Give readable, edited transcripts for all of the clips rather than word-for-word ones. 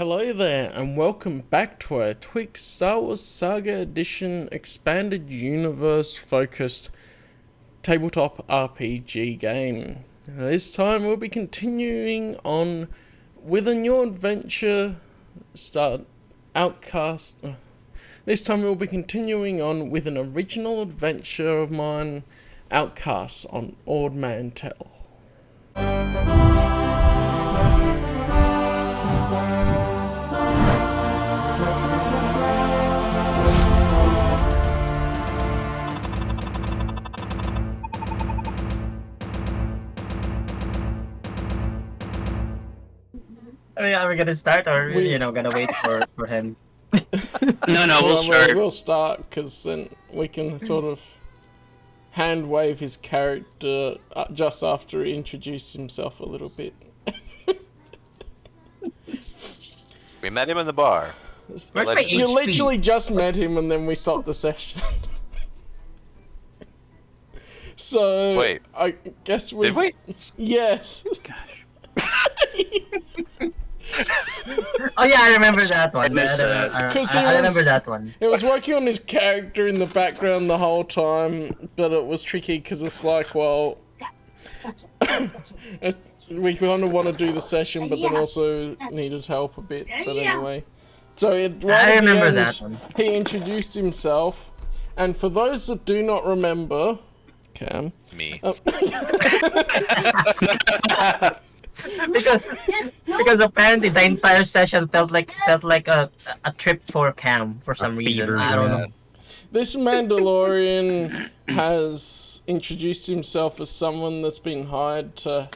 Hello there, and welcome back to our tweaked Star Wars Saga Edition expanded universe focused tabletop RPG game. This time we'll be continuing on with a new adventure This time we'll be continuing on with an original adventure of mine, Outcasts on Old Mantell. Are we gonna start, or gonna wait for him? No, we'll start. We'll start, because then we can sort of hand wave his character just after he introduced himself a little bit. We met him in the bar. You literally just met him, and then we stopped the session. So wait, I guess we did we? Yes. Oh yeah, I remember that one. I remember that one. It was working on his character in the background the whole time, but it was tricky because it's like, well, we kind of want to do the session, but then also needed help a bit. But anyway, so I remember that one. He introduced himself, and for those that do not remember, Cam, Me. because apparently the entire session felt like a trip for Cam for some reason. I don't know. This Mandalorian has introduced himself as someone that's been hired to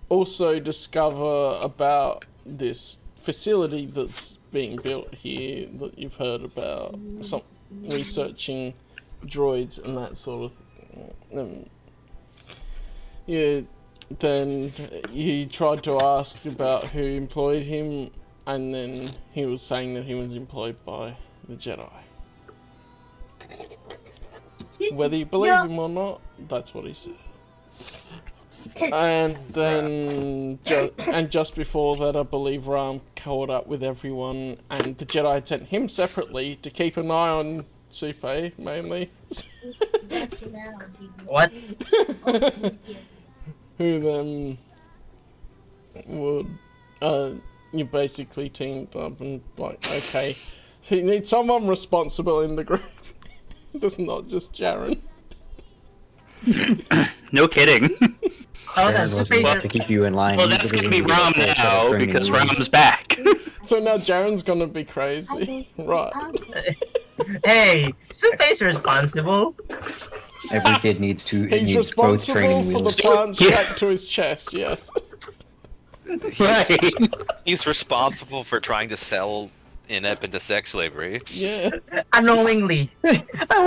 also discover about this facility that's being built here that you've heard about, some researching droids and that sort of thing. Then he tried to ask about who employed him, and then he was saying that he was employed by the Jedi. Whether you believe him or not, that's what he said. And then, just before that, I believe Ram caught up with everyone, and the Jedi had sent him separately to keep an eye on Supe, mainly. What? Who then would, you basically teamed up and like, okay, he needs someone responsible in the group. That's not just Jaren. No kidding. Oh, that's to keep you in line. Well, that's gonna be Ram now because Ram's back. So now Jaren's gonna be crazy, right? Hey, Supe's responsible. Every kid needs to. He's responsible for the plant strapped to his chest. Yes. Right. He's responsible for trying to sell Inep into sex slavery. Yeah. Unknowingly. I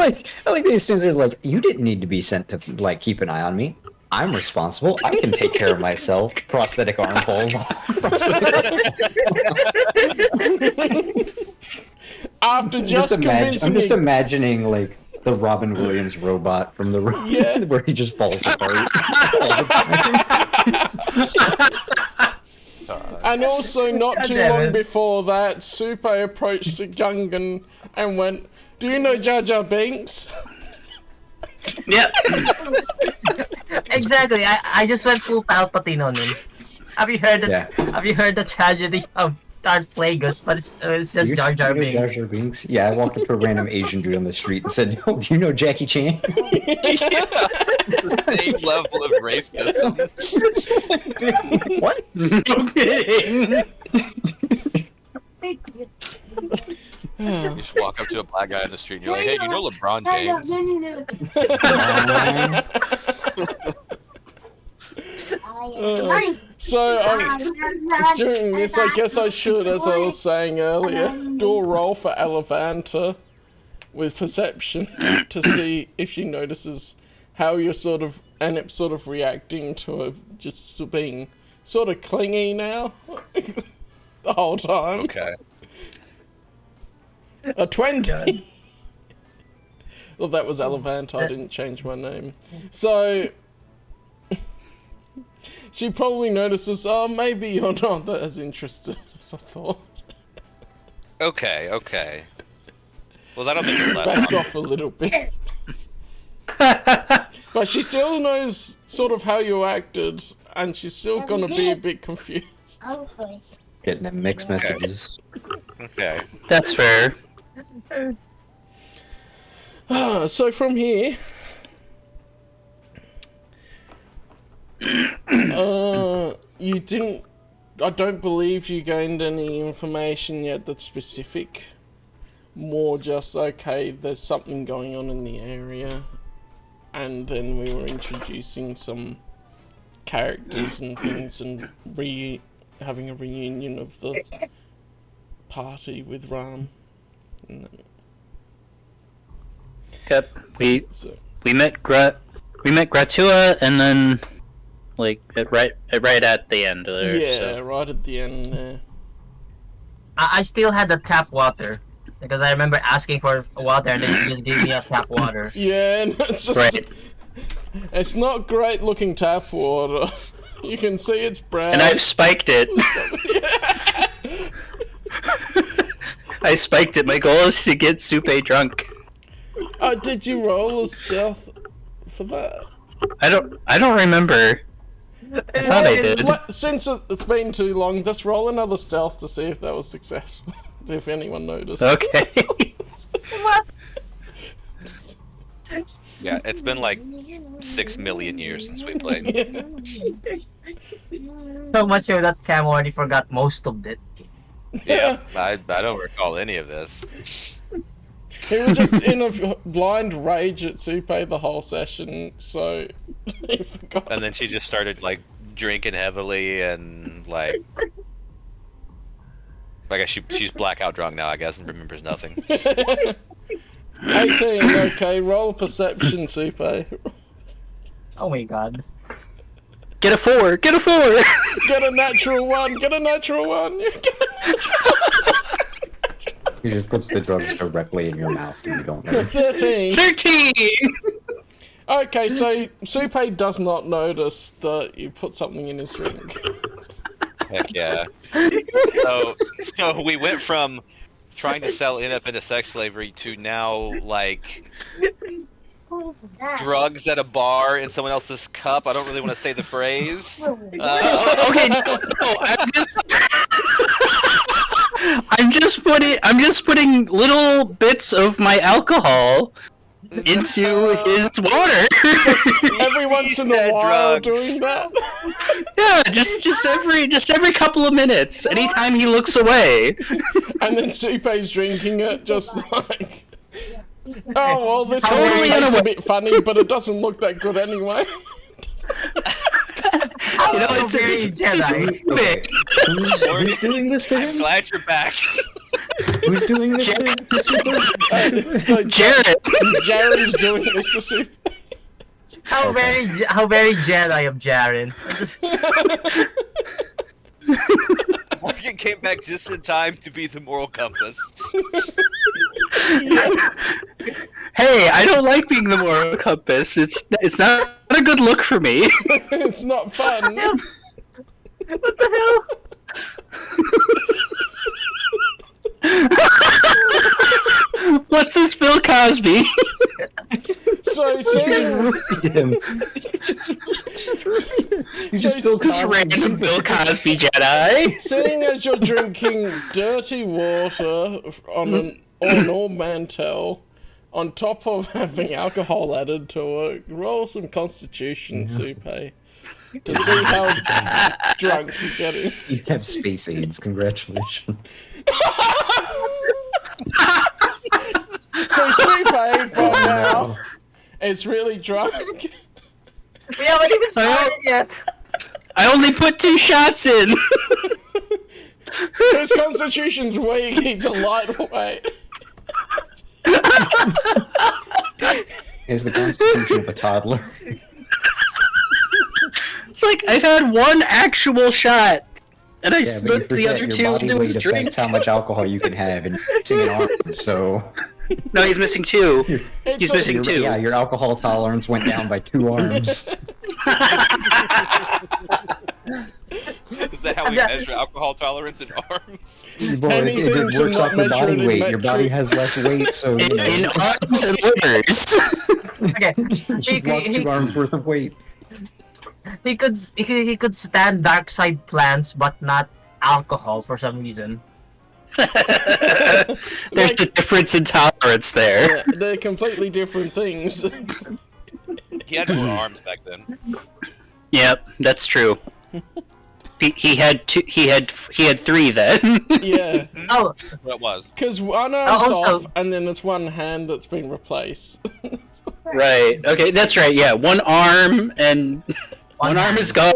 like these students are like, you didn't need to be sent to like keep an eye on me. I'm responsible. I can take care of myself. Prosthetic arm pull. After just convincing I'm just imagining like the Robin Williams robot from the where he just falls apart. And also, not too long before that, Supe approached Gungan and went, "Do you know Jar Jar Binks?" Yep. Exactly. I just went full Palpatine on him. Have you heard the tragedy of Darth Plagueis? But it's just Jar Jar Binks. Jar Jar Binks. Yeah, I walked up to a random Asian dude on the street and said, "Oh, do you know Jackie Chan?" The same level of racism. What? No kidding. You just walk up to a black guy in the street and you're like, "Hey, you know LeBron James?" During this, I guess I should, as I was saying earlier, do a roll for Elevanta with perception to see if she notices how you're Enip's sort of reacting to her just being sort of clingy now the whole time. Okay. A 20. Well, that was Elevanta. I didn't change my name. So She probably notices, oh, maybe you're not as interested as I thought. Okay, okay. Well, that'll make it less Backs awkward. off a little bit. But she still knows sort of how you acted, and she's still gonna be a bit confused. Getting them mixed messages. Okay. That's fair. So from here, you didn't. I don't believe you gained any information yet that's specific. More just okay. There's something going on in the area, and then we were introducing some characters and things, and having a reunion of the party with Ram. And Yep. so, We met Gratua, and then like right at the end there. yeah, So. right at the end there. I still had the tap water because I remember asking for water and then she just gave me a tap water. Yeah, and it's just Right. it's not great looking tap water. You can see it's brown. And I've spiked it. I spiked it. My goal is to get Supe drunk. Oh, did you roll a stealth for that? I don't remember. I thought I did. Since it's been too long, just roll another stealth to see if that was successful. See if anyone noticed. Okay. What? Yeah, it's been like 6 million years since we played. So much of that Cam already forgot most of it. Yeah, I don't recall any of this. He was just in a blind rage at Supe the whole session, so he forgot. And then she just started like drinking heavily and like I guess she's blackout drunk now, I guess, and remembers nothing. 18, okay, roll perception, Supe. Oh my god. Get a 4. Get a 4. Get a natural one, get a natural one. He just puts the drugs directly in your mouth and you don't know. 13. 13. Okay, so Supe does not notice that you put something in his drink. Heck yeah. So we went from trying to sell Inup into sex slavery to now like drugs at a bar in someone else's cup. I don't really want to say the phrase. Okay. No, I'm just putting little bits of my alcohol into his water. Every once in a while drugs. doing that. Yeah, just every couple of minutes, anytime he looks away. And then Supe's drinking it just like... Oh, well, this Totally one tastes a unaware. bit funny, but it doesn't look that good anyway. You know, it's very Jedi. thick. Who's doing this to I'm him? glad you're back. Who's doing this to Super? So Jared. Jared's doing this to Supe. How very Jedi of Jaren. Morgan came back just in time to be the moral compass. Hey, I don't like being the moral compass. It's not a good look for me. It's not fun. What the hell? What's this, Bill Cosby? So seeing... Him. You just So built This random Bill Cosby Jedi. Seeing as you're drinking dirty water on an old Mantell, on top of having alcohol added to it, roll some Constitution, Supe, to see how drunk you're getting. You have space AIDS. Congratulations. So Supe, by now, is really drunk. We haven't even started yet. I only put 2 shots in. His Constitution's weak. He's a lightweight. Is the constitution of a toddler? It's like I've had 1 actual shot, and I Yeah, but you slipped the forget other your 2 body into his weight drink. affects how much alcohol you can have and missing an arm, so... No, he's missing 2. It's He's a- missing 2. Yeah, your alcohol tolerance went down by 2 arms. that how we measure alcohol tolerance in arms? Boy, Anything it to works not off your measure it body in weight. Your body metric. has less weight, so you know, In arms and livers. Okay, you've lost 2 arms worth of weight. he could stand dark side plants, but not alcohol for some reason. There's a difference in tolerance there. Yeah, they're completely different things. He had more arms back then. Yep, that's true. He had 3 then. Yeah, Oh, What was? because one arm's also- off, and then it's one hand that's been replaced. Right. Okay, that's right. Yeah, one arm and one arm hand. is gone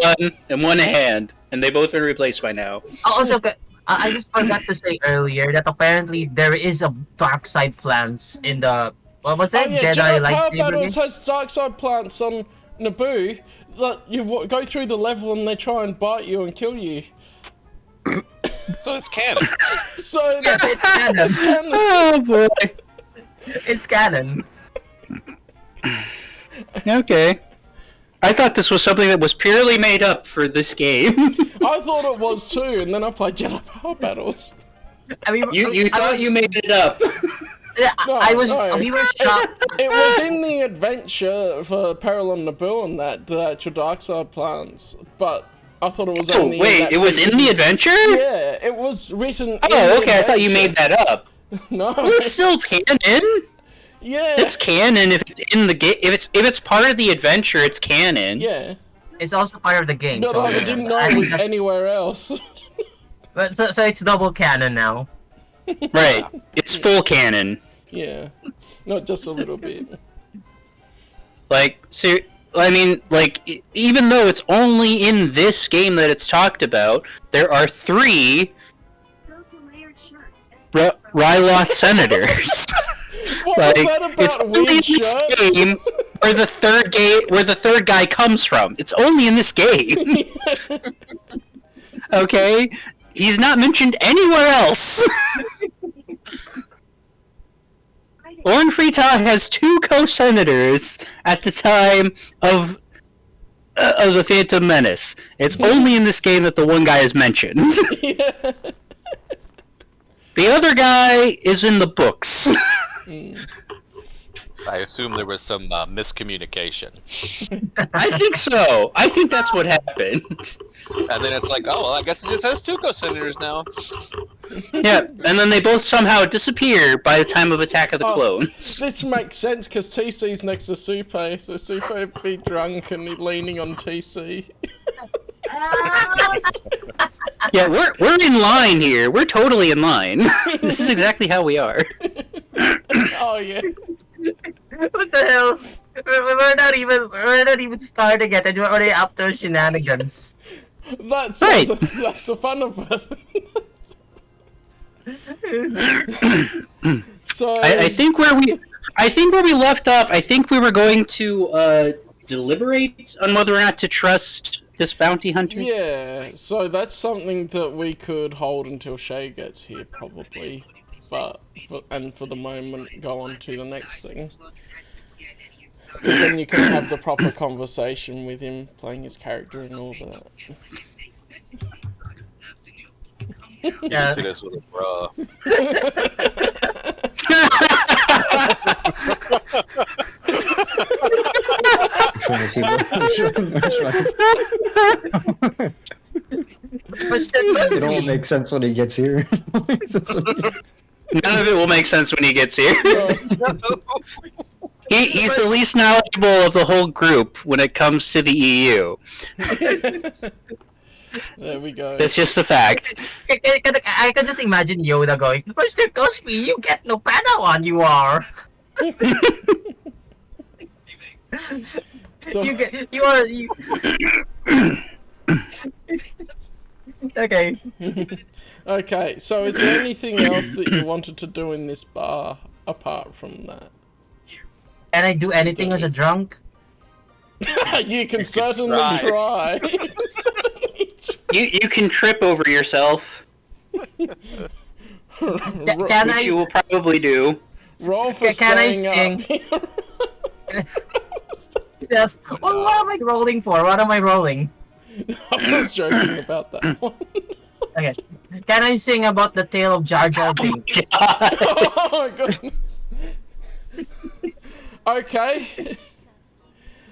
and one hand, and they both been replaced by now. Also, I just forgot to say earlier that apparently there is a dark side plants in the what was it? Oh yeah, Jedi Power lightsaber Battles game? has dark side plants on Naboo that you go through the level and they try and bite you and kill you. So it's canon. So Yes, it's canon. that's canon. Oh boy. It's canon. Okay. I thought this was something that was purely made up for this game. I thought it was too, and then I played Jedi Power Battles. I mean, you thought you made it up. Yeah, No, I was. no. We were shocked. It was in the adventure for Peril on Naboo and that the actual dark side plants, but I thought it was Oh only. in wait, that it was in the adventure? Yeah, it was written. in Oh, the okay. I thought you adventure. made that up. No. Well, it's still canon. Yeah. It's canon if it's in the game. If it's part of the adventure, it's canon. Yeah. It's also part of the game. But so, I didn't know it was anywhere else. But so it's double canon now. Right. It's full canon. Yeah. Not just a little bit. Like, so I mean, like, even though it's only in this game that it's talked about, there are 3 Ryloth senators. What Like, was that it's about only in weird this shirts? game where the third guy comes from. It's only in this game. Okay? He's not mentioned anywhere else. Orn Frita has 2 co-senators at the time of the Phantom Menace. It's only in this game that the one guy is mentioned. Yeah. The other guy is in the books. I assume there was some miscommunication. I think so. I think that's what happened. And then it's like, oh, well, I guess it just has 2 co-senators now. Yeah, and then they both somehow disappear by the time of Attack of the Oh. Clones. This makes sense because TC's next to Supe, so Supe would be drunk and leaning on TC. Yeah, we're in line here. We're totally in line. This is exactly how we are. Oh yeah. What the hell? We're not even starting yet, and we're already after shenanigans. That's Right. that's the fun of it. So I think where we left off, I think we were going to deliberate on whether or not to trust this bounty hunter. yeah, so that's something that we could hold until Shay gets here, probably. But for the moment, go on to the next thing. Because then you can have the proper conversation with him, playing his character and all that. Yeah. See this with a bra. Trying to see But still, it all makes sense when he gets here. None of it will make sense when he gets here. He's the least knowledgeable of the whole group when it comes to the EU. There we go. That's just a fact. I can just imagine Yoda going, Mr. Cosby, you get no Padawan, you are. So, You are. You... Okay. okay, so is there anything else that you wanted to do in this bar apart from that? Can I do anything as a drunk? You can certainly try. You can trip over yourself, Can which I? you will probably do. Roll for Can I staying sing? up. What am I rolling for? What am I rolling? I was joking about that one. Okay. Can I sing about the tale of Jar Jar Binks? Oh my goodness. Okay.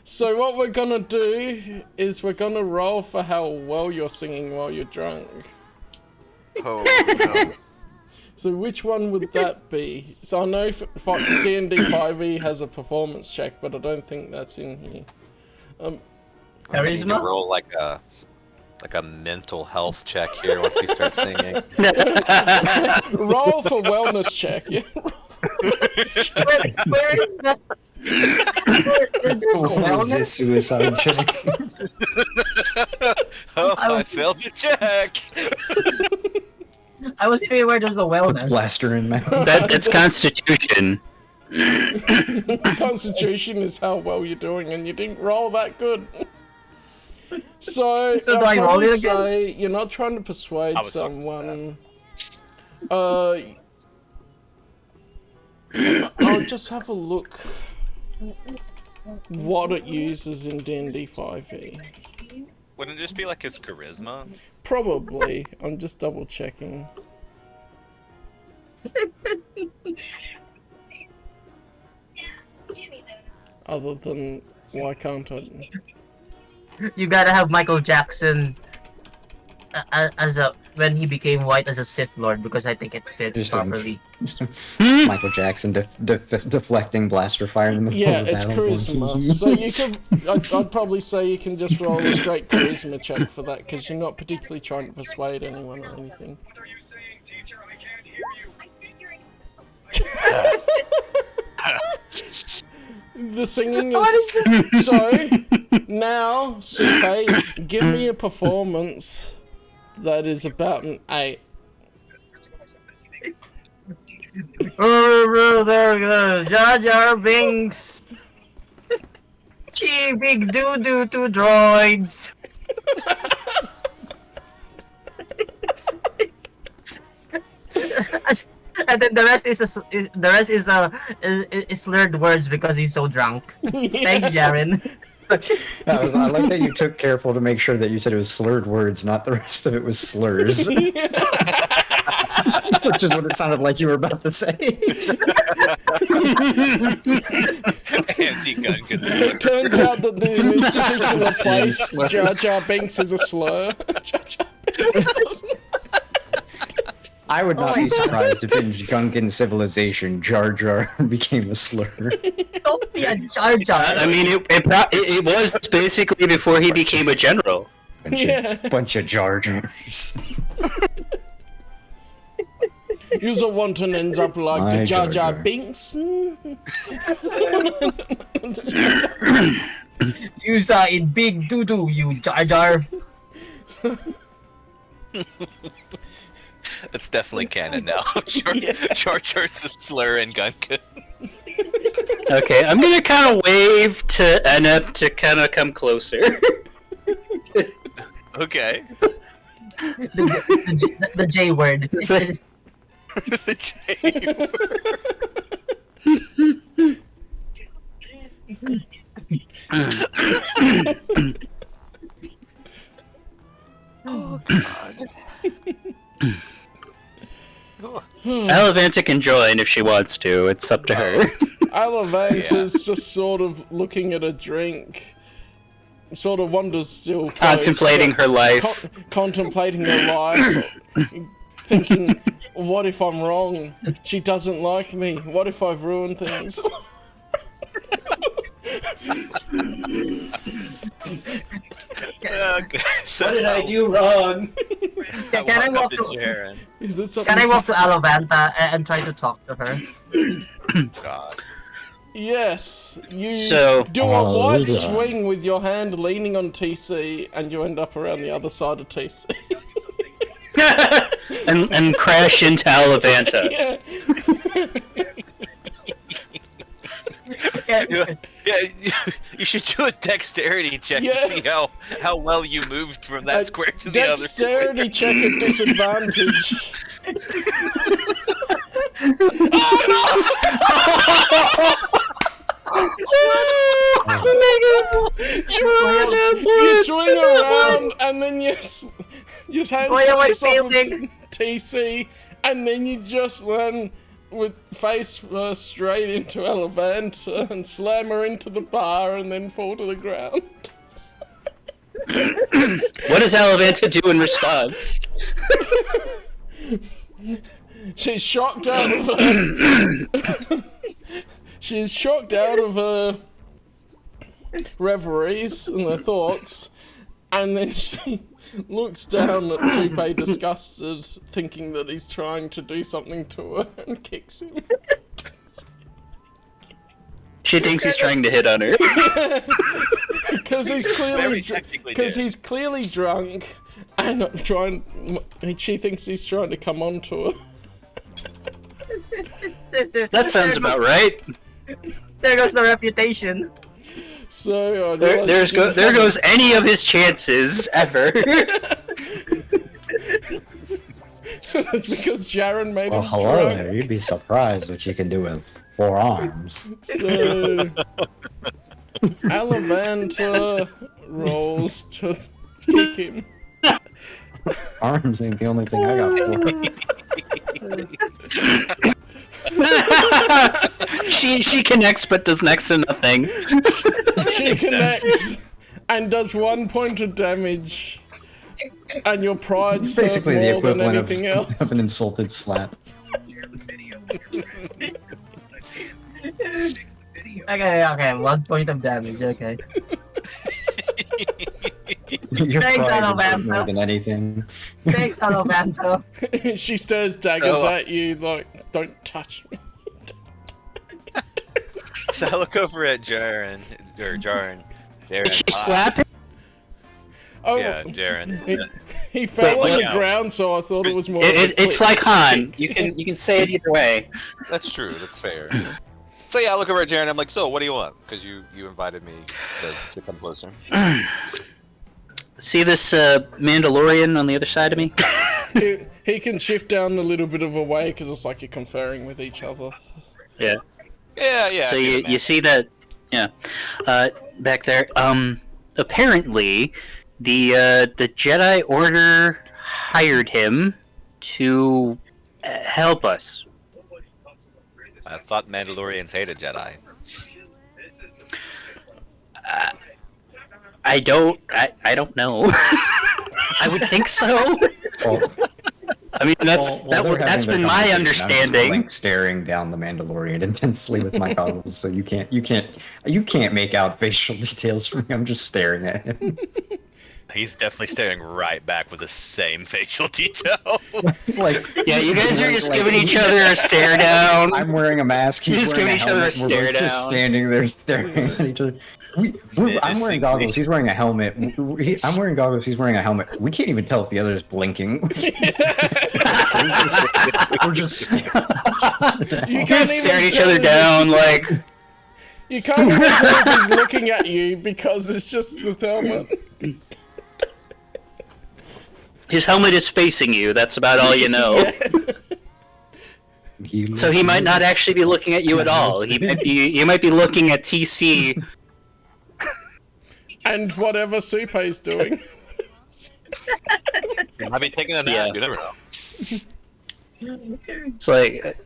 So what we're gonna do is we're gonna roll for how well you're singing while you're drunk. Oh no. So which one would that be? So I know D&D 5e has a performance check, but I don't think that's in here. I need to Charisma? roll like a mental health check here once he starts singing. Roll for wellness check. Yeah. Where is that? There's What is this wellness? suicide check? Oh, I failed the check. I was thinking where there's the What's wellness. blaster in mouth? That's Constitution. Constitution is how well you're doing, and you didn't roll that good. So So do I'd I roll probably it again? say you're not trying to persuade I was talking someone. I'll just have a look what it uses in D&D 5e. Wouldn't it just be like his charisma? Probably. I'm just double checking. Other than why can't I? You gotta have Michael Jackson as a when he became white as a Sith Lord because I think it fits Just properly. Michael Jackson deflecting blaster fire in the middle Yeah, of the it's battle. charisma. So you could, I'd probably say you can just roll a straight charisma check for that because you're not particularly trying to persuade anyone or anything. What are you saying, teacher? I can't hear you. The singing is so. Now, Suke, give me a performance that is about an 8. There we go. Jar Jar Binks. Gee, big doo-doo to droids. And then the rest is slurred words because he's so drunk. Thanks, Jaren. I like that you took careful to make sure that you said it was slurred words, not the rest of it was slurs. Which is what it sounded like you were about to say. Anti-gun It consent. turns out that in this particular place, Jar Jar Binks is a slur. Jar Jar Binks. I would not be surprised if in Gungan civilization, Jar Jar became a slur. Don't be a Jar Jar. I mean, it was basically before he became a general. Bunch of Jar Jars. User wanton ends up like My the Jar Jar Jar Jar. Binks. You saw in big doo-doo, you Jar Jar. That's definitely canon now. Jar Jar's a slur in Gunka. Okay, I'm gonna kind of wave to Enep to kind of come closer. Okay. The J word. The J. Oh god. Alavanta can join if she wants to. It's up to her. Alavanta's just sort of looking at a drink. Sort of wonders still. close, Contemplating but her life. Contemplating her life. Thinking, what if I'm wrong? She doesn't like me. What if I've ruined things? Okay. So What did I do wrong? Can I walk to Jaren? Is it something? Can I walk to Alavanta and try to talk to her? God. Yes, you So- do a wide Hallelujah. swing with your hand leaning on TC, and you end up around the other side of TC. and crash into Alavanta. Yeah. You should do a dexterity check Yeah. to see how well you moved from that square to the other square. Dexterity check at disadvantage. You swing around, and then your hand Why am I slips off of failing? TC, and then you just land with face first straight into Elevanta and slam her into the bar, and then fall to the ground. What does Alavanta do in response? She's shocked out of her. She's shocked out of her reveries and her thoughts, and then she looks down at Tupe disgusted, thinking that he's trying to do something to her, and kicks him. She thinks he's trying to hit on her. Because he's clearly drunk, and she thinks he's trying to come on to her. That sounds about right. There goes the reputation. So There goes any of his chances ever. That's because Jaren made Well, him hello drunk. there. You'd be surprised what you can do with 4 arms. So Alavanta rolls to kick him. Arms ain't the only thing I got for. she connects but does next to nothing. She connects and does 1 point of damage, and your pride serves Basically the more than equivalent of, anything else. of an insulted slap. Okay, 1 point of damage, okay. Your Thanks, pride is worth Alabama. more than anything. Thanks, Alabama. She stirs daggers So, at you like, don't touch me. So I look over at Jaren. She slap him? Oh, Yeah, Jaren. he fell on the yeah. ground, so I thought it was more. It's like Han. You can say it either way. That's true. That's fair. So yeah, I look over at Jaren. I'm like, so what do you want? Because you invited me to come closer. See this Mandalorian on the other side of me? he can shift down a little bit of a way because it's like you're conferring with each other. Yeah. Yeah. So you see that, yeah, back there. Apparently, the Jedi Order hired him to help us. I thought Mandalorians hated Jedi. I don't know. I would think so. Well, I mean, that's they're having that's their been my conversation, I'm just, understanding. like, staring down the Mandalorian intensely with my goggles, so you can't make out facial details from me. I'm just staring at him. He's definitely staring right back with the same facial detail. Like, Yeah, you guys are just like, giving each other a stare down. I'm wearing a mask. You're He's just wearing giving each other a helmet, stare we're both just down. standing there staring at each other. I'm wearing goggles. He's wearing a helmet. I'm wearing goggles. He's wearing a helmet. We can't even tell if the other is blinking. We're just You You're can't staring even each other tell down like. You can't even tell if he's looking at you because it's just the helmet. His helmet is facing you. That's about all you know. So he might not actually be looking at you at all. He might be looking at TC. And whatever Supe's doing. I've been taking a nap. Yeah. You never know. It's like,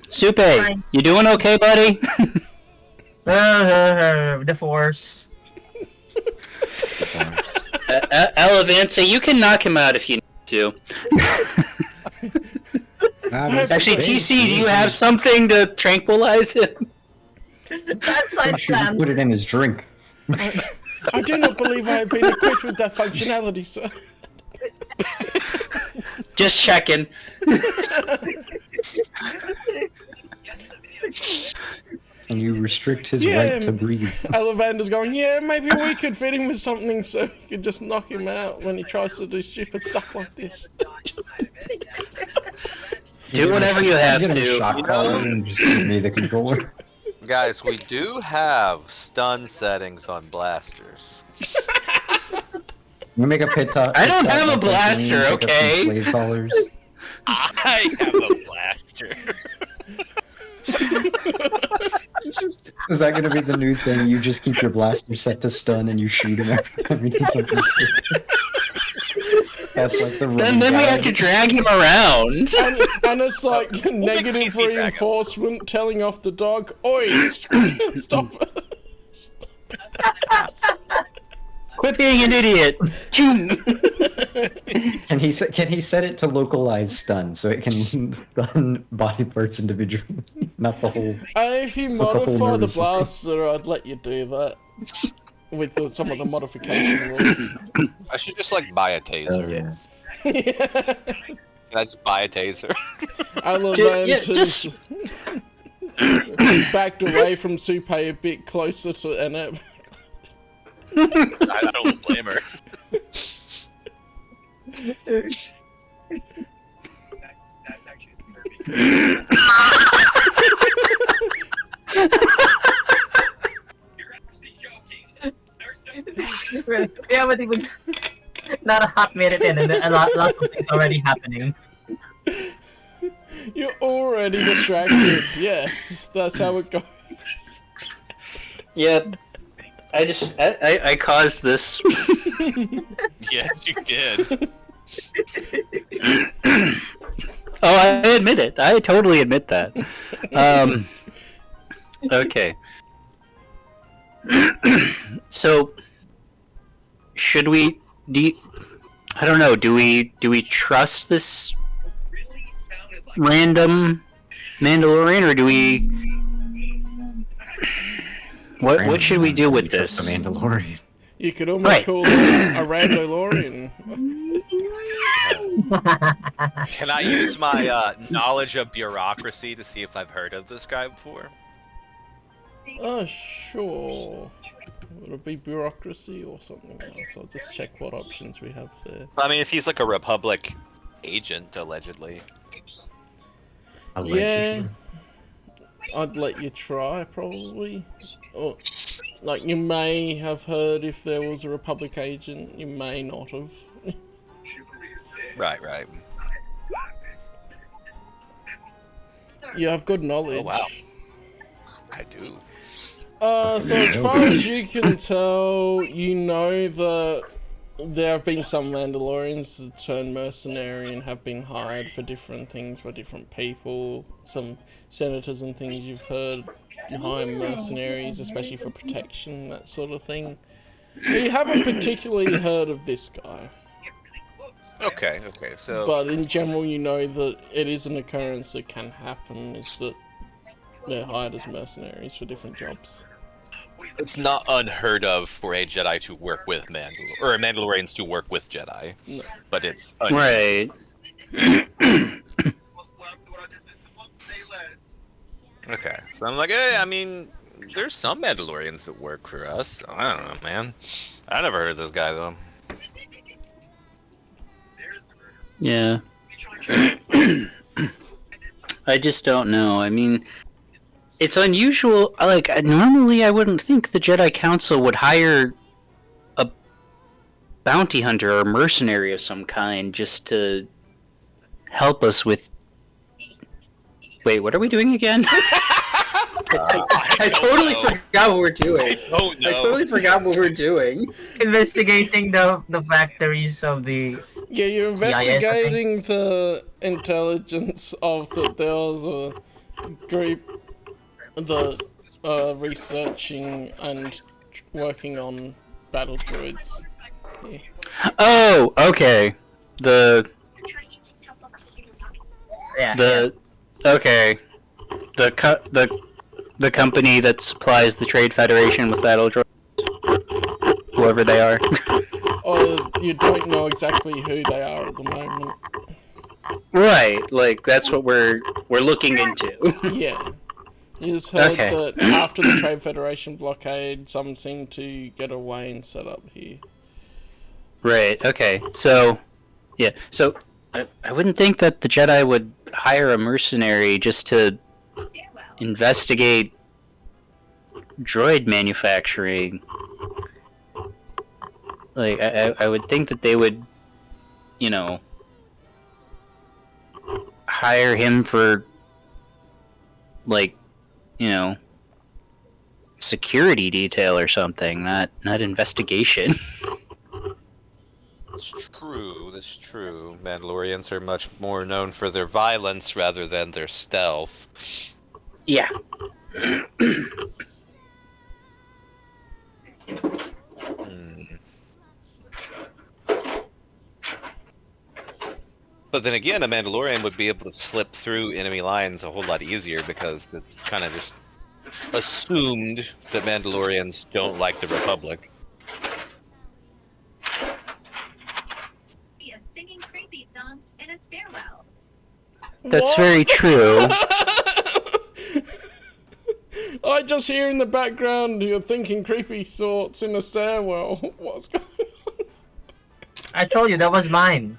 Supe, you doing okay, buddy? The Force. Elevanza, you can knock him out if you need to. Actually, TC, do you have something to tranquilize him? That's I like should just put it in his drink. I do not believe I have been equipped with that functionality, sir. Just checking. And you restrict his Yeah, right to breathe. Elevander's going, yeah, maybe we could fit him with something so we could just knock him out when he tries to do stupid stuff like this. Do whatever you have Get him a to. shot collar and just give me the controller. Guys, we do have stun settings on blasters. You make a pit top. I don't have a blaster, okay? Slave collars. I have a blaster. Is that going to be the new thing? You just keep your blaster set to stun and you shoot him every time he does something stupid. That's like the Then we have to drag him around. And it's like negative easy drag 'em. reinforcement telling off the dog, oi, stop. Quit being an idiot. Can he set it to localized stun so it can stun body parts individually, not the whole? If you Not the whole modify the nervous system. blaster, I'd let you do that. With some of the modification rules. I should just like buy a taser. Yeah. Can I just buy a taser? Alavantis backed away from Supe a bit closer to Annette. I don't blame her. That's actually disturbing. You're actually joking. There's no. We haven't even not a hot minute in, and a lot of things already happening. You're already distracted. Yes, that's how it goes. Yep. I caused this. Yes, you did. Oh, I admit it. I totally admit that. Okay. So, should we? I don't know. Do we trust this Really sounded like random Mandalorian, or do we? What should we do with this? The Mandalorian. You could almost Right. call it a Randalorian. Can I use my knowledge of bureaucracy to see if I've heard of this guy before? Oh, sure. Would it be bureaucracy or something else? I'll just check what options we have there. I mean, if he's like a Republic agent, allegedly. Yeah, I'd let you try, probably. Or, like, you may have heard if there was a Republic agent, you may not have. Right, right. You have good knowledge. Oh, wow. I do. So as far as you can tell, you know that there have been some Mandalorians that turn mercenary and have been hired for different things by different people. Some senators and things you've heard hire mercenaries, especially for protection, that sort of thing. But you haven't particularly heard of this guy. Okay, so... But in general, you know that it is an occurrence that can happen, is that they're hired as mercenaries for different jobs. It's not unheard of for a Jedi to work with Mandalorians to work with Jedi. No. But it's Right. Okay, so I'm like, hey, I mean, there's some Mandalorians that work for us. I don't know, man. I never heard of this guy though. Yeah. I just don't know. I mean, it's unusual. Like, normally I wouldn't think the Jedi Council would hire a bounty hunter or mercenary of some kind just to help us with... Wait, what are we doing again? I totally forgot what we're doing. Oh no. I totally forgot what we're doing. Investigating the factories of the. Yeah, you're CIA, I think. investigating the intelligence of that there was a group that researching and working on battle droids. Yeah. Oh, okay. Yeah. Okay. The company that supplies the Trade Federation with battle droids. Whoever they are. Or you don't know exactly who they are at the moment. Right, like that's what we're looking into. Yeah. You just heard Okay. that after the Trade Federation blockade, some seem to get away and set up here. Right, okay. So so I wouldn't think that the Jedi would hire a mercenary just to investigate droid manufacturing. Like, I would think that they would, hire him for, like, security detail or something, not investigation. That's true. That's true. Mandalorians are much more known for their violence rather than their stealth. Yeah. But then again, a Mandalorian would be able to slip through enemy lines a whole lot easier because it's kind of just assumed that Mandalorians don't like the Republic. Of singing creepy songs in a stairwell. That's What? very true. I just hear in the background you're thinking creepy thoughts in a stairwell. What's going on? I told you that was mine.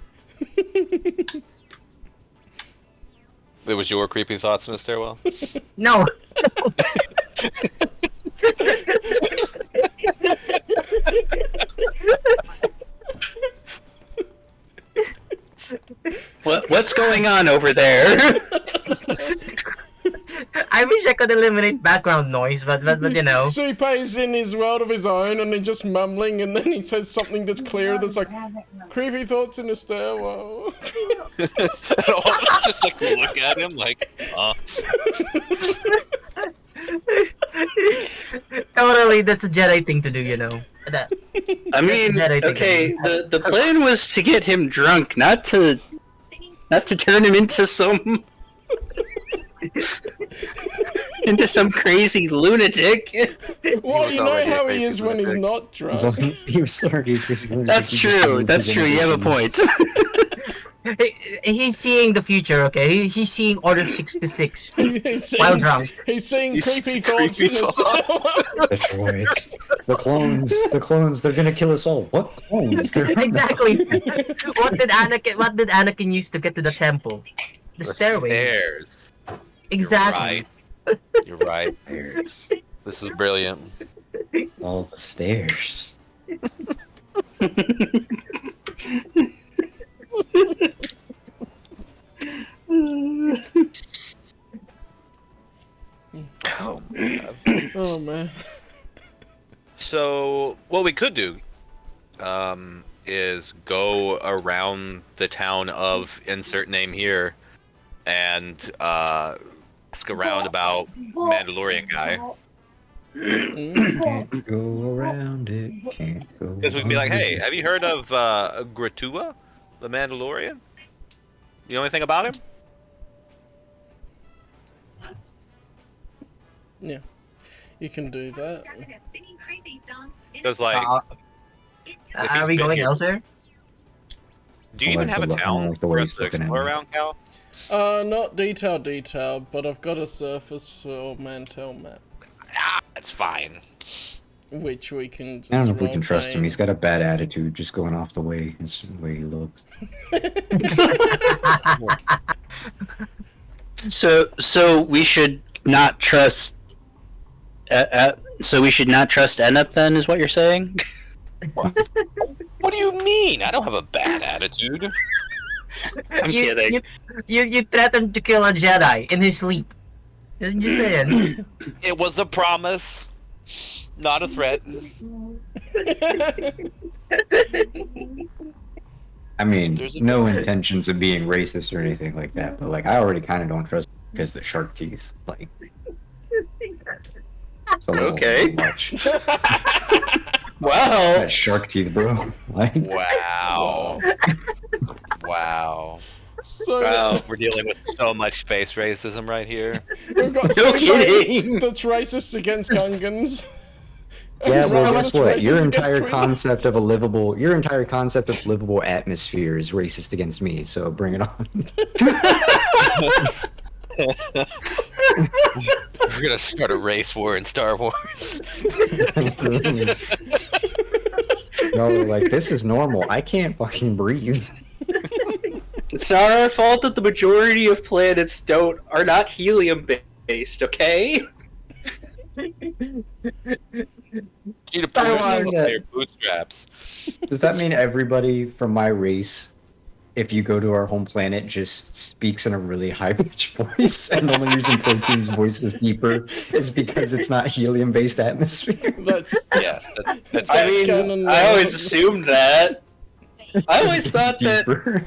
It was your creepy thoughts in a stairwell? No. What's going on over there? I wish I could eliminate background noise, but you know. Supe's in his world of his own and he's just mumbling and then he says something that's clear that's like, creepy thoughts in a stairwell. And all of us just like look at him like, Totally, that's a Jedi thing to do, you know. That. I mean, okay, the plan was to get him drunk, not to turn him into some crazy lunatic. Well, you know already how a he is crazy when he's lunatic. not drunk. He was already basically. That's true. That's true. You have a point. He's seeing the future, okay? He's seeing Order 66 He's while seeing, drunk. he's seeing He's creepy seeing thoughts creepy in a thoughts. stairwell. The droids, the clones, they're gonna kill us all. What clones? They're Exactly. What did Anakin use to get to the temple? The stairway. Stairs. Exactly. You're right. Stairs. This is brilliant. All the stairs. Oh man. Oh man. So what we could do is go around the town of insert name here and ask around about Mandalorian guy. Can't go around it. Can't go. Because we can be like, around hey, it. have you heard of Gratua, the Mandalorian? You know anything about him? Yeah. You can do that. Started of singing creepy songs in a Because like, if he's Are we been going here- elsewhere? do you I even like have a the look- I town like the way for he's us to looking at explore me. around, Cal? Not detailed, but I've got a surface for Mantell map, Ah, that's fine. which we can just I don't know if we can trust him. role-play. He's got a bad attitude, just going off the way he looks. So we should not trust. So we should not trust Enup then, is what you're saying? What do you mean? I don't have a bad attitude. I'm kidding. You threatened to kill a Jedi in his sleep. Just saying. It was a promise, not a threat. I mean, There's a no difference. intentions of being racist or anything like that, but like I already kind of don't trust him because the shark teeth, like, it's a little Okay. much. Wow. That shark teeth, bro. Like, Wow. Wow. So Wow. We're dealing with so much space racism right here. we've got No Supe kidding. that's racist against Gungans. yeah, And well, Ron guess that's what? racist Your against entire Twi'leks. concept of livable atmosphere is racist against me. So bring it on. We're gonna start a race war in Star Wars. No, like this is normal. I can't fucking breathe. It's not our fault that the majority of planets are not helium based, okay? You need to Star push yourself Wars. up by your bootstraps. Does that mean everybody from my race if you go to our home planet, just speaks in a really high-pitched voice, and the only reason Plo Koon's voice is deeper is because it's not helium-based atmosphere. That's Yes, that's I That's mean, canon, I always assumed that. I always It's thought that. deeper.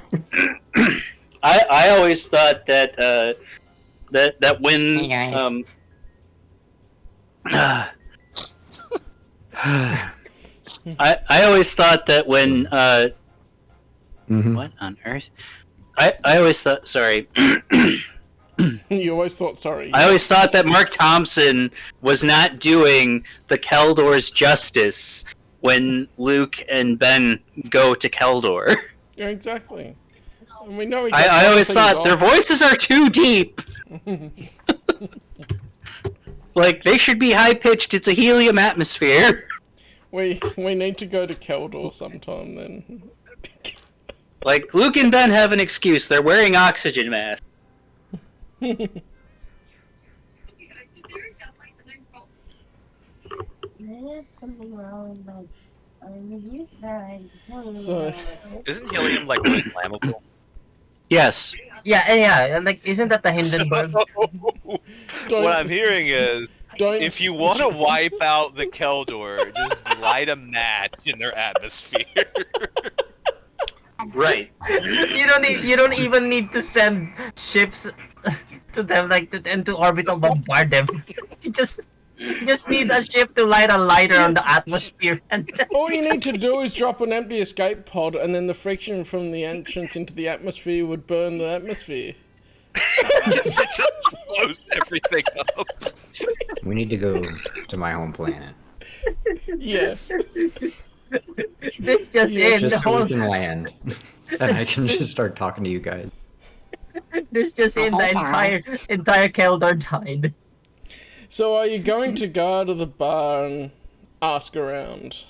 I always thought that that when Hey, guys. I always thought that when Mhm. what on earth? I always thought sorry. you always thought. Sorry. I always thought that Mark Thompson was not doing the Keldor's justice when Luke and Ben go to Keldor. Yeah, exactly. And we know he I gets always other things thought their off. voices are too deep. Like they should be high pitched. It's a helium atmosphere. We need to go to Keldor sometime then. Like Luke and Ben have an excuse. They're wearing oxygen masks. There's something wrong with my. With guys. So- Isn't helium like really flammable? Yes. Yeah. Like, isn't that the Hindenburg? Don't, What I'm hearing is, don't if you want to wipe out the Keldor, just light a match in their atmosphere. Right. You don't even need to send ships to them, like into orbital bombard them. You just need a ship to light a lighter on the atmosphere, and All you need to do is drop an empty escape pod, and then the friction from the entrance into the atmosphere would burn the atmosphere. just blows everything up. We need to go to my home planet. Yes. this just in. Just The so whole we can land. And I can just start talking to you guys. this just in. The entire Keldor died. So are you going to go to the bar and ask around?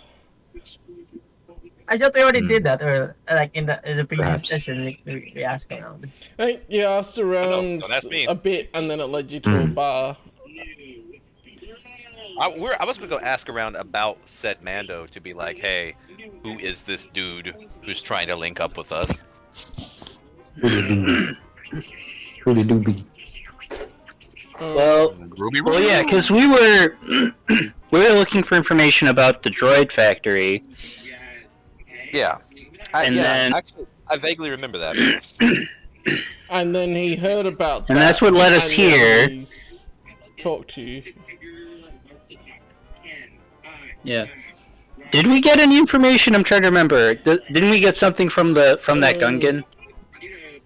I thought we already did that, or like in the previous Perhaps. session we asked around. I think you asked around that's me. a bit, and then it led you to a bar. I was gonna go ask around about said Mando to be like, hey, who is this dude who's trying to link up with us? Hooly doobie. Well, Ruby, well, yeah, because we were looking for information about the droid factory. Yeah. And then- actually, I vaguely remember that. And then he heard about that. And that's what led us and then here. he's talked to you. Yeah. Did we get any information? I'm trying to remember. Didn't we get something from that Gungan?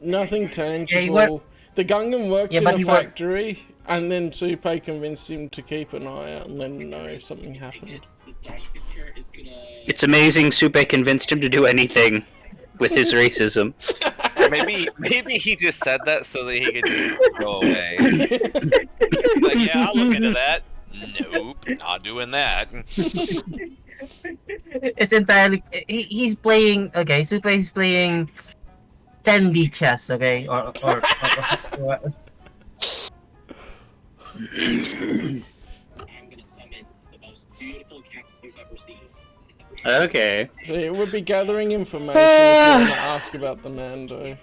Nothing Yeah, tangible. The Gungan works Yeah, in but a he worked- factory, and then Supe convinced him to keep an eye out and let him know if something happened. It's amazing Supe convinced him to do anything with his racism. Or maybe he just said that so that he could just go away. Like, yeah, I'll look into that. Nope, not doing that. It's entirely he's playing. Okay, Super is playing 10D chess. Okay, or Okay. So it would be gathering information if you want to ask about the Mando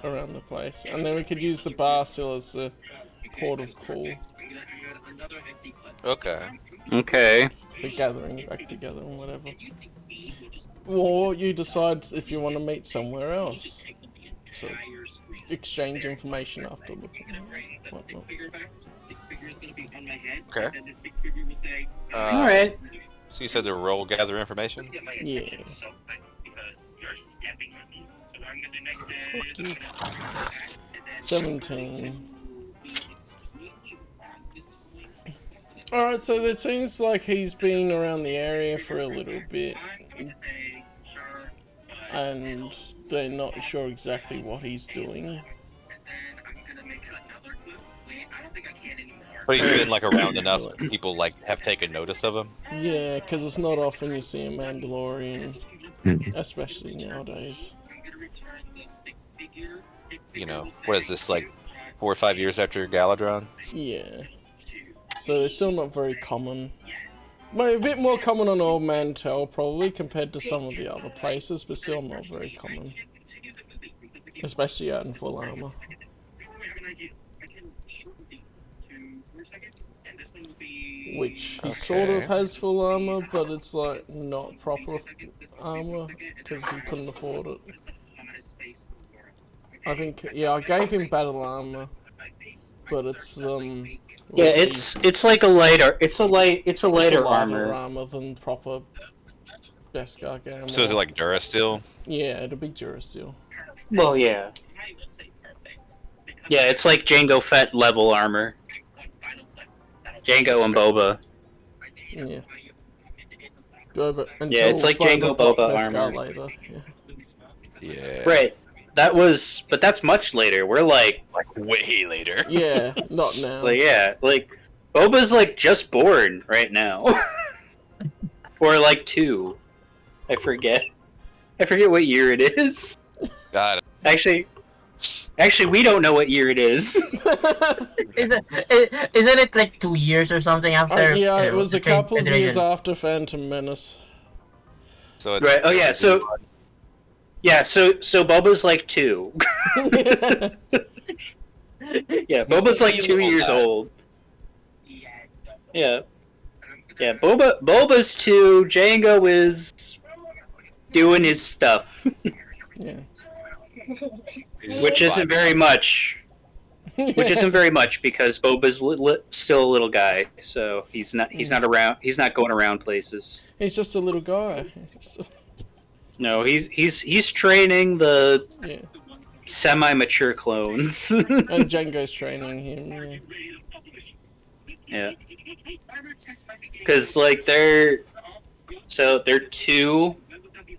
around the place. And then we could use the bar still as a port of call Okay. Okay. for gathering back together and whatever. Or you decide if you want to meet somewhere else to exchange information after looking at whatnot. Okay. All right. So you said the role gather information? Yeah. 17. Alright, so it seems like he's been around the area for a little bit. And they're not sure exactly what he's doing. But he's been like around enough that people like have taken notice of him. Yeah, because it's not often you see a Mandalorian, especially nowadays. You know, what is this, like 4 or 5 years after Galadron? Yeah. So they're still not very common. Well, a bit more common on Old Mantell probably compared to some of the other places, but still not very common. especially out in full armor. Which he sort of has full armor, but it's like not proper armor because he couldn't afford it. I think, yeah, I gave him battle armor, but it's Yeah, it's like a lighter. It's a lighter armor. armor than proper Beskar armor. So is it like Durasteel? Yeah, it'll be Durasteel. Well, yeah. Yeah, it's like Jango Fett level armor. Jango and Boba. Yeah. Boba, Yeah, it's like Jango Boba Beskar armor. later. Yeah. Yeah. Right. But that's much later. We're like Way later. Yeah, not now. like Boba's like just born right now. Or like 2. I forget what year it is. Got it. Actually, we don't know what year it is. Isn't it like 2 years or something after? Yeah, it was a couple of years generation? after Phantom Menace. So it's Right. Oh yeah. So Boba's like 2. Yeah, Boba's like 2 years old. Yeah. Yeah, Boba's 2. Jango is doing his stuff, Yeah. which isn't very much. Which isn't very much because Boba's still a little guy, so he's not around. He's not going around places. He's just a little guy. No, he's training the Yeah. semi-mature clones. And Django's training him. Yeah. Because like they're 2,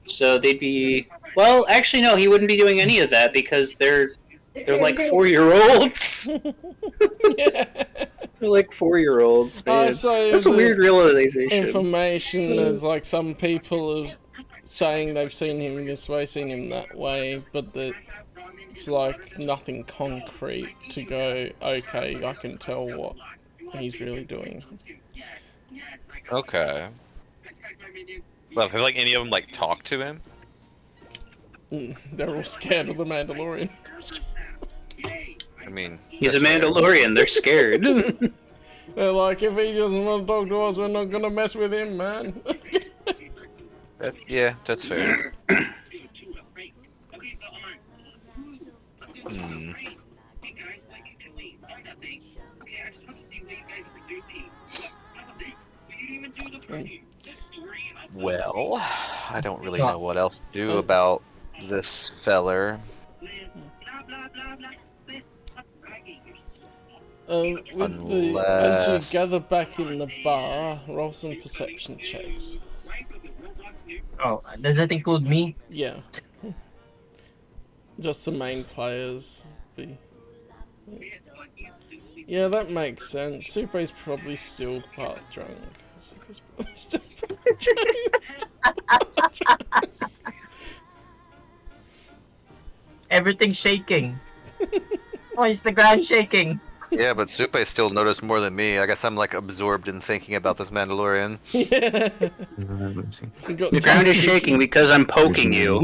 so they'd be. Well, actually, no, he wouldn't be doing any of that because they're like 4-year-olds. Yeah. They're like 4-year-olds. Man. So That's a weird realization. Information is like some people are saying they've seen him this way, seen him that way, but it's like nothing concrete to go, okay, I can tell what he's really doing. Okay. Well, I feel like any of them like talk to him. They're all scared of the Mandalorian. I mean, He's a that's fair. Mandalorian. They're scared. They're like, if he doesn't want to talk to us, we're not gonna mess with him, man. Yeah, that's fair. Hmm. Well, I don't really know what else to do about this feller. As you gather back in the bar, roll some perception checks. Oh, does that include me? Yeah. Just the main players. Yeah, that makes sense. Super's probably still part drunk. Super's probably still part drunk. Everything's shaking. Why is the ground shaking? Yeah, but Supe still noticed more than me. I guess I'm like absorbed in thinking about this Mandalorian. Yeah. Let's see. The ground is shaking because I'm poking you.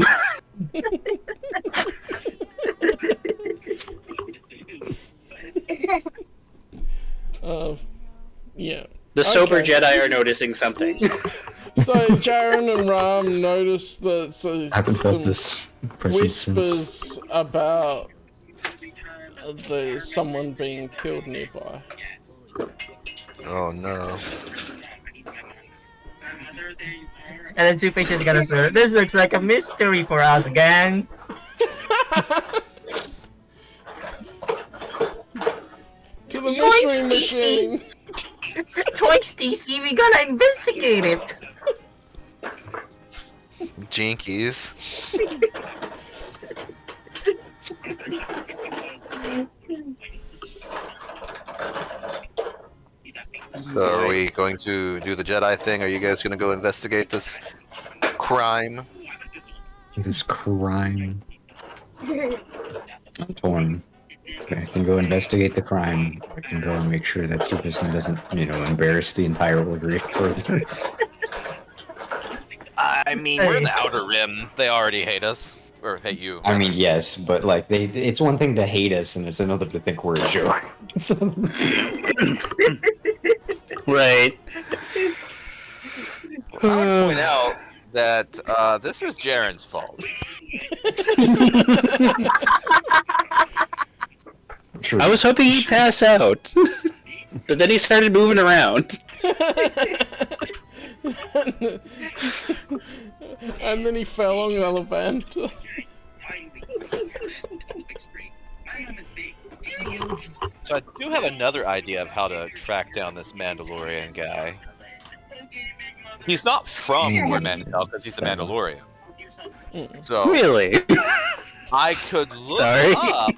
Yeah. The sober Okay. Jedi are noticing something. So Jaren and Ram notice that I haven't felt this presence since. whispers about there's someone being killed nearby. Oh no. And then Sufish is gonna swear, this looks like a mystery for us, gang. To the mystery Yoinks, machine! Twice DC, we gotta investigate it. Jinkies. So are we going to do the Jedi thing? Are you guys going to go investigate this crime? This crime. I'm torn. I can go investigate the crime. I can go and make sure that Superson doesn't, embarrass the entire order further. I mean, we're the Outer Rim. They already hate us. or hate you. I mean, yes, but like it's one thing to hate us, and it's another to think we're a joke. So- Right. I would point out that this is Jaren's fault. True. I was hoping he'd pass out, but then he started moving around. And then he fell on Relevant. So I do have another idea of how to track down this Mandalorian guy. He's not from Mantell because he's a Mandalorian. So Really? I could look Sorry. up.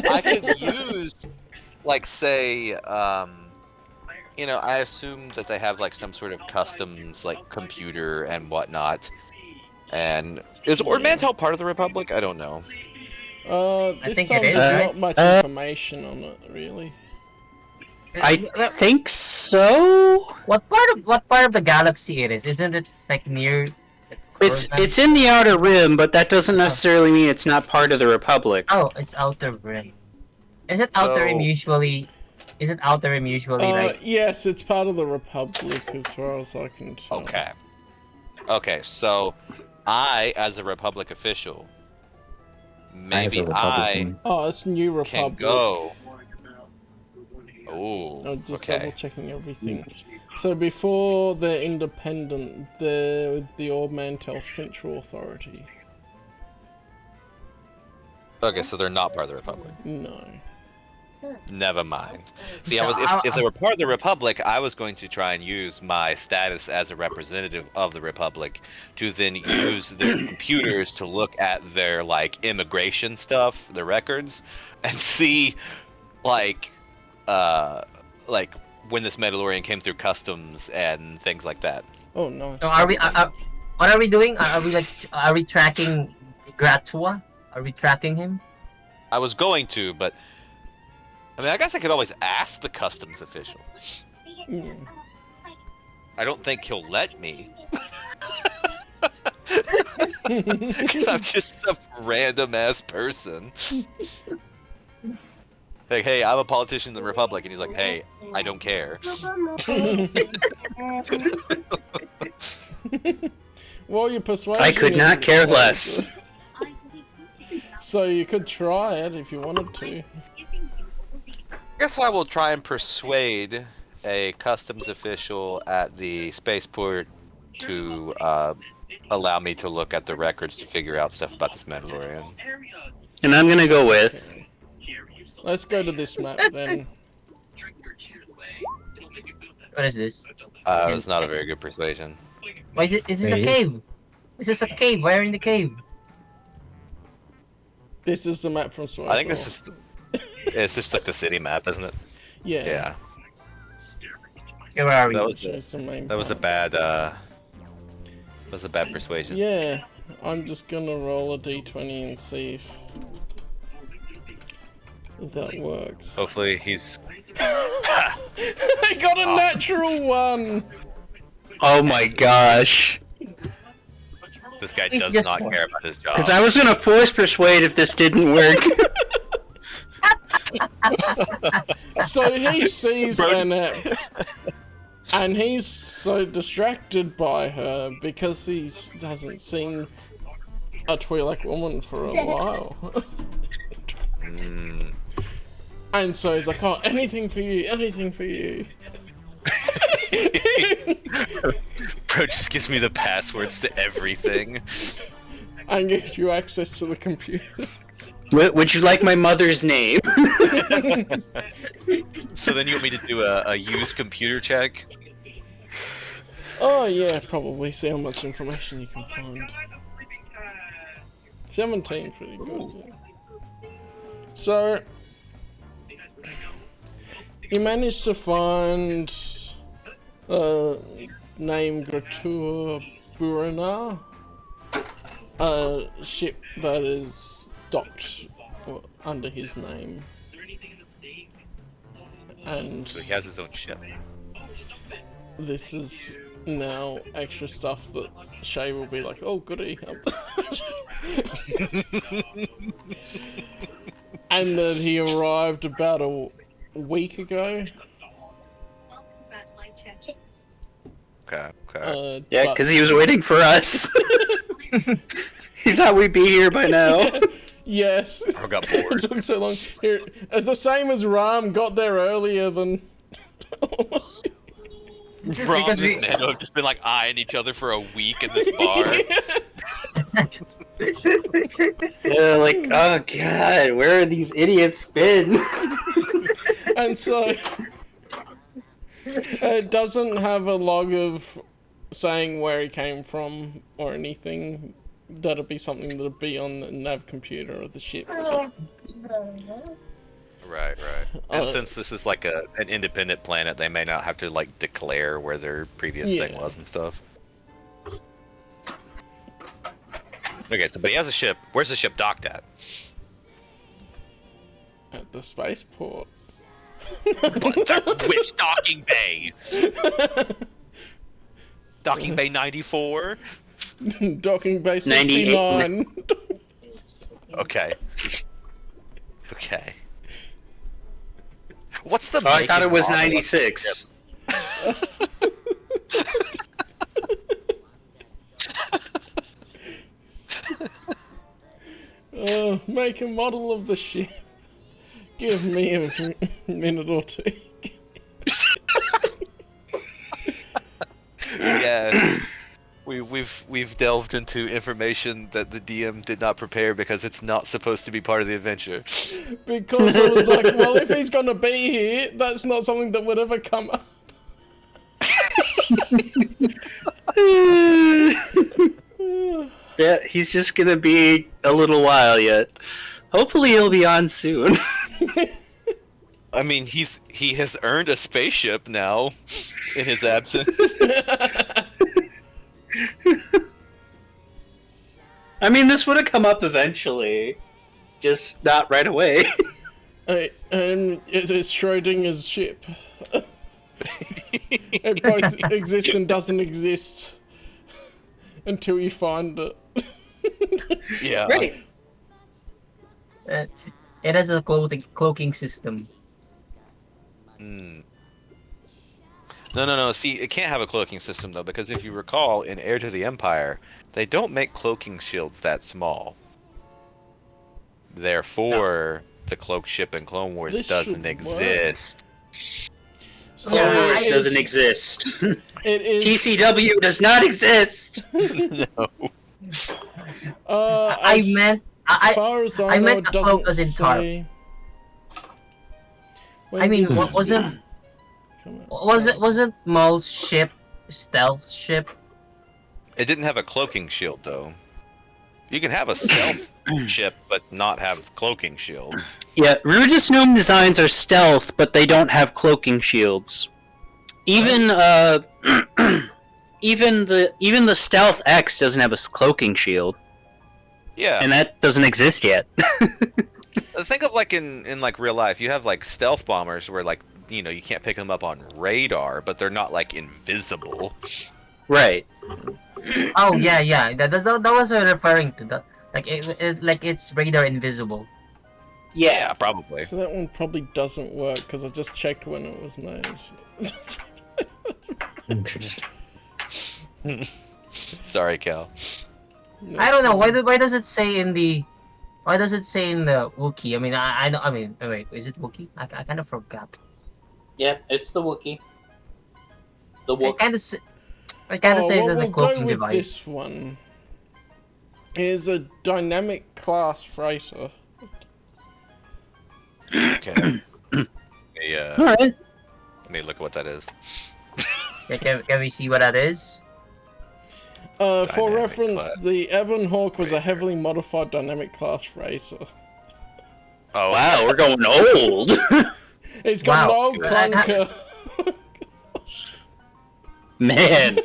I could use, like, say, you know, I assume that they have like some sort of customs, like computer and whatnot. And is Mantell part of the Republic? I don't know. This think song it is, there's right? not much information on it, really. I think so. What part of the galaxy it is? Isn't it like near? It's in the Outer Rim, but that doesn't necessarily mean it's not part of the Republic. Oh, it's Outer Rim. Is it Outer Rim usually? Is it Outer Rim usually like? Yes, it's part of the Republic as far as I can tell. Okay. Okay, so I, as a Republic official, maybe I Oh, it's New can Republic. go. Oh, I'm just okay. double checking everything. So before they're independent, they're with the Old Mantell Central Authority. Okay, so they're not part of the Republic. No. Never mind. See, if they were part of the Republic, I was going to try and use my status as a representative of the Republic to then use their computers to look at their like immigration stuff, their records, and see like when this Mandalorian came through customs and things like that. Oh, nice. So are we? What are we doing? Are we tracking Gratua? Are we tracking him? I was going to, but I mean, I guess I could always ask the customs official. Mm. I don't think he'll let me. Because I'm just some random ass person. Like, hey, I'm a politician in the Republic, and he's like, hey, I don't care. Well, your persuasion. I could is not care quite less. good. So you could try it if you wanted to. I guess I will try and persuade a customs official at the spaceport to allow me to look at the records to figure out stuff about this Mandalorian. And I'm gonna go with. Let's go to this map then. What is this? It's not a very good persuasion. Why is it? Is this a cave? Is this a cave? Why are we in the cave? This is the map from Star Wars. I think it's just like the city map, isn't it? Yeah. Yeah. Okay, where are we? That was Shows the main That was a parts. bad persuasion. Yeah, I'm just gonna roll a d20 and see if that works. Hopefully he's. I got a natural one! Oh my gosh. This guy He's does just not one. care about his job. Because I was gonna force persuade if this didn't work. So he sees Annette, and he's so distracted by her because he hasn't seen a Twi'lek woman for a while. Mm. And so he's like, oh, anything for you, anything for you. Bro just gives me the passwords to everything. And gives you access to the computer. Would you like my mother's name? So then you want me to do a use computer check? Oh yeah, probably. See how much information you can find. 17, pretty good. Yeah. So you managed to find name Gratua Burana, a ship that is docked under his name, and So he has his own ship. this is now extra stuff that Shay will be like, oh goody. And that he arrived about a week ago. Welcome back to my chat. Okay. Yeah, but- because he was waiting for us. He thought we'd be here by now. Yes. I got It bored. took so long. Here, it's the same as Ram got there earlier than. Ron and this Mando have just been like eyeing each other for a week in this bar. Yeah, like, oh god, where are these idiots been? And so it doesn't have a log of saying where he came from or anything. That'd be something that'd be on the nav computer of the ship. Right. And since this is like an independent planet, they may not have to like declare where their previous thing was and stuff. Okay, so but he has a ship. Where's the ship docked at? At the spaceport. Which docking bay? Docking bay 94? Docking Bay 98. 69. Okay. Okay. What's the Oh, I make thought it and was model of the 96. Make a model of the ship. Give me a minute or two. Yeah, we've delved into information that the DM did not prepare because it's not supposed to be part of the adventure. Because I was like, well, if he's gonna be here, that's not something that would ever come up. Yeah, he's just gonna be a little while yet. Hopefully he'll be on soon. I mean, he has earned a spaceship now in his absence. I mean, this would have come up eventually. Just not right away. And it is Schrodinger's ship. It both exists and doesn't exist until you find it. Yeah. Right. It has a cloaking system. No. See, it can't have a cloaking system though, because if you recall, in Heir to the Empire, they don't make cloaking shields that small. Therefore, the cloak ship in Clone Wars This doesn't should exist. So Yeah, Which it doesn't is- exist. It is. TCW does not exist. No. I As meant far as I I know, meant it the doesn't cloak as in tarp. say. When I mean, did what this wasn't come out? wasn't Maul's ship stealth ship? It didn't have a cloaking shield though. You can have a stealth ship, but not have cloaking shields. Yeah, Rudis Gnome designs are stealth, but they don't have cloaking shields. Even even the Stealth X doesn't have a cloaking shield, Yeah. and that doesn't exist yet. Think of like in like real life, you have like stealth bombers where like you can't pick them up on radar, but they're not like invisible. Right. Oh yeah. That was what I was referring to. That like it's radar invisible. Yeah, probably. So that one probably doesn't work because I just checked when it was made. Interesting. Sorry, Cal. I don't know why does it say in the Wookiee? I mean I know. I mean wait, is it Wookiee? I kind of forgot. Yeah, it's the Wookiee. The It kind of says it's a we'll go cloaking with device. this one. Is a dynamic class freighter. Okay. Yeah. All right. Let me look at what that is. Yeah, can we see what that is? For Dynamic reference, class the Ebon Hawk was a heavily modified dynamic class freighter. Oh Wow, we're going old. It's got Wow. an old clunker. Man.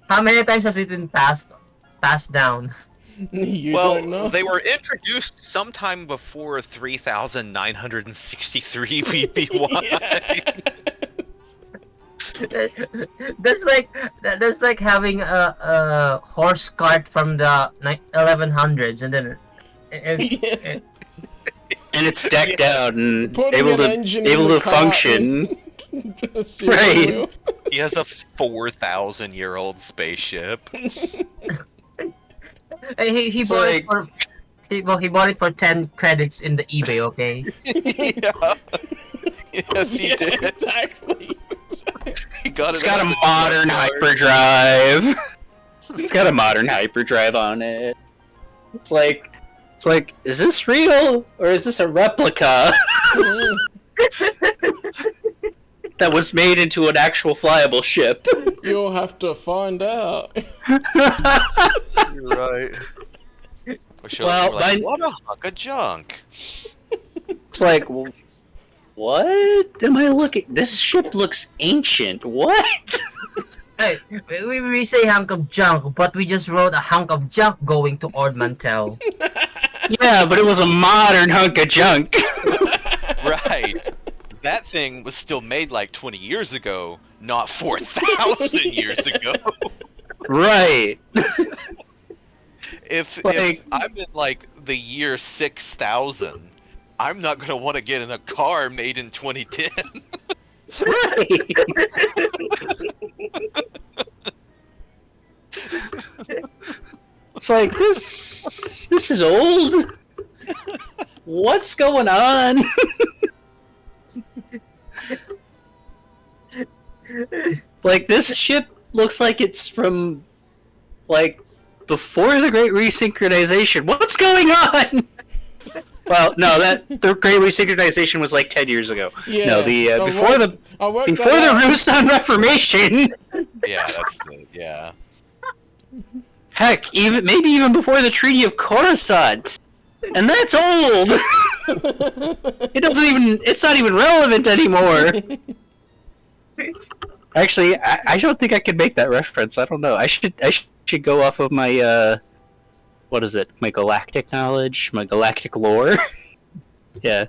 How many times has it been passed down? You Well, don't know. they were introduced sometime before 3,963 BBY. That's like having a horse cart from the 1100s, and then it's, And it's decked out and Putting able an to engine in the cart function. A steering Right. wheel. He has a 4,000-year-old spaceship. he It's bought like- it for he bought it for 10 credits in the eBay. Okay. Yeah. Yes, he Yeah, did. exactly. He got It's it got out a of the modern junkyard. hyperdrive. It's got a modern hyperdrive on it. It's like, is this real or is this a replica Mm. that was made into an actual flyable ship? You'll have to find out. You're right. Or she'll Well, be like, mine- what a hunk of junk. It's like, what am I looking? This ship looks ancient. What? Hey, we say hunk of junk, but we just wrote a hunk of junk going to Ord Mantell. Yeah, but it was a modern hunk of junk. Right. That thing was still made like 20 years ago, not 4,000 years ago. Right. If Like- I'm in like the year 6,000, I'm not gonna want to get in a car made in 2010. Right. It's like this is old. What's going on? Like this ship looks like it's from like before the Great Resynchronization. What's going on? Well, no, the Great Resynchronization was like 10 years ago. Yeah. No, the I before worked- the I worked before that the out. Renaissance Reformation. Yeah, that's the, yeah. Heck, maybe even before the Treaty of Coruscant. And that's old. It's not even relevant anymore. Actually, I don't think I could make that reference. I don't know. I should go off of my what is it? My galactic knowledge, my galactic lore. Yeah.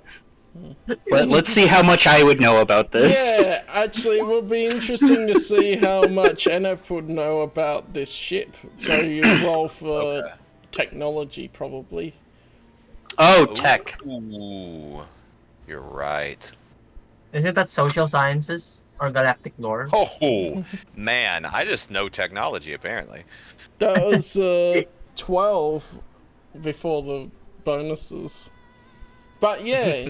Let's see how much I would know about this. Yeah, actually, it would be interesting to see how much NF would know about this ship. So you roll for technology, probably. Oh, tech. Ooh, you're right. Isn't that social sciences or galactic lore? Oh, man, I just know technology, apparently. That was 12 before the bonuses. But yeah,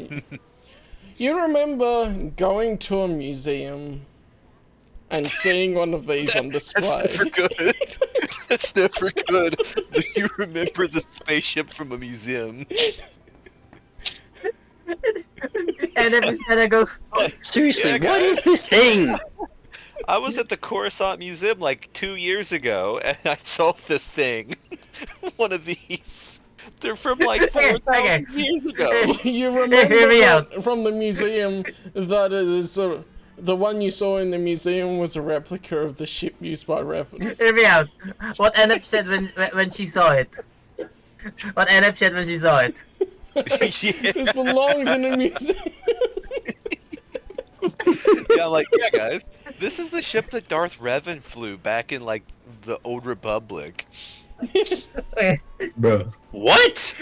you remember going to a museum and seeing one of these on display. That's never good. That's never good. You remember the spaceship from a museum. And then instead I go, Seriously, Yeah, what guys. is this thing? I was at the Coruscant Museum like 2 years ago, and I saw this thing. One of these. They're from like 4,000 years ago. You remember Hear me that from the museum that it is the one you saw in the museum was a replica of the ship used by Revan. hear me out. What NF said when she saw it. What NF said when she saw it. Yeah. This belongs in a museum. Yeah, like, yeah, guys. This is the ship that Darth Revan flew back in, like, the Old Republic. Bro. What?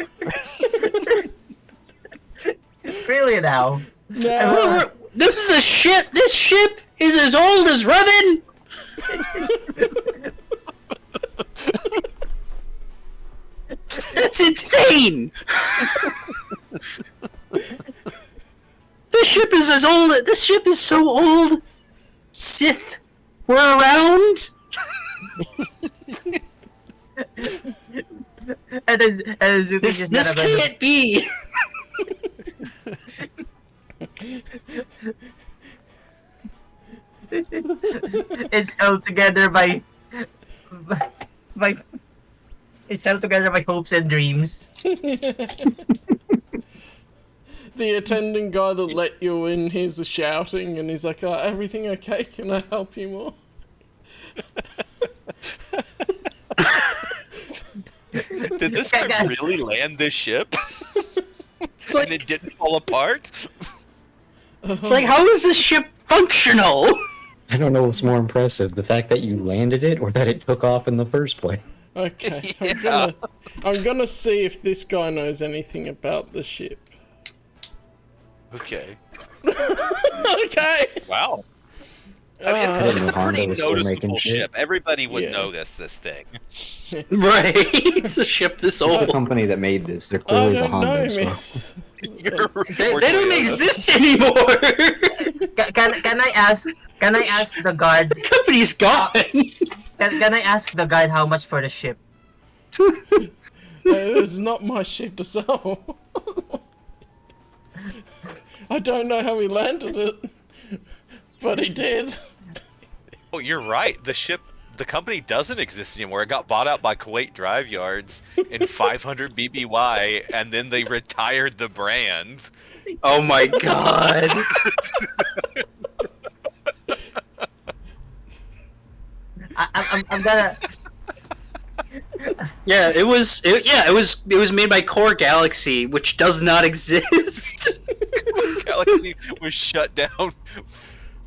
Really now? No. This is a ship. This ship is as old as Revan. That's insane. This ship is as old. This ship is so old. Sith were around. And then Zuki This just had a can't be. It's held together by it's held together by hopes and dreams. The attendant guy that let you in, hears the shouting, and he's like, everything okay? Can I help you more? Did this guy really land this ship? It's like, And it didn't fall apart? it's like, how is this ship functional? I don't know what's more impressive, the fact that you landed it or that it took off in the first place. Okay, Yeah. I'm gonna see if this guy knows anything about the ship. Okay. Okay. Wow. I mean, I didn't it's know a pretty Honda was still making noticeable shit. ship. Everybody would Yeah. notice this thing. Right. It's a ship this It's the old. company that made this. They're I clearly the don't know, Honda. So. miss. They don't exist anymore. Can I ask the guard? The company's gone. Can I ask the guard how much for the ship? It's not my ship to sell. I don't know how he landed it, but he did. Oh, you're right. The company doesn't exist anymore. It got bought out by Kuwait Drive Yards in 500 BBY, and then they retired the brand. Oh my god. I'm gonna. Yeah, it was made by Core Galaxy, which does not exist. Galaxy was shut down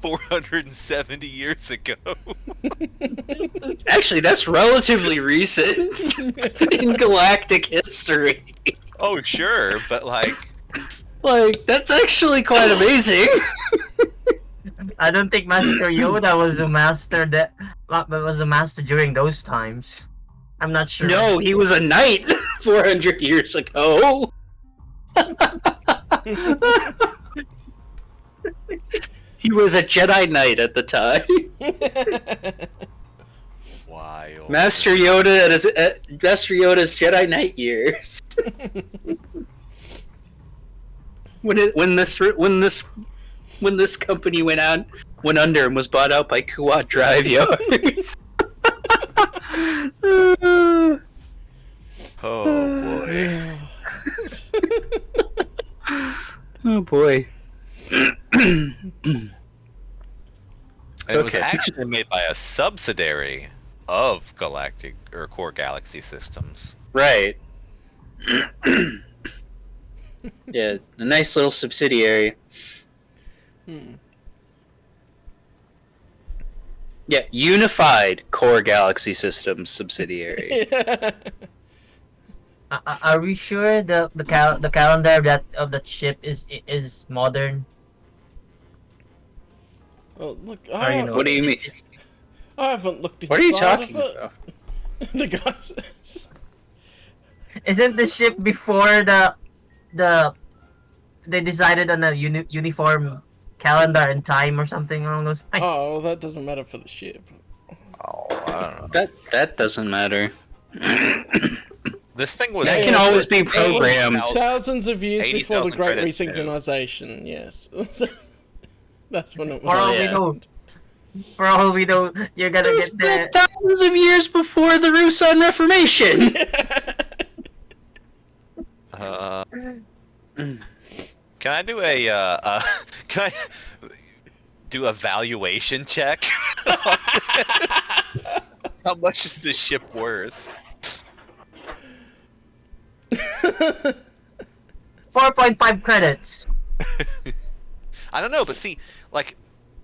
470 years ago. Actually, that's relatively recent in galactic history. Oh, sure, but like, That's actually quite amazing. I don't think Master Yoda was a master during those times. I'm not sure. No, he was a knight 400 years ago. He was a Jedi Knight at the time. wild. Master Yoda's Jedi Knight years. when this company went under and was bought out by Kuwait Drive Yards. Oh boy. Oh boy. It was Okay. actually made by a subsidiary of Galactic or Core Galaxy Systems. Right. Yeah, a nice little subsidiary. Yeah, Unified Core Galaxy Systems subsidiary. Are we sure the calendar of that ship is modern? Oh, look, Or, you know, What do you mean? I haven't looked inside What are you of talking it. about? The guy says. Isn't the ship before they decided on a uniform calendar and time or something along those lines? Oh, that doesn't matter for the ship. Oh, I don't know. That doesn't matter. This thing was. That Yeah, can it's always a- be programmed. Thousands of years before the 80,000 Great credits, too. Resynchronization, yes. That's when it For all was. we know, for all we know, you're gonna It was get built the. thousands of years before the Rusan Reformation. Can I do can I do a valuation check? How much is this ship worth? 4.5 credits. I don't know, but see, like,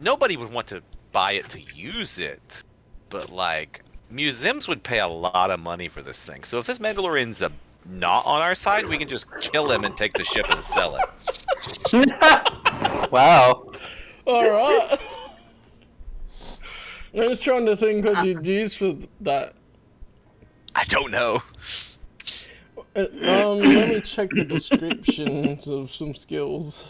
nobody would want to buy it to use it, but like, museums would pay a lot of money for this thing. So if this Mandalorian's not on our side, we can just kill him and take the ship and sell it. Wow. Alright. I was trying to think what you'd use for that. I don't know. Let me check the descriptions of some skills.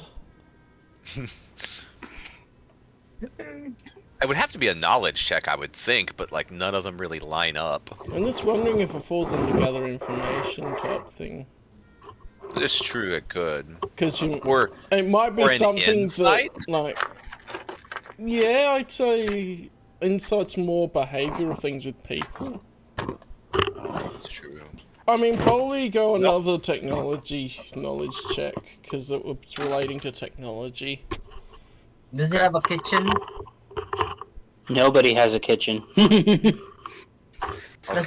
It would have to be a knowledge check, I would think, but like none of them really line up. I'm just wondering if it falls under gather information type thing. It's true, it could. Because Or it might be or an something insight? that, like, yeah, I'd say insight's more behavioural things with people. it's true. I mean, probably go another technology knowledge check because it's relating to technology. Does it have a kitchen? Nobody has a kitchen. That's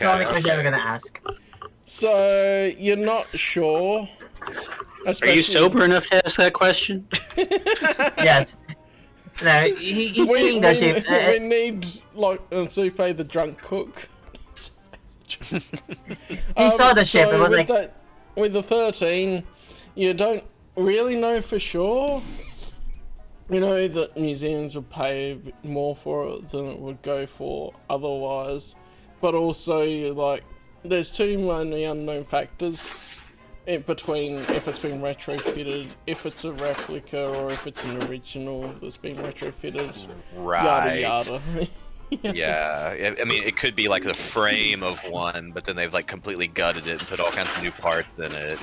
the only question we're gonna ask. So you're not sure. Are you sober enough to ask that question? Yes. No, he's seeing the ship. We need, like, Supe the drunk cook. He saw the ship. So It was with like, with the 13, you don't really know for sure. You know that museums would pay a bit more for it than it would go for otherwise. But also, like, there's too many unknown factors in between if it's been retrofitted, if it's a replica, or if it's an original that's been retrofitted. Right. Yada yada. Yeah, I mean, it could be like the frame of one, but then they've like completely gutted it and put all kinds of new parts in it.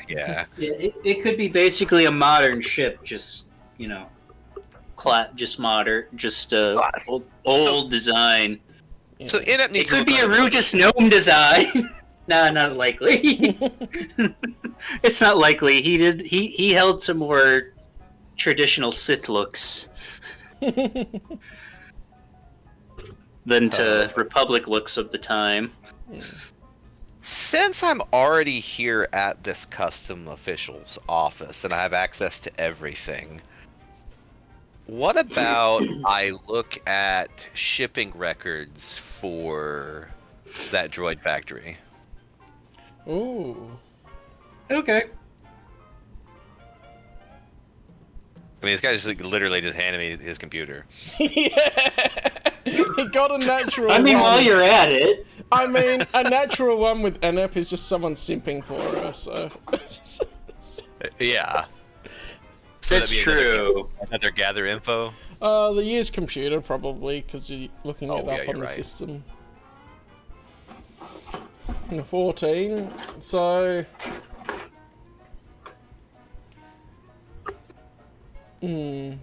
Yeah. It could be basically a modern ship, just you know, just modern, just old design. So it needs Could be a Rugus gnome design. Nah, not likely. It's not likely. He held some more traditional Sith looks than to Republic looks of the time. Since I'm already here at this custom official's office and I have access to everything, what about I look at shipping records for that droid factory? Ooh. Okay. I mean, this guy just like, literally just handed me his computer. Yeah. He got a natural. I mean, one. while you're at it. I mean, a natural one with NEP is just someone simping for her, so. Yeah. So That's true. Another gather info. The year's computer, probably, because you're looking it up yeah, on you're the right. system. And a 14, so.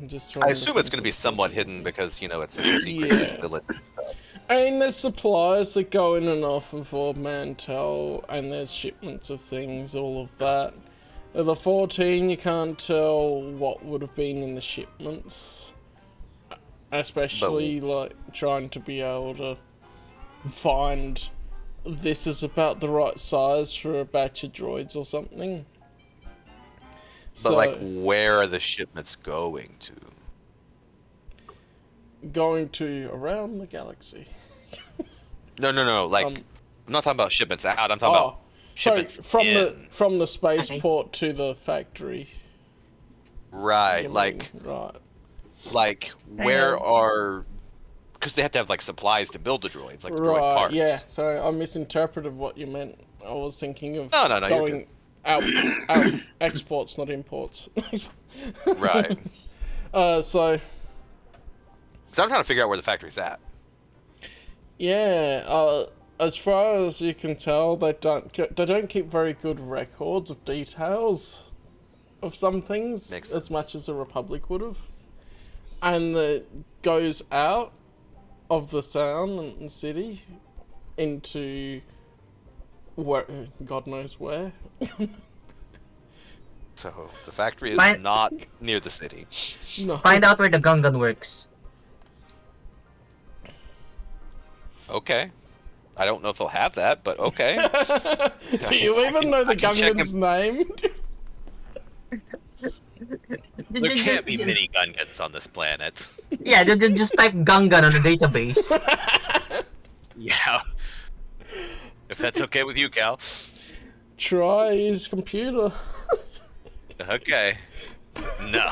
Just trying I to assume it's think going to be of somewhat something. hidden because, you know, it's a secret Yeah. village and stuff. I mean, there's supplies that go in and off of Mantell, and there's shipments of things, all of that. The 14, you can't tell what would have been in the shipments. Especially, like, trying to be able to find this is about the right size for a batch of droids or something. But, like, where are the shipments going to? Going to around the galaxy. No. Like, I'm not talking about shipments out. I'm talking about shipments from the spaceport to the factory. Right. Right. Like where are? Because they have to have like supplies to build the droids, like the droid parts. Yeah. Sorry, I misinterpreted what you meant. I was thinking of No, going out exports, not imports. Right. So. So I'm trying to figure out where the factory's at. Yeah, as far as you can tell, they don't keep very good records of details of some things as much as the Republic would have, and it goes out of the town and city into where God knows where. So the factory is not near the city. No. Find out where the Gungan works. Okay. I don't know if they'll have that, but okay. Do you even know the Gungan's name? There can't be many Gungans on this planet. Yeah, just type Gungan on the database. Yeah. If that's okay with you, Cal. Try his computer. Okay. No.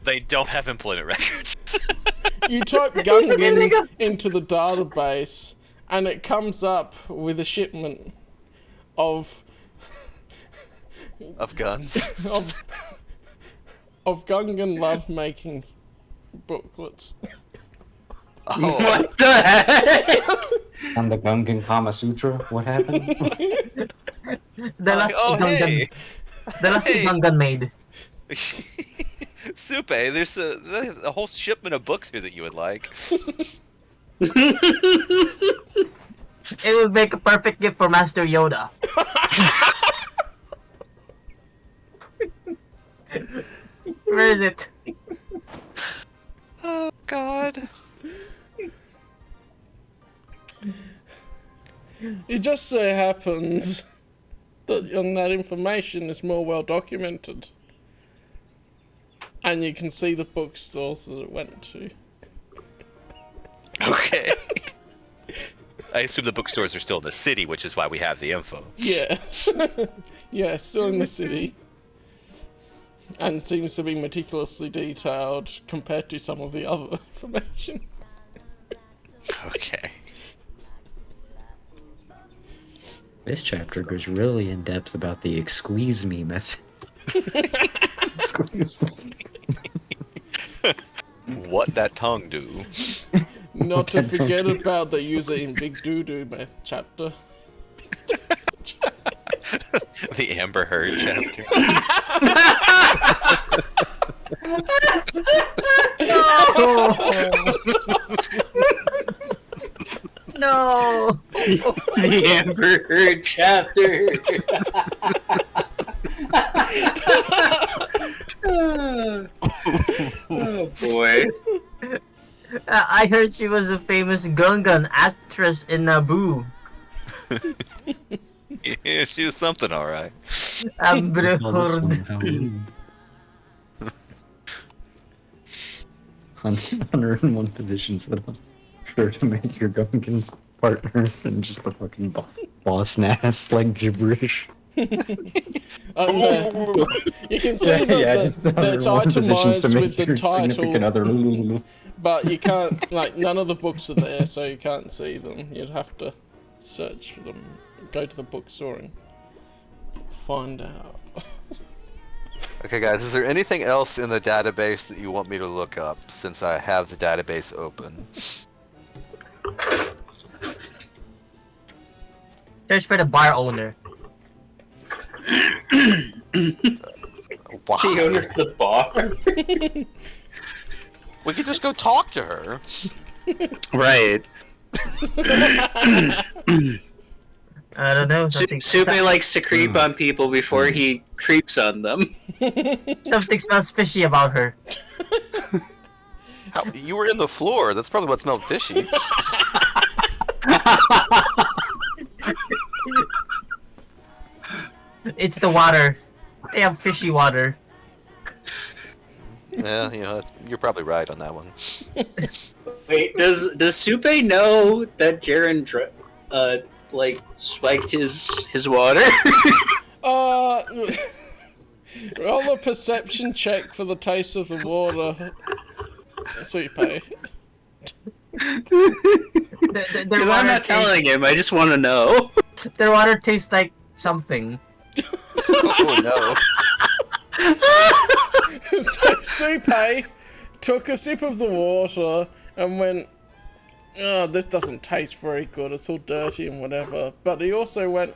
They don't have employment records. You type Gungan into the database, and it comes up with a shipment of guns. of Gungan lovemaking booklets. Oh. What the heck? On the Gungan Kama Sutra, what happened? The last Gungan. The last Gungan made. Supe, there's a whole shipment of books here that you would like. It would make a perfect gift for Master Yoda. Where is it? Oh, God. It just so happens that that information is more well documented. And you can see the bookstores that it went to. Okay. I assume the bookstores are still in the city, which is why we have the info. Yeah. Yeah, still in the city. And seems to be meticulously detailed compared to some of the other information. Okay. This chapter goes really in depth about the squeeze me method. Squeeze me. What that tongue do? Not to forget about the user in Big Doo-Doo chapter. The Amber Heard chapter. No. The Amber Heard chapter. Oh boy. I heard she was a famous Gungan actress in Naboo. Yeah, she was something, all right. Amber Call this one Heard. Halloween. 101 positions that I'm sure to make your Gungan partner and just the fucking boss nass like gibberish. You can see that it's 101 positions to itemized make with the your significant title, other. but you can't, like, none of the books are there, so you can't see them. You'd have to search for them, go to the bookstore and find out. Okay, guys, is there anything else in the database that you want me to look up since I have the database open? Search for the bar owner. Why? The owner of the bar. We could just go talk to her. Right. I don't know. Supe likes to creep on people before he creeps on them. Something smells fishy about her. How, you were in the floor. That's probably what smelled fishy. It's the water. They have fishy water. Yeah, you know, you're probably right on that one. Wait, does Supe know that Jaren like spiked his water? Roll a perception check for the taste of the water. Supe. Because I'm not telling him. I just want to know. Their water tastes like something. Oh no. So Supe took a sip of the water and went, "Oh, this doesn't taste very good. It's all dirty and whatever." But he also went,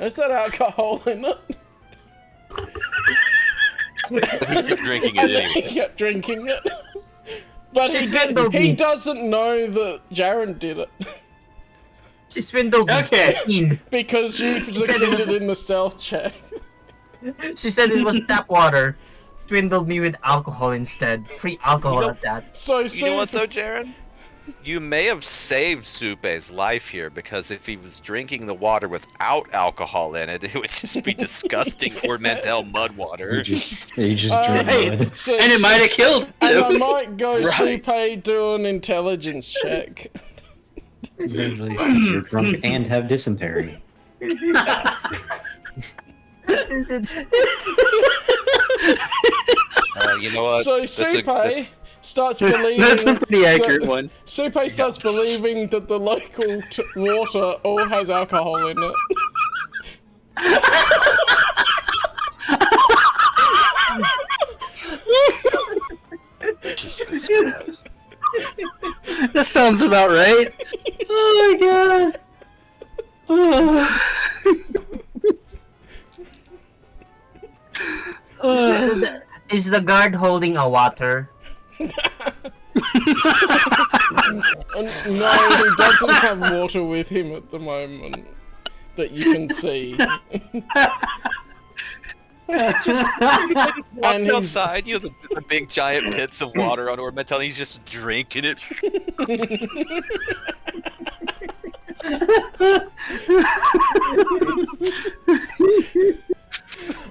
"Is that alcohol in it?" He kept drinking it anyway. He kept drinking it. But She swindled he me. doesn't know that Jaren did it. She swindled me. Okay. Because you said it was- succeeded in the stealth check. She said it was tap water. Swindled me with alcohol instead. Free alcohol at that. So You know what though, Jaren? You may have saved Supe's life here, because if he was drinking the water without alcohol in it, it would just be disgusting or Mantell mud water. You just drink Right. blood. So, And it might have killed and I him. might go Right. Supe do an intelligence check. Congratulations, you're drunk and have dysentery. You know what? So That's Supe starts believing That's a pretty accurate that- one. Supe starts believing that the local water all has alcohol in it. Jesus Christ. That sounds about right. Oh my god. Oh. Is the guard holding a water? No, he doesn't have water with him at the moment that you can see. Walks he's- outside, you know, the big giant pits of water on Orbital, he's just drinking it.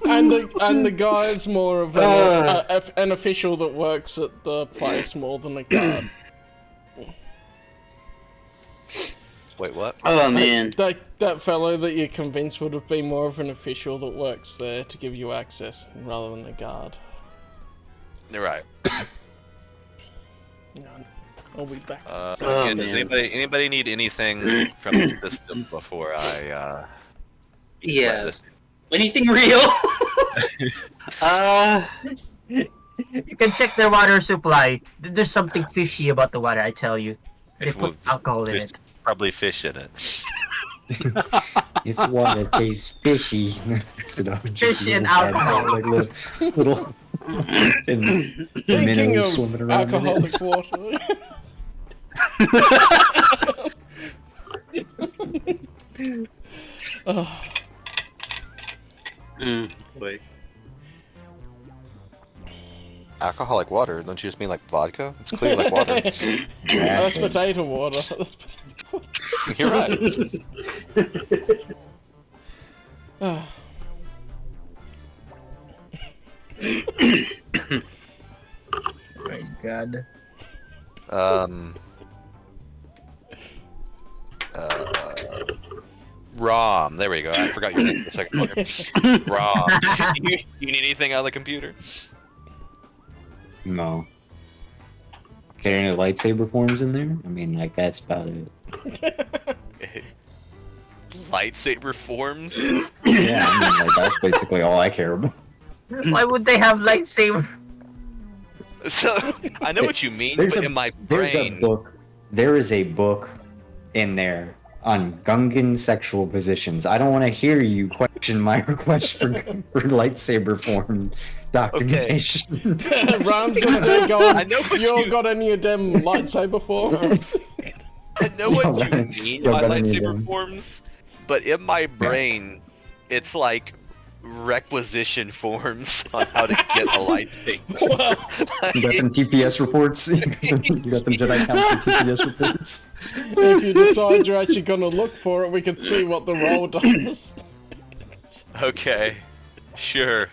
And the guy's more of an official that works at the place more than a guard. Wait, what? Oh man. That fellow that you convinced would have been more of an official that works there to give you access rather than a guard. You're right. I'll be back. Again, does anybody need anything from the system before I Yeah. Anything real? You can check their water supply. There's something fishy about the water, I tell you. They put alcohol in it. Probably fish in it. It's water tastes fishy. Fish and alcohol. Like little and Thinking minnows of swimming around in it. alcoholic water. Wait. Alcoholic water? Don't you just mean like vodka? It's clearly like water. That's potato water. You're right. My God. Rom. There we go. I forgot your name for a second. Rom. You need anything on the computer? No. Get any lightsaber forms in there? I mean, like, that's about it. Lightsaber forms? Yeah, I mean, like, that's basically all I care about. Why would they have lightsaber? So, I know what you mean, but in my There's a brain... book. There is a book in there on Gungan sexual positions. I don't want to hear you question my request for lightsaber form documentation. Rams just there going, I know what you all you- got any of them lightsaber forms? I know what Yo, you man. mean Yo, by better need lightsaber them. forms, but in my brain, it's like requisition forms on how to get a lightsaber. You got them TPS reports? You got them Jedi Council TPS reports? If you decide you're actually gonna look for it, we can see what the roll does. Okay, sure.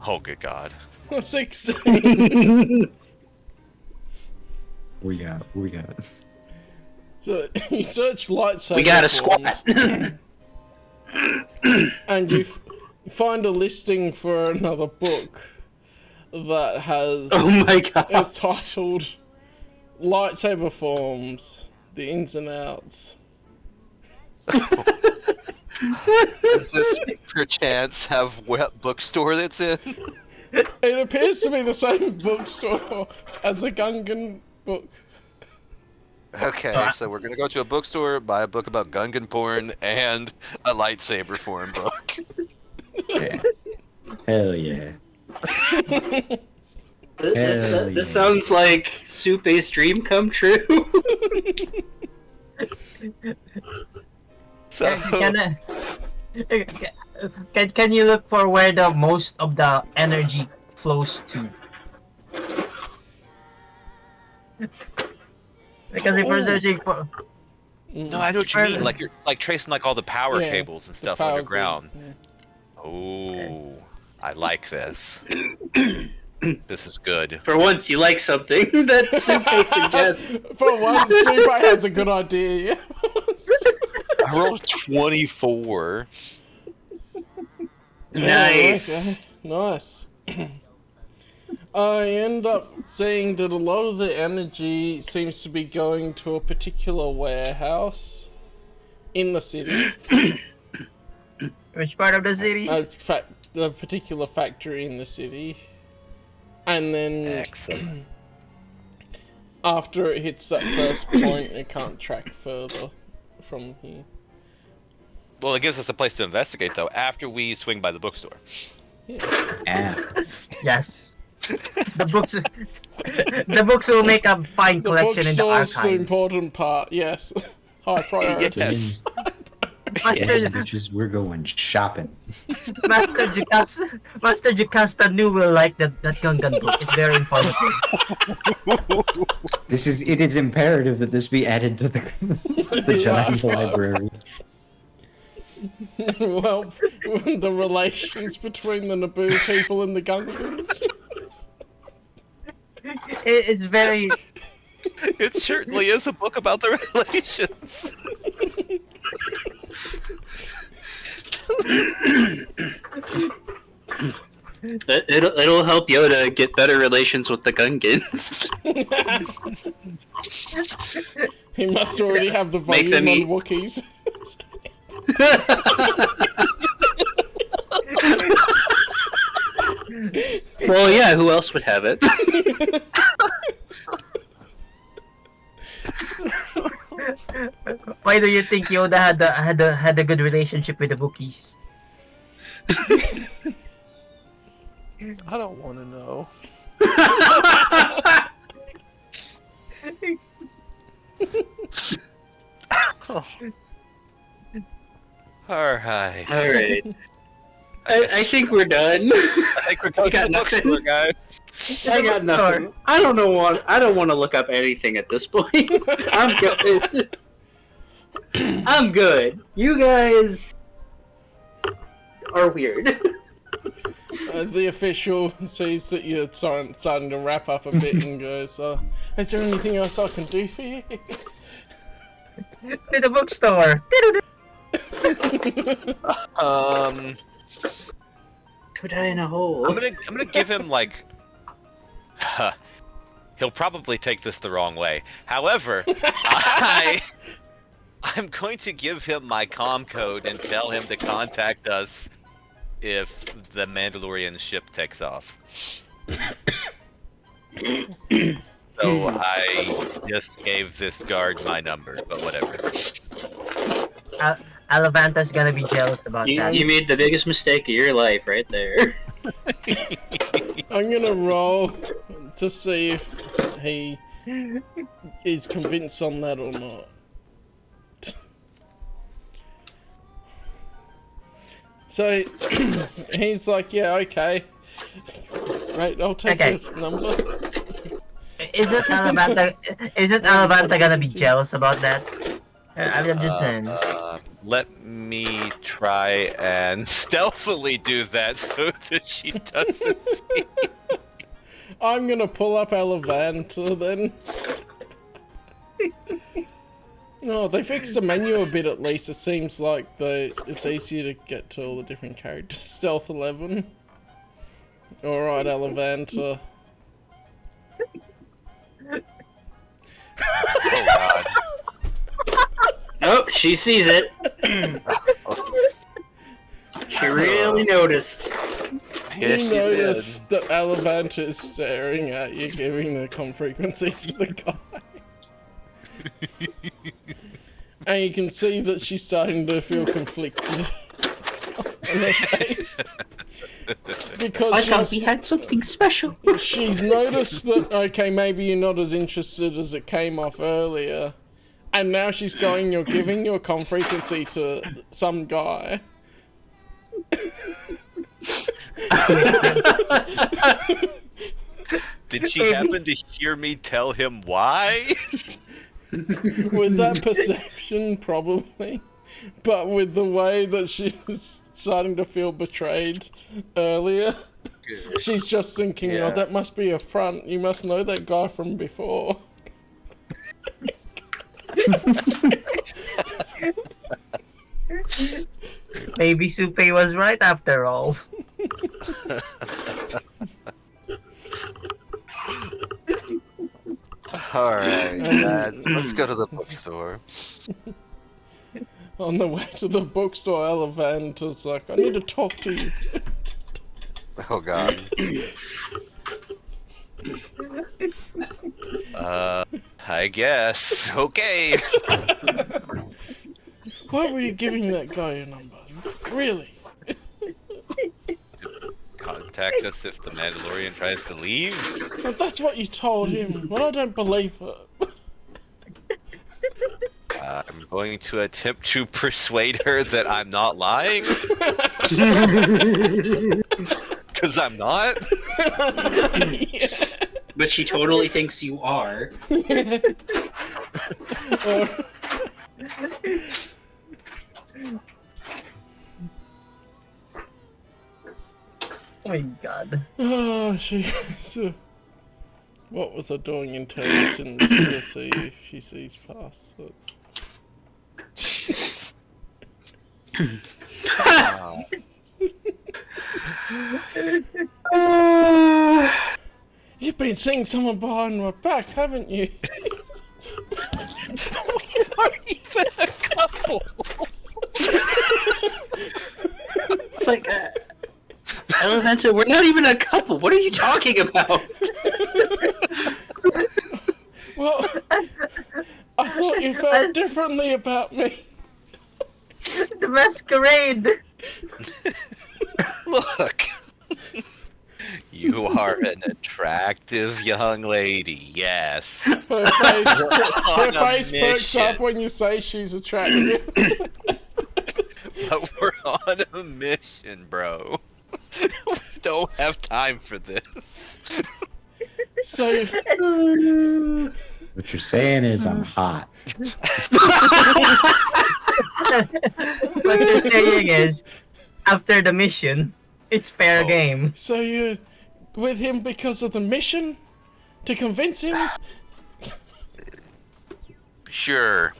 Oh, good God. 16. We got. So you search lightsaber. We got a forms, squad. and you find a listing for another book that has. Oh my god. It's titled "Lightsaber Forms: The Ins and Outs." Does this perchance have what bookstore that's in? It appears to be the same bookstore as the Gungan book. Okay, so we're gonna go to a bookstore, buy a book about Gungan porn, and a lightsaber form book. Yeah. Hell yeah. This sounds like Supe's dream come true. So, Can you look for where the most of the energy flows to? Because if we're searching for... no, I know what you mean. Like you're like tracing like all the power Yeah, cables and the stuff power underground. grid, Oh, I like this. This is good. For once, you like something that Supe suggests. For once, Super has a good idea. I rolled 24. Nice. Okay. Nice. I end up seeing that a lot of the energy seems to be going to a particular warehouse in the city. Which part of the city? A particular factory in the city. And then Excellent. after it hits that first point, it can't track further from here. Well, it gives us a place to investigate, though, after we swing by the bookstore. Yes. Yes. The books will make a fine The collection in the bookstore's the archives. important part, yes. High priority. Yes. Master, Bitches, we're going shopping. Master Jocasta knew will like that Gungan book. It's very informative. It is imperative that this be added to the Jedi library. Well, the relations between the Naboo people and the Gungans. It's very. It certainly is a book about the relations. It'll help Yoda get better relations with the Gungans. He must already have the Make them volume eat. on Wookiees. Well, yeah, who else would have it? Why do you think Yoda had a good relationship with the Wookiees? I don't want to know. Alright. Alright. I think we're done. I think we're going got to the nothing. bookstore, guys. I got nothing. I don't want to look up anything at this point. I'm good. I'm good. You guys are weird. The official sees that you're starting to wrap up a bit and goes, is there anything else I can do for you? To the bookstore. Go die in a hole. I'm gonna give him like. He'll probably take this the wrong way. However, I'm going to give him my comm code and tell him to contact us if the Mandalorian ship takes off. So I just gave this guard my number, but whatever. Alavanta's gonna be jealous about that. You made the biggest mistake of your life right there. I'm gonna roll to see if he is convinced on that or not. So he's like, yeah, okay. Right, I'll take Okay. this number. Isn't Alavanta gonna be jealous about that? I'm just saying. Let me try and stealthily do that so that she doesn't see. I'm gonna pull up Alavanta then. No, they fixed the menu a bit at least. It seems like it's easier to get to all the different characters. Stealth 11. Alright, Alavanta. Oh god. Oh, she sees it. She really noticed. Yes, You she did. notice that Alavanta is staring at you, giving the comm frequency to the guy. And you can see that she's starting to feel conflicted on her face. Because had something special. she's noticed that, okay, maybe you're not as interested as it came off earlier. And now she's going, you're giving your comm frequency to some guy. Did she happen to hear me tell him why? With that perception, probably. But with the way that she's starting to feel betrayed earlier, she's just thinking, oh, that must be a front. You must know that guy from before. Maybe Supe was right after all. Alright, lads, let's go to the bookstore. On the way to the bookstore, Elevanta's like, I need to talk to you. Oh god. I guess. Okay. Why were you giving that guy your number? Really? Contact us if the Mandalorian tries to leave. But that's what you told him. Well, I don't believe it. I'm going to attempt to persuade her that I'm not lying. Because I'm not. Yeah. But she totally thinks you are. Oh my god. Oh, what was I doing intelligence to see if she sees past it? You've been seeing someone behind my back, haven't you? We aren't even a couple. It's like, Elemental, we're not even a couple. What are you talking about? Well, I thought you felt differently about me. The masquerade! Look. You are an attractive young lady, yes. Her face perks up when you say she's attractive. But we're on a mission, bro. We don't have time for this. So, What you're saying is I'm hot. What you're saying is, after the mission, it's fair game. so you're with him because of the mission? To convince him? Sure.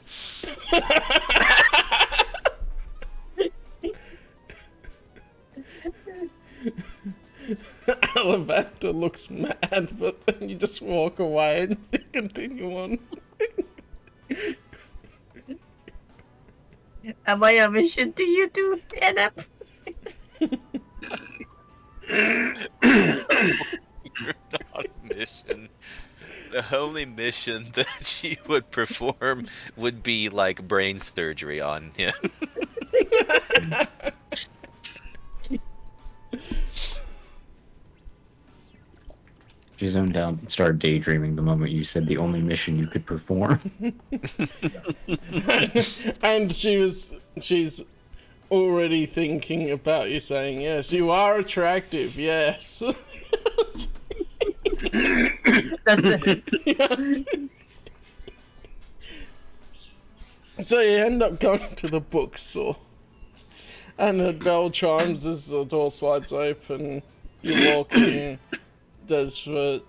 Alavander looks mad, but then you just walk away and continue on. Am I a mission to you too, NF? You're not on a mission. The only mission that she would perform would be like brain surgery on him. She zoned out and started daydreaming the moment you said the only mission you could perform. And she's already thinking about you saying, yes, you are attractive, yes. That's the... So you end up going to the bookstore. And the bell chimes as the door slides open. You walk in. There's I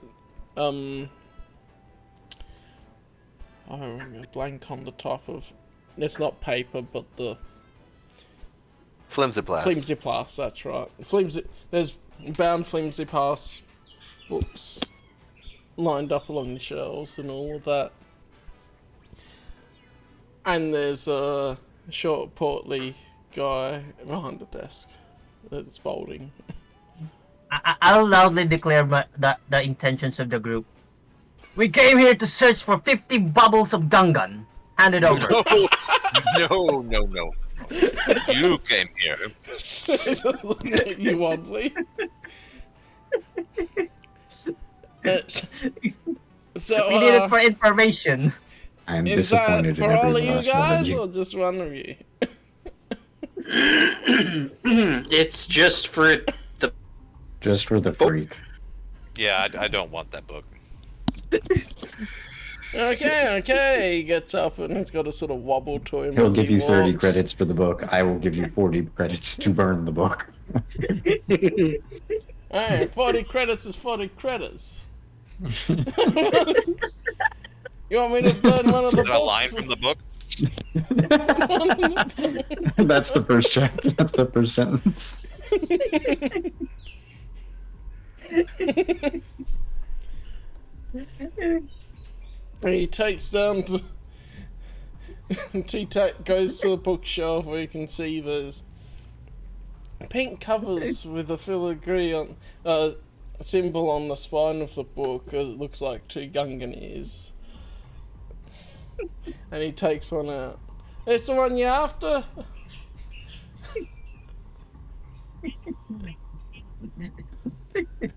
blank on the top of. It's not paper, but the Flimsy Flimsy-Plast, that's right. There's bound Flimsy-Plast books lined up along the shelves and all of that. And there's a short, portly guy behind the desk that's balding. I'll loudly declare the intentions of the group. We came here to search for 50 bubbles of Gungan. Hand it over. No. You came here. Looking at you oddly. So, We need it for information. I'm is that disappointed for in all of every you last one of guys you. or just one of you? It's just for the. Just for the freak. Yeah, I don't want that book. Okay, he gets up and he's got a sort of wobble to him. He'll as give he you 30 walks. credits for the book. I will give you 40 credits to burn the book. Hey, 40 credits is 40 credits. You want me to burn one of the Is that a line books? from the book? That's the first chapter. That's the first sentence. He takes down to... goes to the bookshelf where you can see there's pink covers with a filigree on symbol on the spine of the book. It looks like two Gungan ears. And he takes one out. It's the one you're after?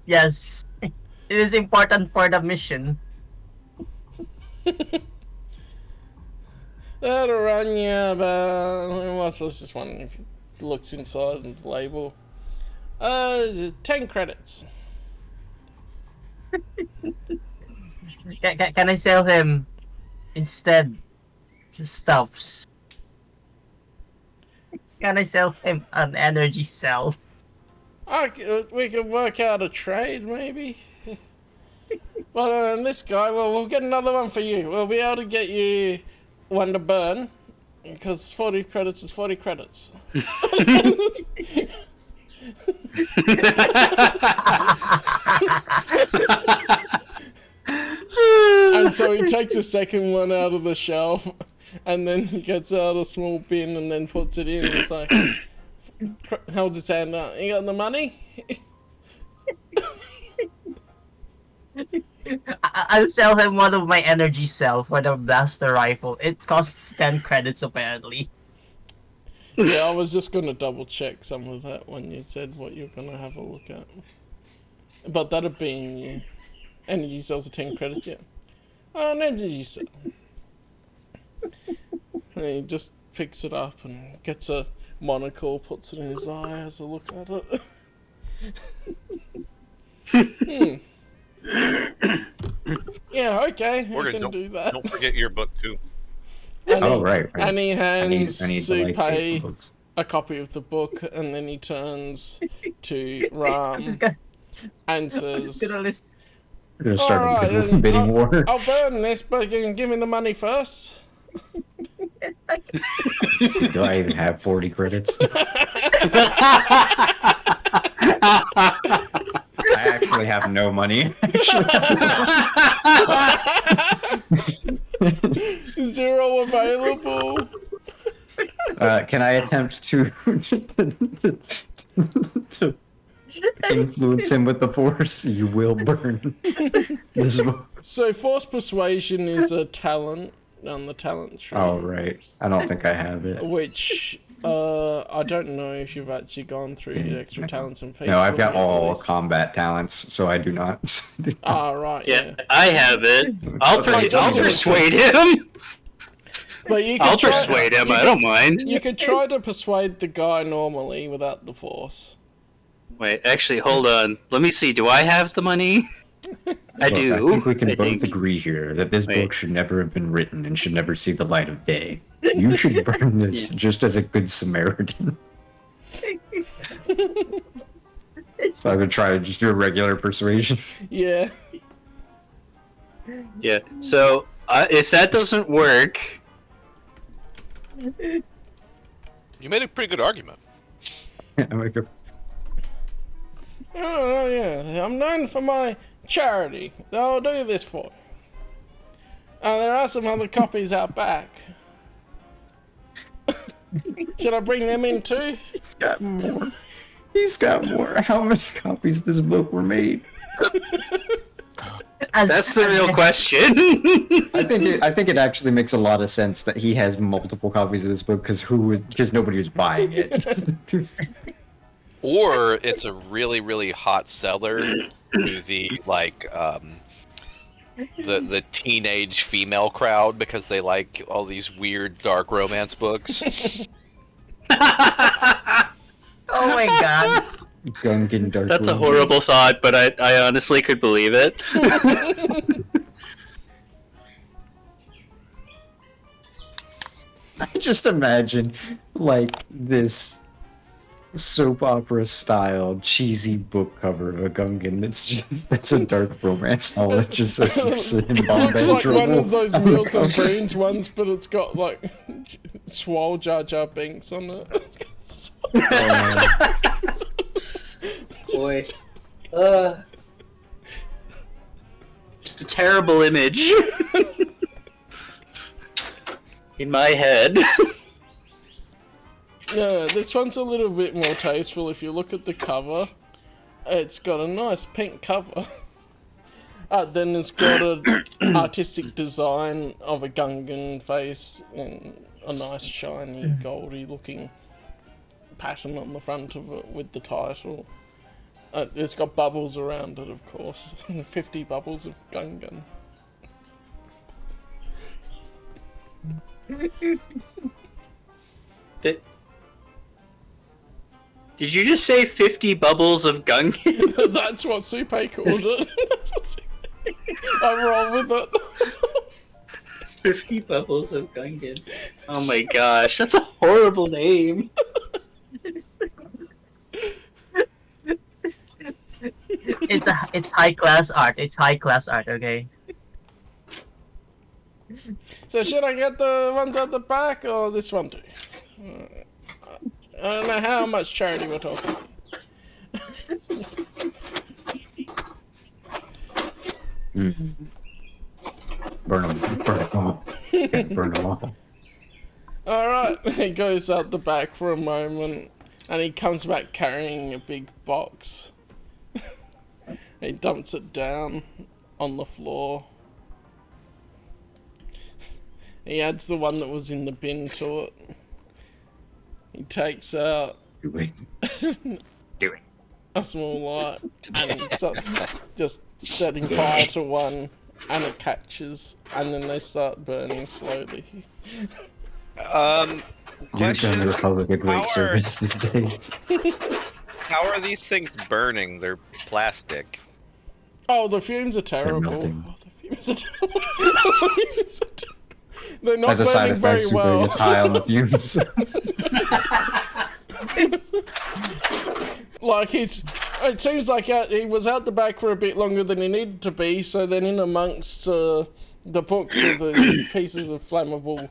Yes. It is important for the mission. That'll run you about... What's this one? If it looks inside the label. 10 credits. Can I sell him instead stuffs? Can I sell him an energy cell? We could work out a trade, maybe. Well, this guy, well, we'll get another one for you. We'll be able to get you one to burn, because 40 credits is 40 credits. And so he takes a second one out of the shelf, and then he gets out a small bin and then puts it in. It's like, holds his hand out. You got the money? I'll sell him one of my energy cell for the blaster rifle. It costs 10 credits apparently. Yeah, I was just gonna double check some of that when you said what you're gonna have a look at. But that'd be in you. Energy cells are 10 credits, yeah. Oh, an energy cell. And he just picks it up and gets a monocle, puts it in his eye, has a look at it. Yeah, okay, we can do that. Don't forget your book too. And right. And he hands I need the lightsaber Supai books. a copy of the book, and then he turns to Ram and says, We're gonna start "Alright, a bidding war. I'll burn this, but you can give me the money first." Do I even have 40 credits? I actually have no money. Zero available. Can I attempt to influence him with the Force? You will burn this book. So force persuasion is a talent on the talent tree. Oh, right. I don't think I have it. Which, I don't know if you've actually gone through the extra talents and feats. No, I've got for all this. combat talents, so I do not. Ah, right, Yeah, yeah. I have it. I'll just- persuade him. But you can I'll try, persuade him. I don't mind. You could try to persuade the guy normally without the force. Wait, actually, hold on. Let me see. Do I have the money? I do. I think we can I both think. agree here that this Wait. book should never have been written and should never see the light of day. You should burn this just as a good Samaritan. So I would try to just do a regular persuasion. Yeah. Yeah. So if that doesn't work, You made a pretty good argument. I'm like, Oh, yeah. I'm known for my charity. I'll do this for you. There are some other copies out back. Should I bring them in too? he's got more. He's got more. How many copies of this book were made? that's the real question. I think it actually makes a lot of sense that he has multiple copies of this book because nobody was buying it. Or it's a really, really hot seller to the the teenage female crowd because they like all these weird dark romance books. Oh my god. Gungan Dark That's a Romance. horrible thought, but I honestly could believe it. I just imagine like this soap opera style cheesy book cover of a Gungan that's a dark romance novel that just says in It Bombay looks like one trouble. of those Meals and Greens ones, but it's got like Swole Jar Jar Binks on it. Boy. Just a terrible image. In my head. Yeah, this one's a little bit more tasteful. If you look at the cover, it's got a nice pink cover. Then it's got an artistic design of a Gungan face and a nice shiny goldy looking pattern on the front of it with the title. It's got bubbles around it, of course. 50 bubbles of Gungan. Did you just say 50 bubbles of Gungan? That's what Supai called it. I roll with it. 50 bubbles of Gungan. Oh my gosh, that's a horrible name. it's high class art. It's high class art. Okay. So should I get the ones at the back or this one too? I don't know how much charity we're talking. Burn them all. Burn them all. Alright, he goes out the back for a moment and he comes back carrying a big box. He dumps it down on the floor. He adds the one that was in the bin to it. He takes out Wait. a small light and starts just setting fire to one and it catches and then they start burning slowly. You've done the Republic a great service this day. How are these things burning? They're plastic. Oh, the fumes are terrible. melting. Oh, the fumes are terrible. They're not As a side burning very effect, Super well. gets high on the fumes. Like it seems like he was out the back for a bit longer than he needed to be. So then, in amongst the books or the pieces of flammable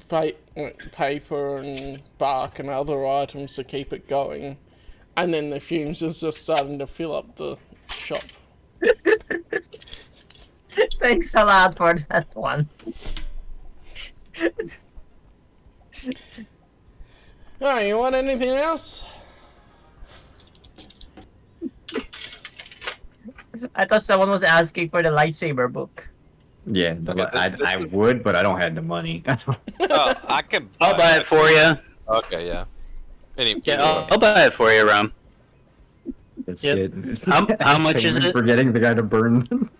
paper and bark and other items to keep it going, and then the fumes is just starting to fill up the shop. Thanks a lot for that one. Alright, you want anything else? I thought someone was asking for the lightsaber book. Yeah, I would, but I don't have the money. Oh, I can. I'll buy it for you. Okay, yeah. Yeah, I'll buy it for you, Rom. That's Yep. good. How much is Payment it? for getting the guy to burn them?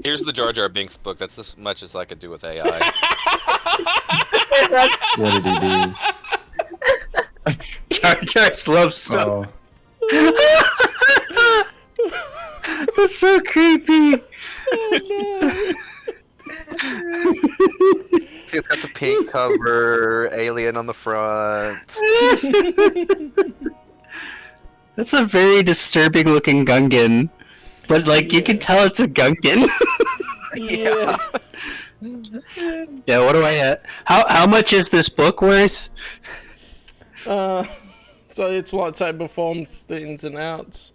Here's the Jar Jar Binks book. That's as much as I could do with AI. What did he do? Jar Jar's love stuff. Oh, That's so creepy. See, it's got the pink cover, alien on the front. That's a very disturbing looking Gungan. But, like, you can tell it's a Gungan. Yeah. Yeah, what do I how much is this book worth? So it's lightsaber forms, the ins and outs.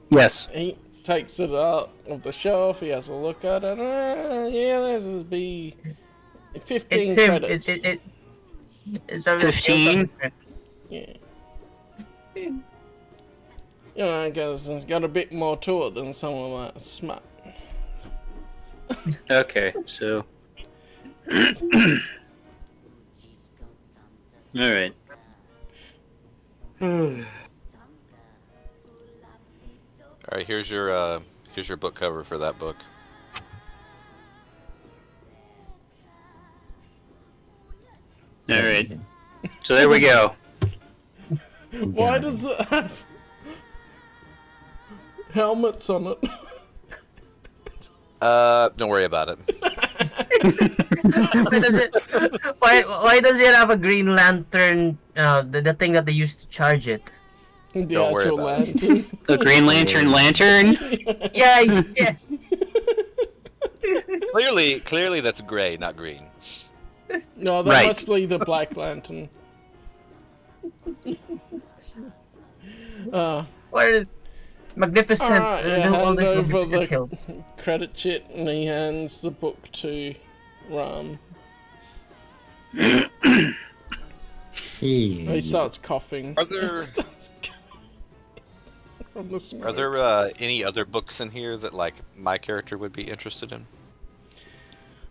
Yes. He takes it out of the shelf. He has a look at it. Yeah, this would be 15 It's him. credits. It's 15? Yeah. Yeah, I guess it's got a bit more to it than some of that smut. Okay, so. Alright. All right, here's your book cover for that book. Alright. So there we go. Why does it have helmets on it? Don't worry about it. Why does it have a Green Lantern? The thing that they used to charge it. The Don't worry actual about it. lantern. The Green Lantern? Yeah. Clearly that's gray, not green. No, that Right. must be the Black Lantern. What is magnificent? Alright, yeah, all hand this over magnificent hills. the credit sheet and he hands the book to Ram. He starts coughing. Are there From the smoke. are there any other books in here that like my character would be interested in?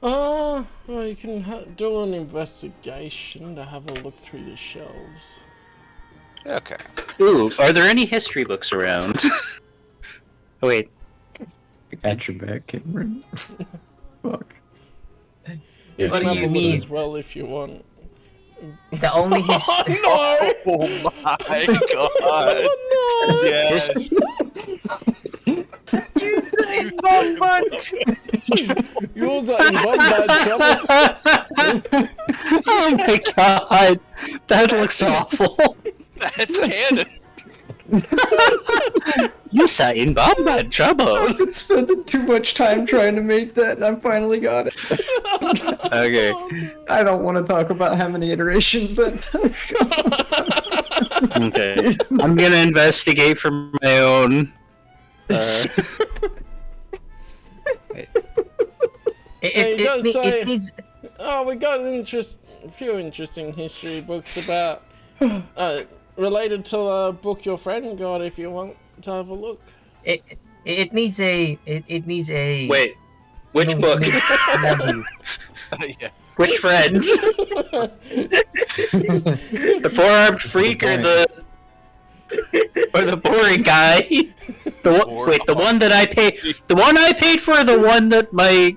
Well, you can do an investigation to have a look through the shelves. Okay. Ooh, are there any history books around? Oh, wait. I got your back, Cameron. Fuck. You What can do have you a look mean? as well if you want. The only history. Oh my god! Yes. Yours are in one bad trouble. Oh my god! That looks awful. That's canon. You sat in bad trouble. I've been spending too much time trying to make that, and I finally got it. Okay. I don't want to talk about how many iterations that took. Okay. I'm gonna investigate for my own. It needs. Oh, we got a few interesting history books about related to a book your friend got. If you want to have a look. It needs a. It needs a. Wait, which book? Yeah. Which friend? The four-armed freak or the boring guy? The one that I paid. The one I paid for, or the one that my.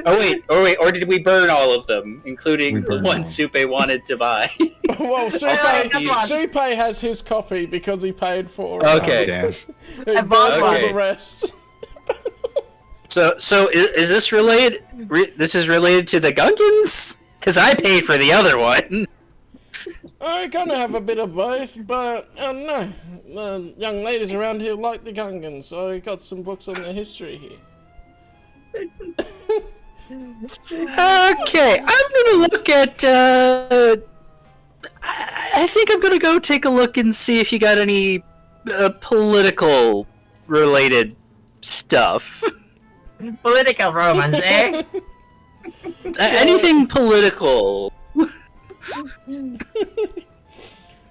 Oh wait, or did we burn all of them, including the one Supe wanted to buy? Well, Supe has his copy because he paid for it. Okay. He bought all the rest. So is this related? This is related to the Gungans? Because I paid for the other one. I kind of have a bit of both, but no. The young ladies around here like the Gungans, so I got some books on their history here. Okay, I'm gonna look at. I think I'm gonna go take a look and see if you got any political related stuff. Political romance, eh? Anything political.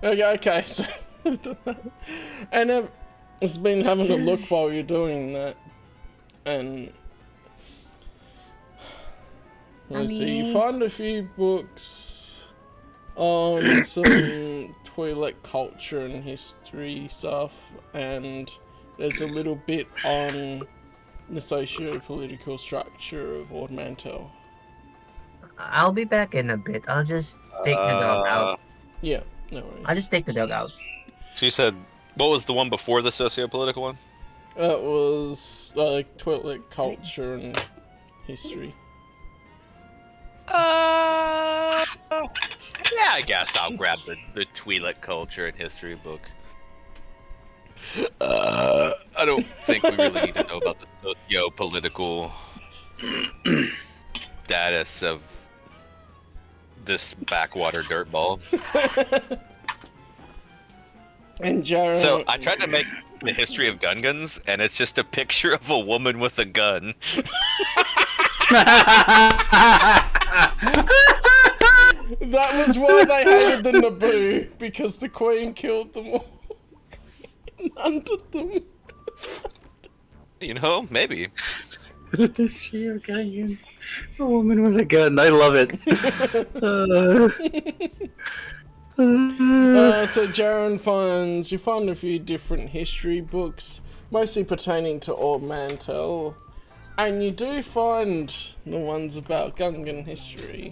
Okay, so and I've been having a look while you're doing that, and let's see, you find a few books on some toilet culture and history stuff, and there's a little bit on the socio-political structure of Lord Mantell. I'll be back in a bit. I'll just take the dog out. Yeah, no worries. I'll just take the dog out. So you said, what was the one before the socio-political one? That was like toilet culture and history. Yeah, I guess I'll grab the Twi'lek culture and history book. I don't think we really need to know about the socio-political status of this backwater dirtball. And Jared. So I tried to make the history of Gungans, and it's just a picture of a woman with a gun. That was why they hated the Naboo, because the Queen killed them all. And hunted them. You know, maybe. History of Gungans. A woman with a gun. I love it. So Jaren you find a few different history books, mostly pertaining to Lord Mantell, and you do find the ones about Gungan history.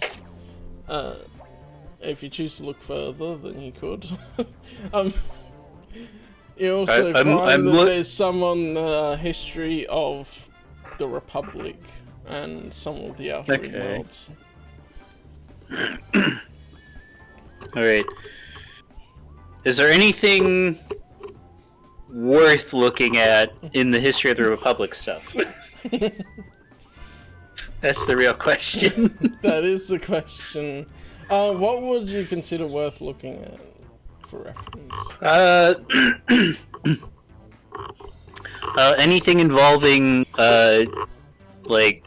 If you choose to look further, then you could. You also find that there's some on the history of the Republic and some of the Outer Worlds. Alright. Is there anything worth looking at in the history of the Republic stuff? That's the real question. That is the question. What would you consider worth looking at for reference? Anything involving, like,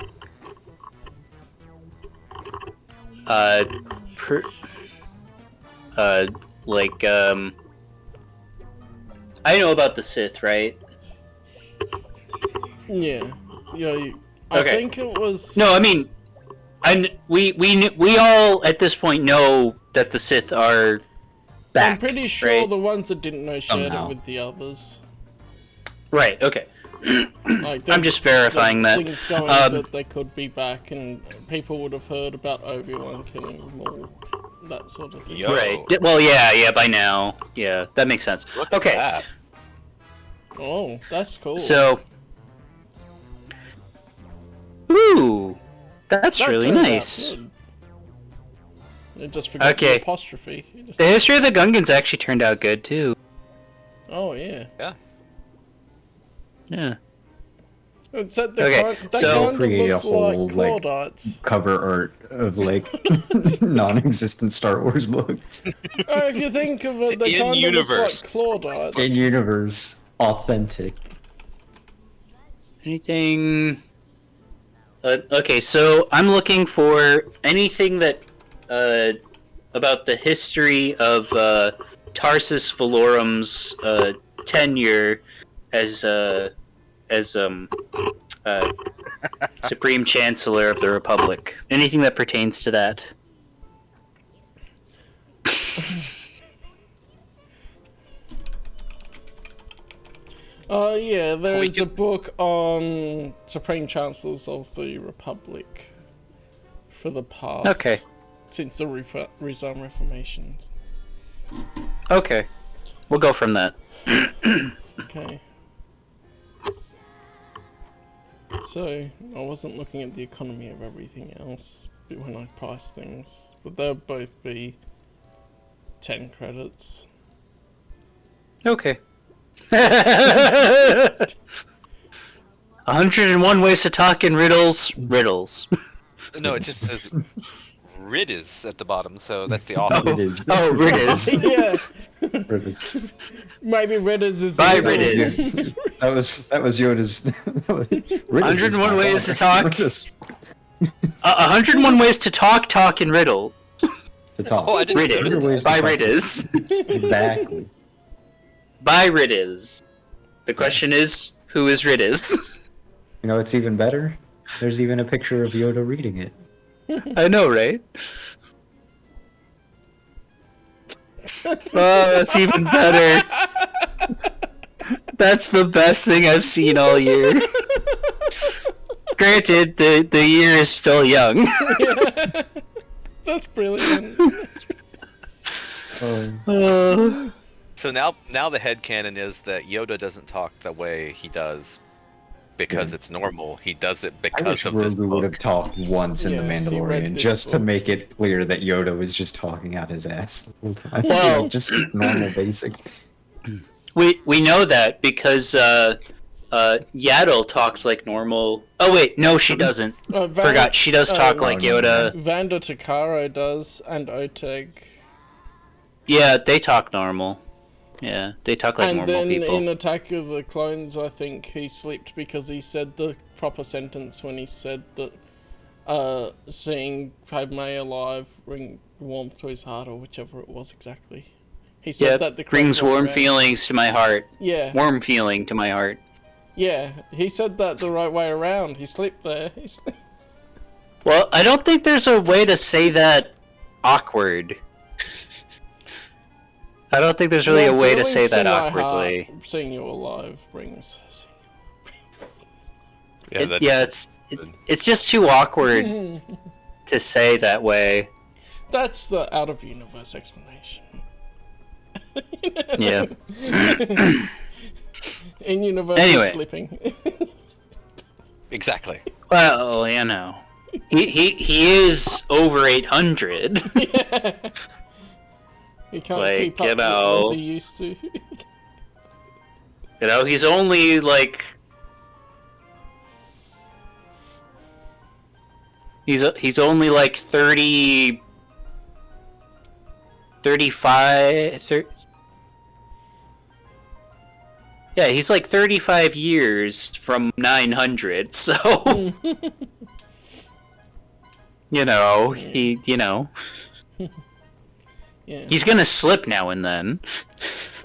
I know about the Sith, right? Yeah. I think it was... No, I mean, we all at this point know that the Sith are back. I'm pretty sure right? the ones that didn't know shared it with the others. Right. Okay. Like I'm just verifying that. Things going that they could be back, and people would have heard about Obi-Wan killing Maul, that sort of thing. Yo. Right. Well, yeah. By now, yeah, that makes sense. Look Okay. at that. Oh, that's cool. So, ooh, that's That really turned out nice. good. I just forgot the apostrophe. The history of the Gungans actually turned out good too. Oh yeah. Yeah. Yeah. It's that they Okay, kind, they so- kind Create a of whole, look like, like Claudites. cover art of like non-existent Star Wars books. If you think of it, they In kind universe. of look like Claudites. In universe, authentic. Anything? Okay, so I'm looking for anything that about the history of Tarsus Valorum's tenure as Supreme Chancellor of the Republic. Anything that pertains to that. Yeah, there We is a book on Supreme Chancellors of the Republic for the past. Okay. Since the Rizal Reformations. Okay, we'll go from that. Okay. So, I wasn't looking at the economy of everything else when I priced things, but they'll both be 10 credits. Okay. 101 ways to talk in riddles. Riddles. No, it just says Riddis at the bottom, so that's the author. It is. Oh, riddles. Yeah, It is. maybe Ridders is. Bye, a little- Ridders. That was Yoda's. 101 ways to talk. Riddis 101 ways to talk in riddles. to talk. Oh, I didn't Riddles. notice Ways to By talk. riddles. Exactly. By riddles. The question is, who is riddles? You know, it's even better. There's even a picture of Yoda reading it. I know, right? Oh, that's even better. That's the best thing I've seen all year. Granted, the year is still young. That's brilliant. So now the headcanon is that Yoda doesn't talk the way he does because it's normal. He does it I because wish of this Grogu would have book. talked once in The Yes, he read Mandalorian, this just to book. make it clear that Yoda was just talking out his ass the whole time. Well- just normal, basic. We know that because Yaddle talks like normal. Oh wait, no, she doesn't. Forgot, she does talk no, like no, Yoda. Vanda Takaro does, and Oteg. Yeah, they talk normal. Yeah, they talk like And normal then people. in Attack of the Clones, I think he slipped because he said the proper sentence when he said that seeing Padme alive bring warmth to his heart, or whichever it was exactly. He said Yeah, that the correct brings way warm around. feelings to my heart. Yeah, Warm feeling to my heart. yeah, he said that the right way around. He slipped there. He slipped. Well, I don't think there's a way to say that awkward. I don't think there's really a way to say that awkwardly. Seeing you alive brings. Yeah, It's just too awkward to say that way. That's the out of universe explanation. Yeah. In universe Anyway. is slipping. exactly. Well, you know, he is over 800. He can't Like, keep up you with know. as he used to. You know, he's only like he's only like 30 35 Yeah, he's like 35 years from 900. So you know, Yeah. he's going to slip now and then.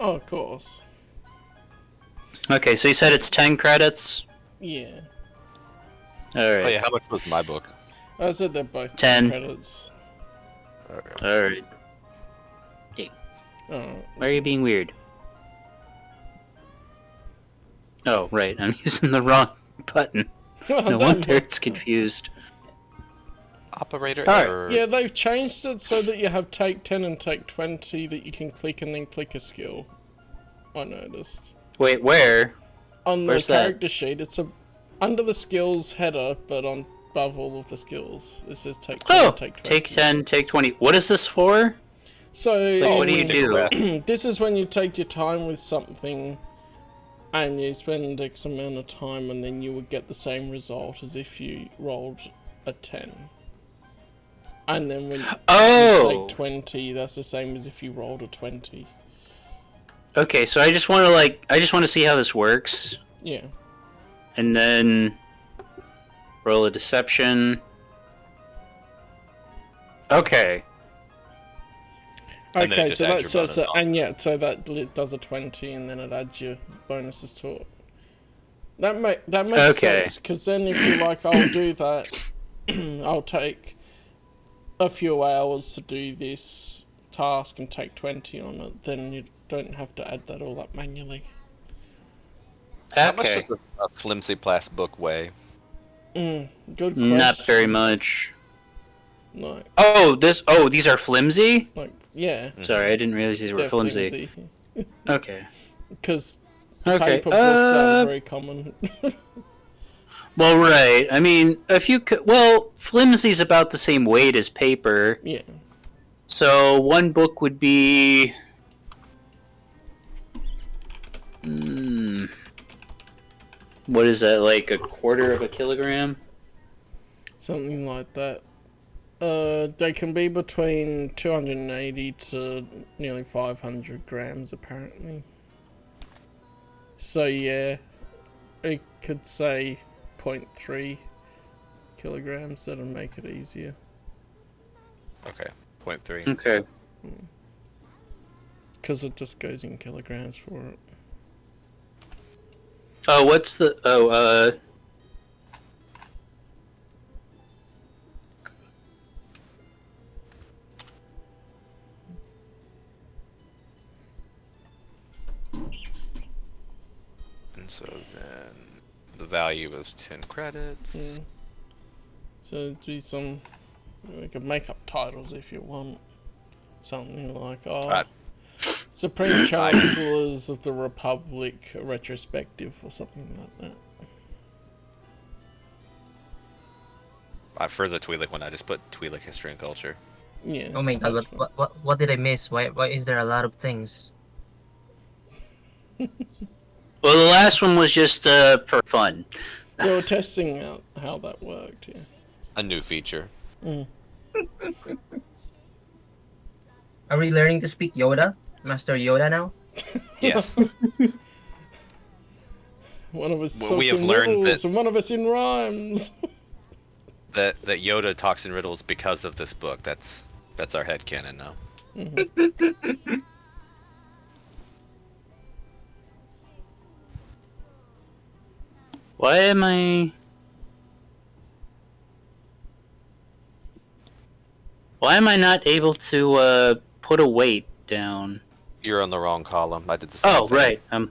Oh, of course. Okay, so you said it's 10 credits? Yeah. Alright. Oh yeah, how much was my book? I said they're both 10. credits. Alright. Oh, Why are you being weird? Oh, right, I'm using the wrong button. No wonder it's confused. Operator Alright. error. Yeah, they've changed it so that you have take 10 and take 20 that you can click and then click a skill. I noticed. Wait, where? On Where's the that? character sheet, it's under the skills header, but above all of the skills, it says take 10 Oh! and take 20. Take 10, take 20. What is this for? So, Like, what do you do? this is when you take your time with something and you spend X amount of time, and then you would get the same result as if you rolled a 10. And then when you take 20, that's the same as if you rolled a 20. Okay, so I just want to see how this works. Yeah. And then roll a deception. Okay. And then it Okay, just so adds your bonus on. so that does a 20, and then it adds your bonuses to it. That makes sense, because then if you're like, I'll do that, I'll take a few hours to do this task and take 20 on it, then you don't have to add that all up manually. How much does a flimsy plastic book weigh? Good question. Not very much. No. These are flimsy? Like, yeah. Sorry, I didn't realize these were They're flimsy. Okay. Because Okay. paper books aren't very common. Well, right. I mean, if you could... Well, flimsy's about the same weight as paper. Yeah. So, one book would be... What is that, like a quarter of a kilogram? Something like that. They can be between 280 to nearly 500 grams, apparently. So, yeah. I could say 0.3 kilograms. That'll make it easier. Okay, 0.3. Okay. Because it just goes in kilograms for it. Oh, what's the... And so then the value is 10 credits. So do some... We could make up titles if you want. Something like, Supreme Chancellors of the Republic retrospective or something like that. For the Twi'lek one, I just put Twi'lek history and culture. Yeah. Oh my god, what did I miss? Why is there a lot of things? Well, the last one was just for fun. They were testing out how that worked, yeah. A new feature. Are we learning to speak Yoda? Master Yoda now? Yes. One of us Well, talks we have in learned riddles, that- and one of us in rhymes. that Yoda talks in riddles because of this book. That's our headcanon now. Why am I not able to put a weight down? You're on the wrong column. I did the same Oh, thing. right. I'm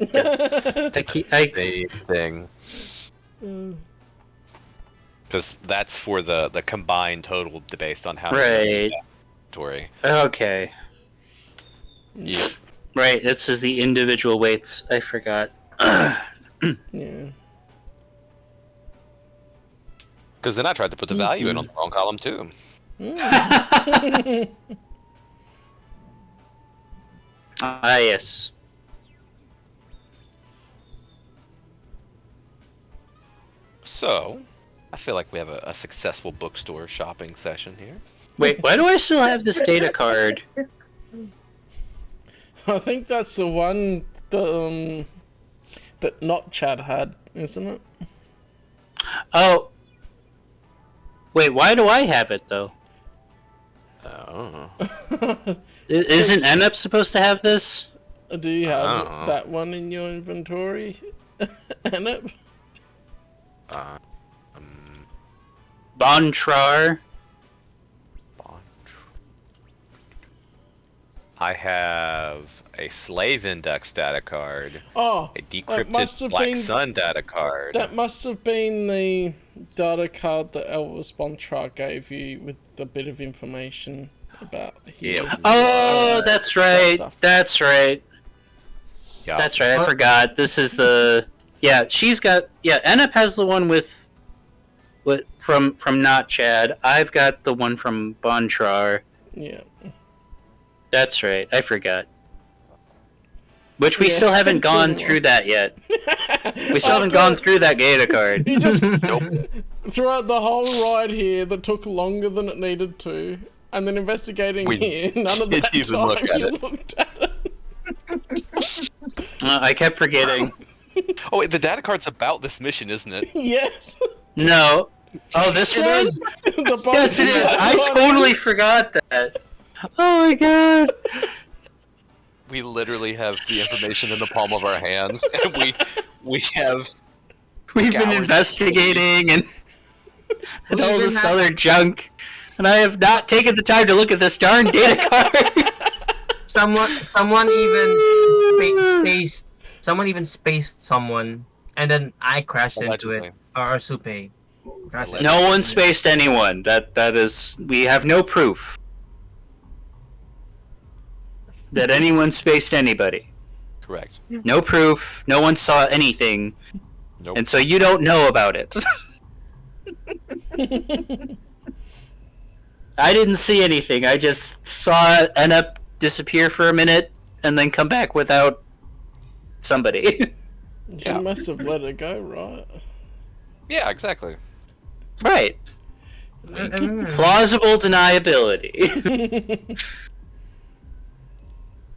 Same thing. Because that's for the combined total based on how Right. inventory. Okay. Yeah. Right, this is the individual weights. I forgot. Yeah. Because then I tried to put the value in on the wrong column too. Yes. So, I feel like we have a successful bookstore shopping session here. Wait, why do I still have this data card? I think that's the one that not Chad had, isn't it? Oh. Wait, why do I have it, though? Oh. Isn't NF supposed to have this? Do you have Oh. that one in your inventory? Ennep? Bontrar? I have a slave index data card, Oh, a that must decrypted have Black been Sun data card. that must have been the data card that Elvis Bontrar gave you with a bit of information about him. Yeah. Oh, that's right. That's right. Yeah. That's right. I forgot. This is the... Yeah, she's got... Yeah, NF has the one with from not Chad. I've got the one from Bontrar. Yeah. That's right. I forgot. Which we Yeah, still haven't it's gone been a through that yet. We still haven't gone through that data card. You just throughout the whole ride here that took longer than it needed to, and then investigating here, none of didn't that even time look at you it. looked at it. I kept forgetting. Oh wait, the data card's about this mission, isn't it? Yes. No. Oh, this It one? is. The Yes, it is. I box- totally forgot that. Oh my god. We literally have the information in the palm of our hands, and we have We've been scoured- investigating and all even this have- other junk, and I have not taken the time to look at this darn data card. Someone even spaced someone, and then I crashed into Allegedly. it. Or Supe. Crashed into No it. one spaced anyone. That is, we have no proof that anyone spaced anybody. Correct. No proof. No one saw anything, Nope. and so you don't know about it. I didn't see anything. I just saw it end up disappear for a minute and then come back without somebody. You must have let it go, right? Yeah, exactly. Right. Plausible deniability.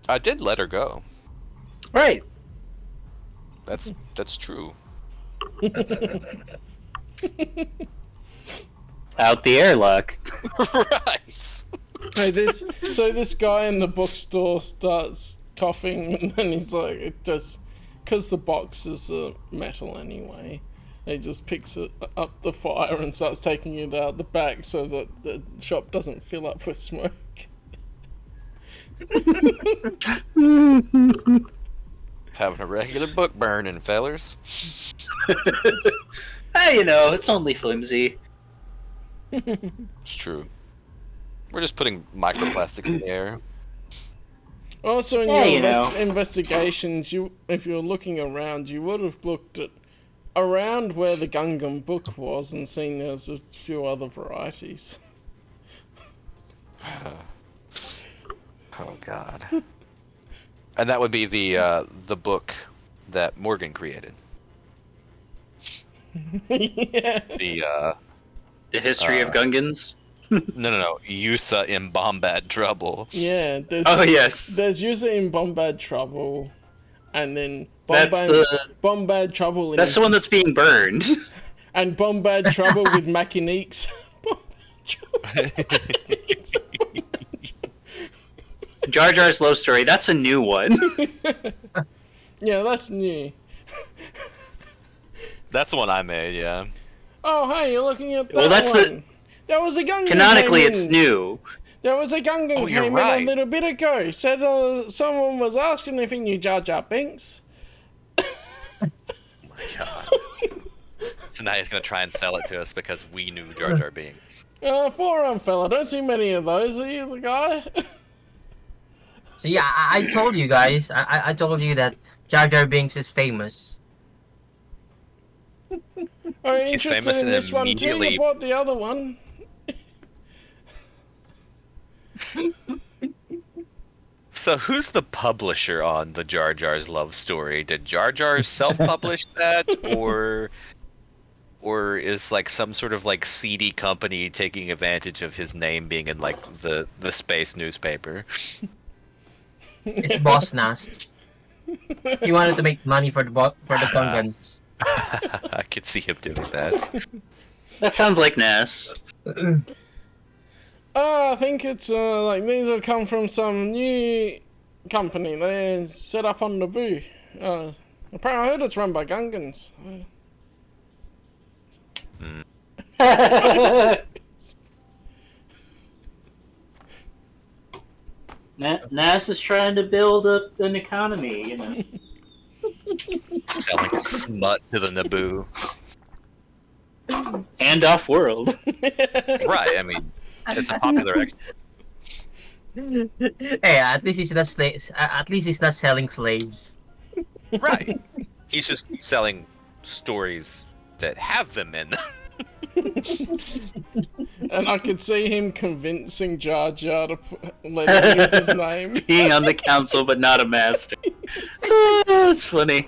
I did let her go. Right. That's true. Out the airlock. Right. Hey, this guy in the bookstore starts coughing, and then he's like, it just, because the box is metal anyway, he just picks it up the fire and starts taking it out the back so that the shop doesn't fill up with smoke. Having a regular book burning, fellers. Hey, you know, it's only flimsy. It's true. We're just putting microplastics in the air. Also, in Yeah, your you know. investigations, if you're looking around, you would have looked at around where the Gungan book was and seen there's a few other varieties. Oh God. And that would be the book that Morgan created. Yeah. The history of Gungans. no. Yusa in Bombad Trouble. Yeah. Oh yes. There's usually in Bombad Trouble, and then That's Bombad Trouble. That's the one that's being burned. And Bombad Trouble with Machiniques. Jar Jar's love story. That's a new one. Yeah, that's new. That's the one I made, yeah. Oh, hey, you're looking at that Well, that's one. There was a Gungan. Canonically, came it's in. new. There was a Gungan Oh, you're came right. in a little bit ago. Said someone was asking if he knew Jar Jar Binks. My God. So now he's gonna try and sell it to us because we knew Jar Jar Binks. Forearm fella. Don't see many of those. Are you the guy? So yeah, I told you guys. I told you that Jar Jar Binks is famous. Are you He's interested famous in and this one too? immediately- You bought the other one. So who's the publisher on the Jar Jar's love story? Did Jar Jar self-publish that, or is like some sort of like seedy company taking advantage of his name being in like the space newspaper? It's Boss Nas. He wanted to make money for the Gungans. I could see him doing that. That sounds like Nas. I think it's like these have come from some new company. They set up on Naboo. Apparently, I heard it's run by Gungans. Nas is trying to build up an economy, you know. Selling smut to the Naboo. And off-world. Right, I mean, it's a popular export. Hey, at least he's not at least he's not selling slaves. Right. He's just selling stories that have them in them. And I could see him convincing Jar Jar to let him use his name. Being on the council but not a master. That's funny.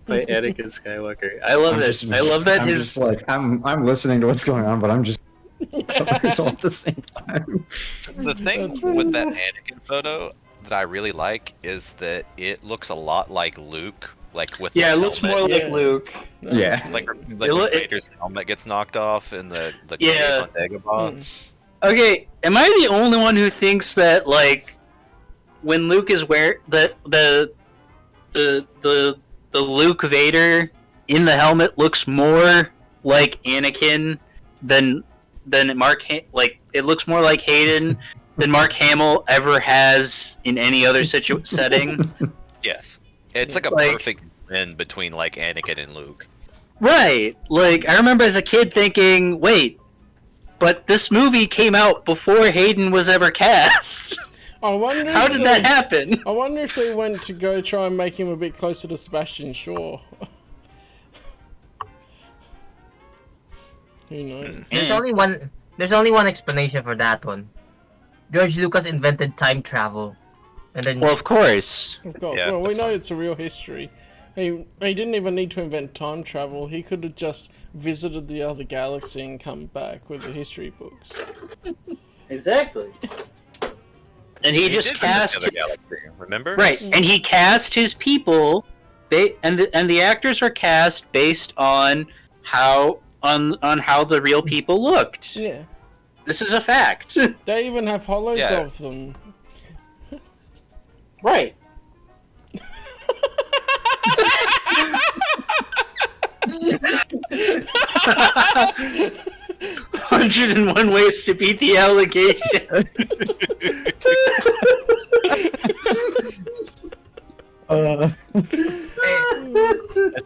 By Anakin Skywalker. I love this. I love that I'm his just like I'm listening to what's going on, but I'm just covers all at the same time. The thing with that Anakin photo that I really like is that it looks a lot like Luke, like with it the looks more helmet. like Luke. Yeah. like It when loo- Vader's helmet gets knocked off in the Yeah. cave on Dagobah. Okay, am I the only one who thinks that like when Luke is the Luke Vader in the helmet looks more like Anakin than like it looks more like Hayden than Mark Hamill ever has in any other setting. Yes, it's like a Like- perfect blend between like Anakin and Luke. Right. Like I remember as a kid thinking, wait, but this movie came out before Hayden was ever cast. I wonder How if did they- that happen? I wonder if they went to go try and make him a bit closer to Sebastian Shaw. Who knows? There's only one. There's only one explanation for that one. George Lucas invented time travel, and then Well, of course. Of course. Yeah, Well, we that's know fine. it's a real history. He didn't even need to invent time travel. He could have just visited the other galaxy and come back with the history books. Exactly. And he just did visit cast the other galaxy, remember? right, and he cast his people. And the actors are cast based on how the real people looked. Yeah. This is a fact. They even have hollows Yeah. of them. Right. 101 ways to beat the allegation.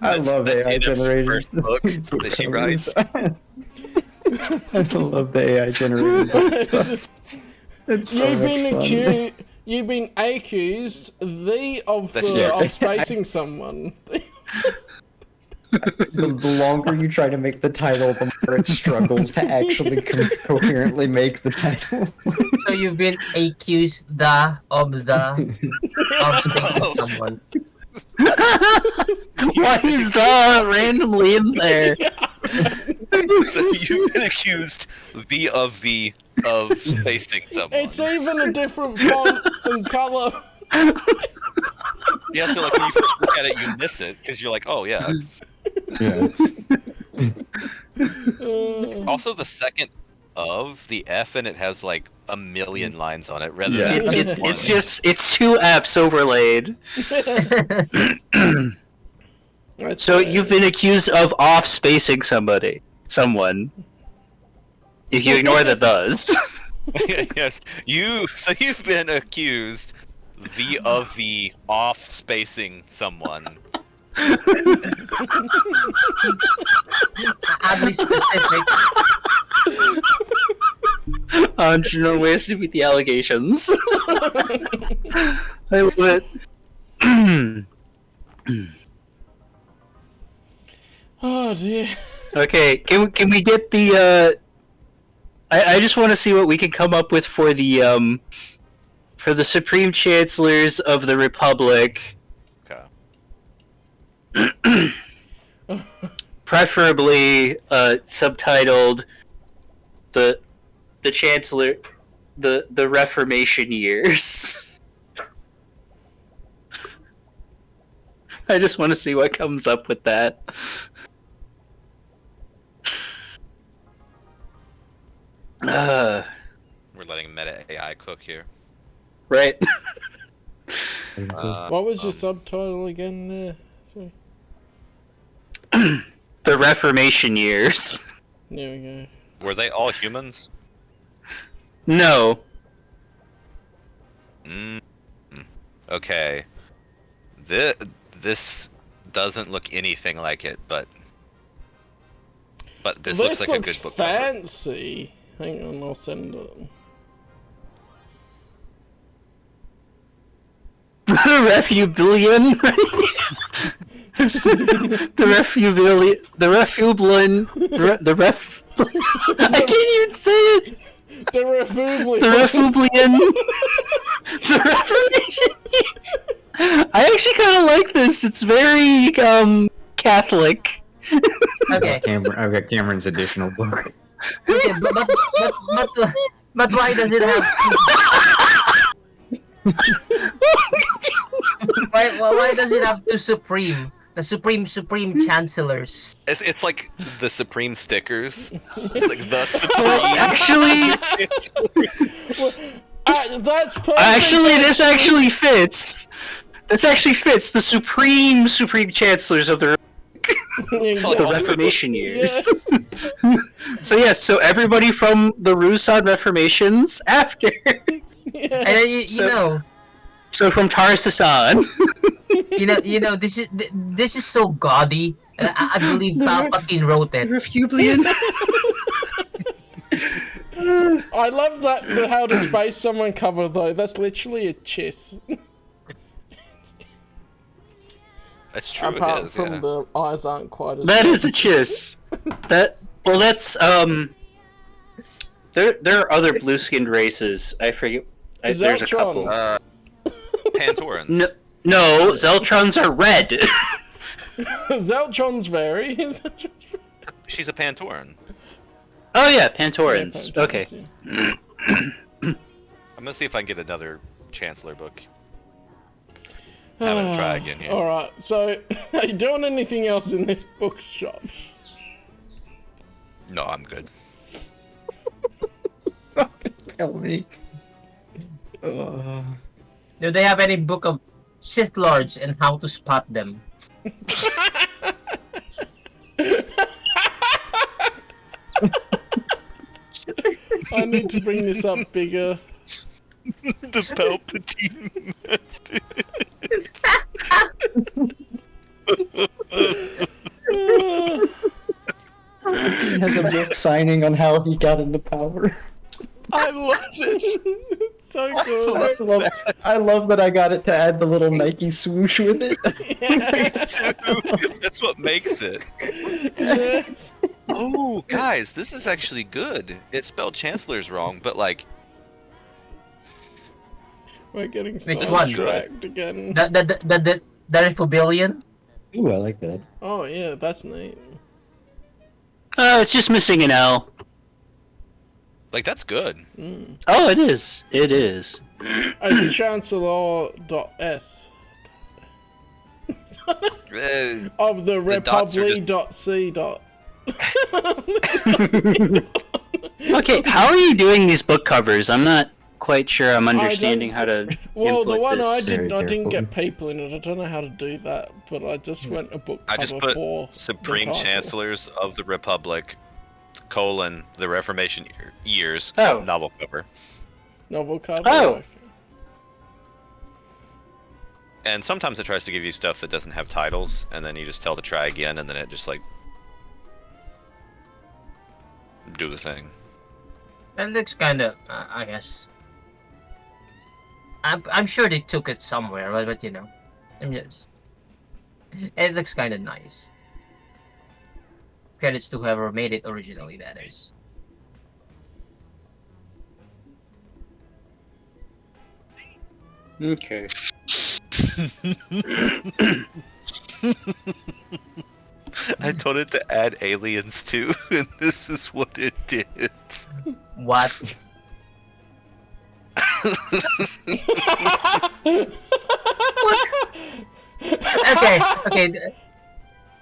I love That's AI Edith's generated first book that she writes. I love the AI generated books. It's so You've been much fun. accused. You've been accused of spacing someone. The longer you try to make the title, the more it struggles to actually coherently make the title. so you've been accused of spacing someone. Why is the randomly in there? So you've been accused of spacing someone. It's even a different font and color. Yeah, so like when you first look at it, you miss it because you're like, oh yeah. Yeah. Also, the second of the F in it has like a million lines on it rather Yeah. than just one. It's two apps overlaid. That's So right. you've been accused of off spacing someone. If you ignore the thes. Yes, you've been accused of the off spacing someone. Oddly specific. 101 ways to beat the allegations. I love it. Oh dear. Okay, can we get the I just want to see what we can come up with for the Supreme Chancellors of the Republic. Okay. Preferably subtitled the Chancellor the Reformation years. I just want to see what comes up with that. We're letting meta AI cook here. Right. What was your subtitle again there? Sorry. The Reformation years. There we go. Were they all humans? No. Okay. This doesn't look anything like it, but this looks like a good book cover. fancy. Hang on, I'll send it. The Refubilian. the I can't even say it. The Republic. The Refublian. The Reformation years. I actually kind of like this. It's very Catholic. Okay. I've got Cameron's additional book. Okay, but why does it have? why does it have two supreme? The supreme chancellors. It's like the Supreme stickers. It's like the Supreme. Actually, That's perfect. actually, this actually fits. This actually fits the supreme chancellors of the Reformation years. Yes. So yes, so everybody from the Rusan Reformations after. Yeah. And then you know. So from Taras to San. You know, this is so gaudy. And I believe Palpatine wrote it. Refublian. I love that the How to Space Someone cover though. That's literally a chess. That's true. Apart It is. from Yeah. the eyes aren't quite as. That is a chiss. That's There are other blue-skinned races. I forget. There's a couple. Pantorans. No, Zeltrons are red. Zeltron's vary. She's a Pantoran. Oh yeah, Pantorans. Yeah, Okay. yeah. I'm gonna see if I can get another Chancellor book. Have him try again here. Alright, so are you doing anything else in this bookshop? No, I'm good. Help me. Do they have any book of Sith Lords and how to spot them? I need to bring this up bigger. The Palpatine. He has a book signing on how he got into power. I love it. It's so good. I love that I got it to add the little Nike swoosh with it. That's what makes it. Yes. Oh, guys, this is actually good. It spelled Chancellor's wrong, but like, We're getting so Which one? distracted again. The Refubilian? Ooh, I like that. Oh yeah, that's neat. It's just missing an L. like that's good. Oh, it is. It is. It's Chancellor.s of the The dots are Republic.c. Okay, how are you doing these book covers? I'm not quite sure I'm understanding how to Well, the input one this. I Very didn't get carefully. people in it. I don't know how to do that, but I just went a book I cover just put for Supreme the title. Chancellors of the Republic, the Reformation years, Oh. novel cover. Novel cover. Oh. Okay. And sometimes it tries to give you stuff that doesn't have titles, and then you just tell it to try again, and then it just like do the thing. That looks kind of, I guess. I'm sure they took it somewhere, but you know, it looks kind of nice. Credits to whoever made it originally, that is. Okay. I told it to add aliens too, and this is what it did. What?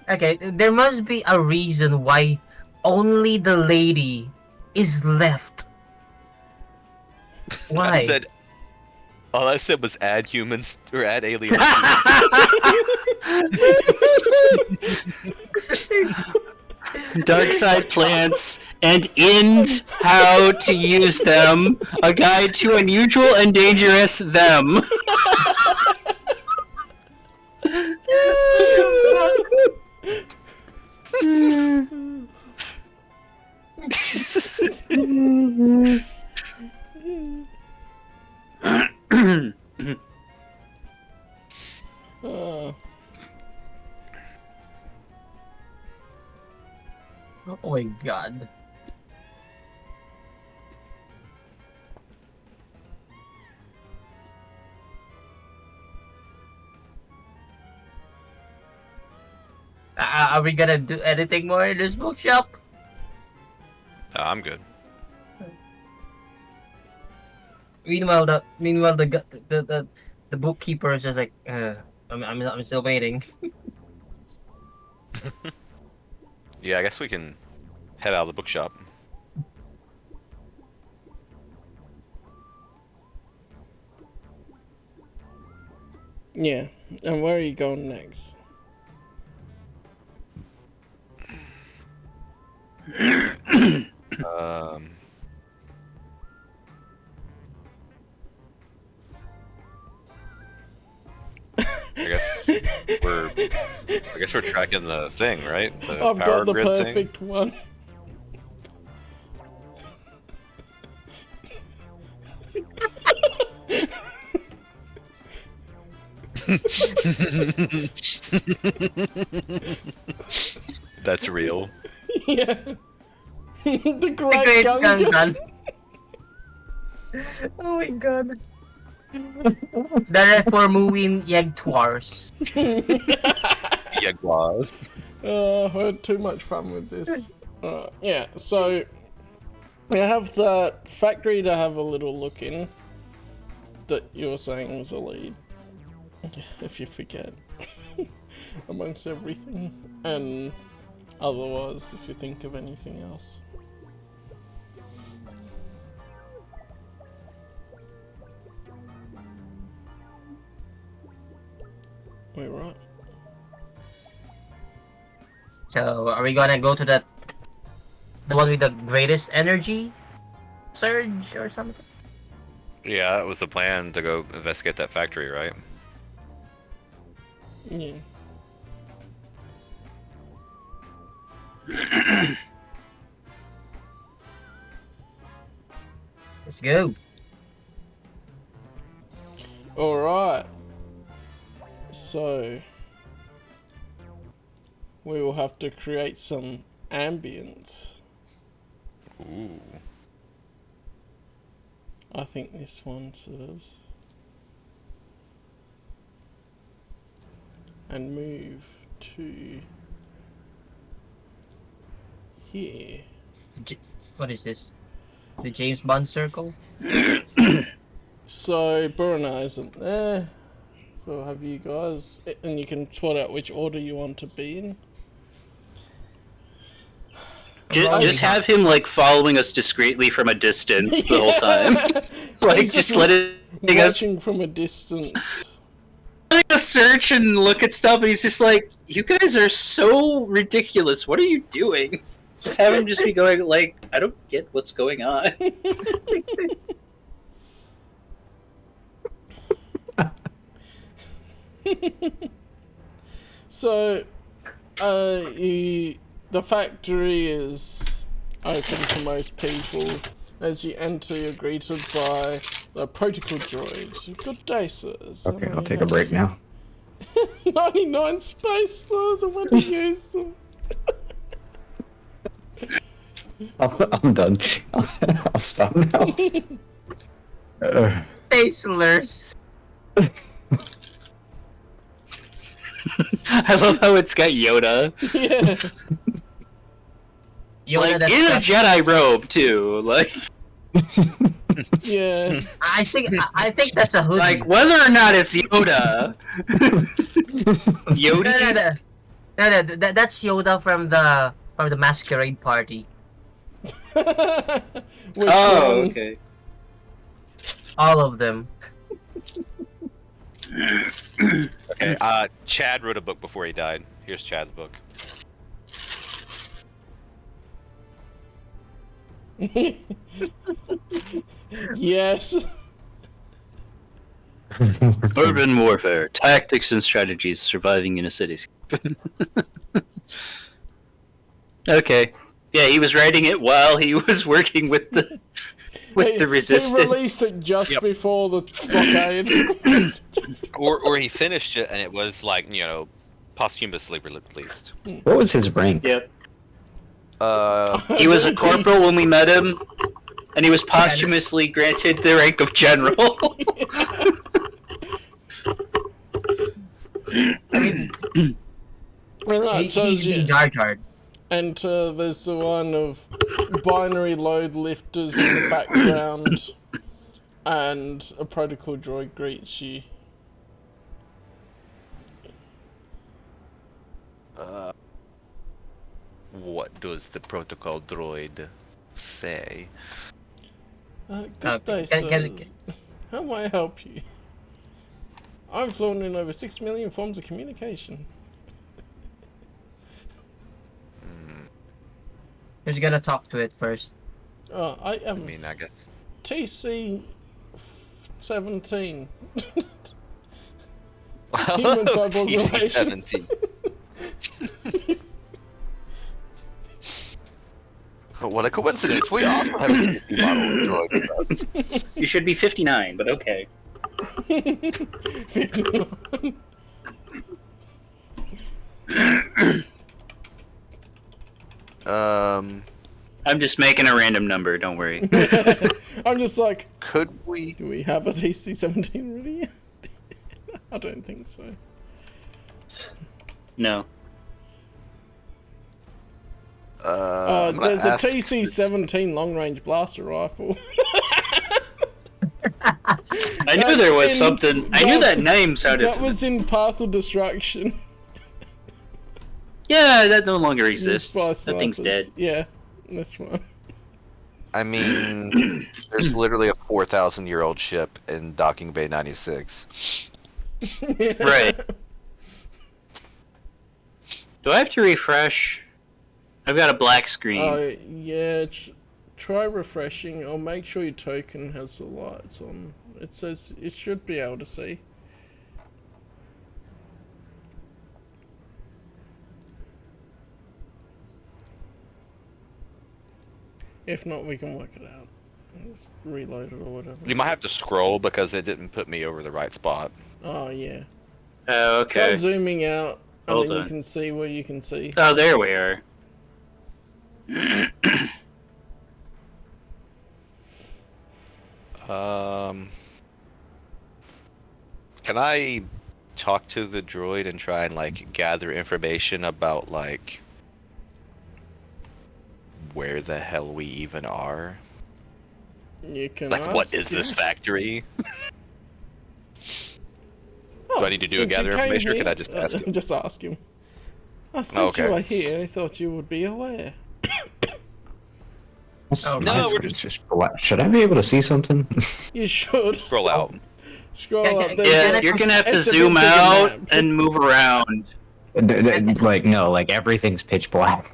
Okay. There must be a reason why only the lady is left. Why? All I said was add humans or add aliens. Dark side plants and end how to use them. A guide to unusual and dangerous them. Oh my god. Are we gonna do anything more in this bookshop? I'm good. Meanwhile, the bookkeeper is just like, I'm still waiting. Yeah, I guess we can head out of the bookshop. Yeah, and where are you going next? Um, I guess we're tracking the thing, right? The I've power got the grid perfect one. That's real. Yeah. The Great great gun. gun. Oh my god. That is for moving Yegtwars. Jaguars. I had too much fun with this. Yeah, so we have that factory to have a little look in that you were saying was a lead. If you forget. Amongst everything. And otherwise, if you think of anything else. Wait, right. So, are we gonna go to the one with the greatest energy surge or something? Yeah, that was the plan to go investigate that factory, right? Yeah. Let's go. Alright. So we will have to create some ambience. Ooh. I think this one serves. And move to here. What is this? The James Bond circle? So Burna isn't there. So have you guys, and you can sort out which order you want to be in. Just have him like following us discreetly from a distance the whole time. Like He's just let it us watching from a distance. search and look at stuff, and he's just like, "You guys are so ridiculous. What are you doing?" Just have him just be going like, "I don't get what's going on." So, the factory is open to most people. As you enter, you're greeted by the protocol droid. Good day, sirs. Okay, I'll take a break now. 99 space stars, I want to use them. I'm done. I'll stop now. Faceless. I love how it's got Yoda. Yeah. Yoda, Like, in a Jedi robe too. Like, Yeah. I think that's a hoodie. like whether or not it's Yoda. Yoda. No, that's Yoda from the masquerade party. Which Oh, one? okay. All of them. Okay, Chad wrote a book before he died. Here's Chad's book. Yes. Urban warfare, tactics and strategies, surviving in a city. Okay. Yeah, he was writing it while he was working with the the resistance. He released it just before the blockade. Or he finished it and it was like, you know, posthumously released. What was his rank? Yep. He was a corporal when we met him, and he was posthumously granted the rank of general. Alright, so He's being Jar Jar. and there's the one of binary load lifters in the background, and a protocol droid greets you. What does the protocol droid say? Good day, sir. How may I help you? I've flown in over 6 million forms of communication. Who's gonna talk to it first? I am I guess. TC 17. Human cyborg relations. TC-17. What a coincidence! We also have a TC model droid with us. You should be 59, but okay. I'm just making a random number, don't worry. I'm just like, Could we? do we have a TC 17 ready? I don't think so. No. There's a TC 17 long range blaster rifle. I knew there was something. I knew that name sounded. That was in Path of Destruction. Yeah, that no longer exists. By That thing's dead. snipers. Yeah, that's one. I mean, there's literally a 4,000-year-old ship in Docking Bay 96. Right. Do I have to refresh? I've got a black screen. Yeah, try refreshing, or make sure your token has the lights on. It says it should be able to see. If not, we can work it out. Just reload it or whatever. You might have to scroll because it didn't put me over the right spot. Oh, yeah. Oh, okay. Try zooming out, and Hold then on. you can see where you can see. Oh, there we are. Can I talk to the droid and try and like gather information about like where the hell we even are? You can Like, what ask, is this yeah. factory? Oh, Do I need to do a since you gather came information, or here- can I just ask him? Just ask him. Since you Okay. are here, I thought you would be aware. Oh, no, we're It's just should I be able to see something? You should. Scroll out. Scroll Yeah, up. yeah, There's Yeah, a- you're gonna have to it's a bit zoom bigger out map. and move around. Like no, like everything's pitch black.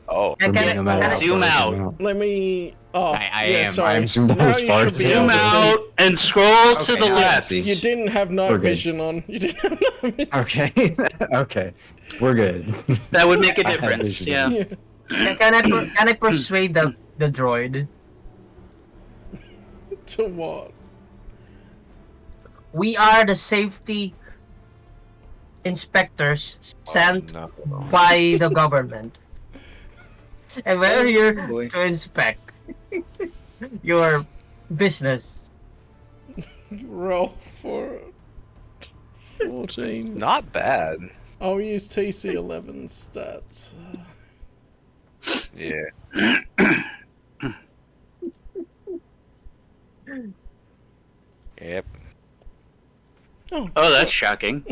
Oh, Can I- No matter can I- how Zoom far I out. zoom Let me. Oh, I yeah, am. sorry. I'm zoomed out Now as you far should as be I Zoom able to see. out and scroll to Okay, the yeah, left. see. You didn't have night We're good. vision on. You didn't have night vision. Okay, okay, we're good. That would make a I have difference. vision. Yeah. Yeah. Can I persuade the droid? To what? We are the safety inspectors sent no. by the government. And we're here boy. to inspect your business. Roll for 14. Not bad. I'll use TC 11 stats. Yeah. Yep. Oh, Oh, that's shocking.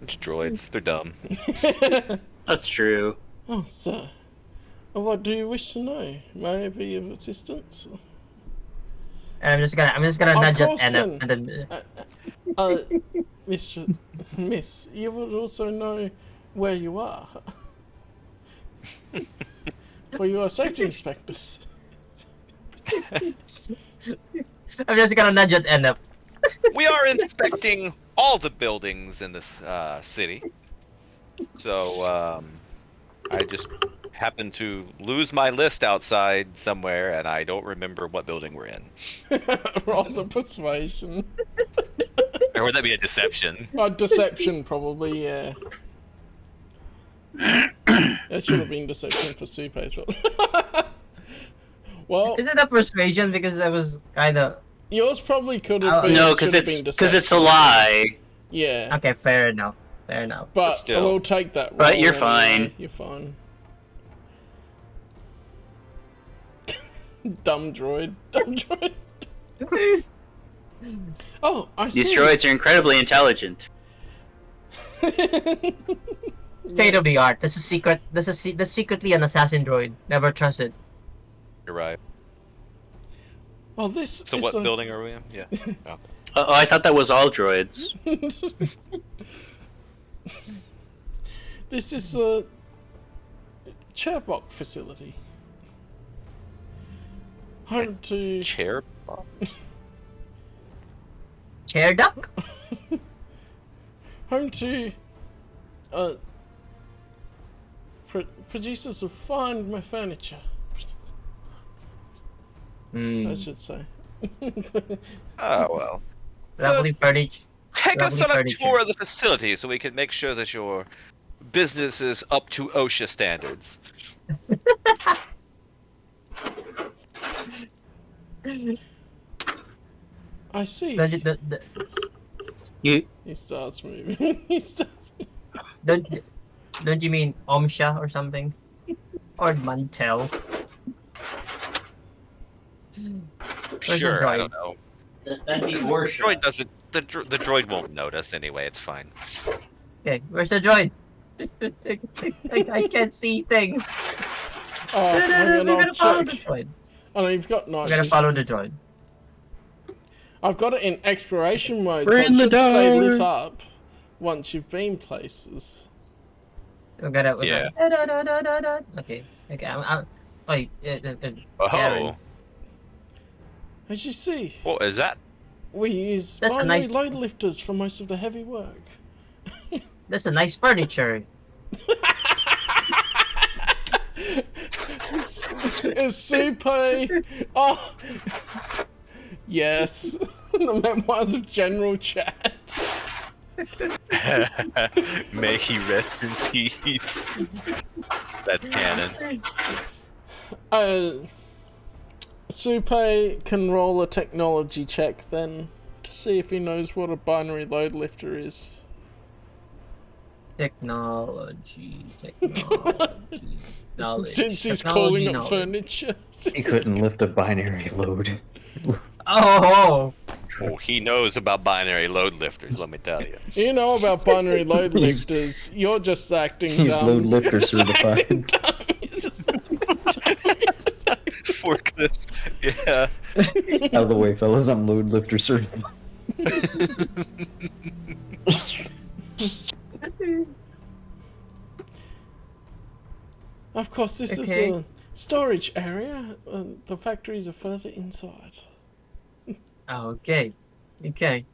It's droids. They're dumb. That's true. oh, sir. What do you wish to know? May I be of assistance? And I'm just gonna Of nudge it course, and then. then Miss, you would also know where you are. For you are safety inspectors. I'm just gonna nudge it and We are inspecting all the buildings in this city. So, I just happened to lose my list outside somewhere, and I don't remember what building we're in. Roll the persuasion. Or would that be a deception? Deception, probably, yeah. It should have been deception for Super as well. Well, is it a persuasion because I was kinda yours probably could have been. No, should because have been it's a deception. lie. Yeah. Okay, fair enough. Fair enough. But still. we'll take that roll. But you're anyway. fine. You're fine. Dumb droid. Dumb droid. Oh, I see. These droids are incredibly intelligent. State of the art. That's a secret. That's secretly an assassin droid. Never trust it. You're right. Well, this So is what a... building are we in? Yeah. Oh. Oh, I thought that was all droids. This is a chairbox facility. Home to Chair. Chair duck. home to producers of fine furniture. I should say. Oh well. Lovely furniture. Take us Lovely on a furniture. tour of the facility so we can make sure that your business is up to OSHA standards. I see. You He starts moving. He starts. Don't you mean OSHA or something? Or Mantell? Where's the Sure, I droid? don't know. that'd be The droid doesn't. The droid won't notice anyway. It's fine. Okay, where's the droid? I can't see things. Oh, We I'm gotta gonna follow the check. droid. Oh no, you've got We night gotta vision. follow the droid. I've got it in exploration mode, We're so in it the should stay lit dark. up once you've been places. We gotta. Yeah. Okay. Okay. I'm wait. Oh, Karen. As you see, what is that? we use That's a binary nice- load lifters for most of the heavy work. That's a nice furniture. It's super. Oh, yes. The memoirs of General Chad. May he rest in peace. That's canon. Supe can roll a technology check then to see if he knows what a binary load lifter is. Technology. Knowledge. Since he's Technology calling up knowledge. furniture. He couldn't lift a binary load. Oh. Oh, he knows about binary load lifters. Let me tell you. You know about binary load lifters. You're just acting He's dumb. load lifter You're just acting certified. dumb. You're just Forklift. Yeah. Out of the way, fellas. I'm load lifter certified. Of course, this is Okay. a storage area. The factories are further inside. Okay. Okay.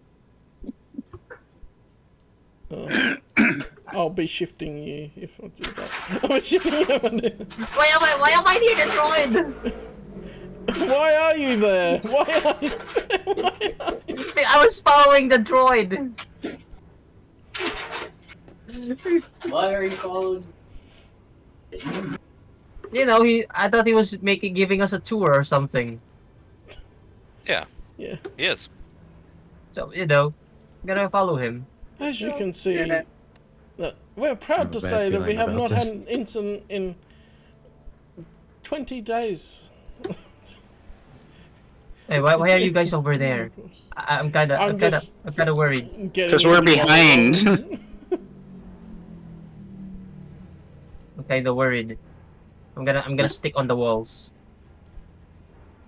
I'll be shifting you if I do that. I'll be shifting you. Why am I near the droid? Why are you there? Why are you there? Why are you... I was following the droid. Why are you following? You know, I thought he was giving us a tour or something. Yeah. Yeah. Yes. So, you know, gotta follow him. As you can see, that we're I have proud a to bad say that we feeling have about not this. had an incident in 20 days. Hey, why are you guys over there? I'm kinda worried. Because we're behind. I'm kinda worried. I'm gonna stick on the walls.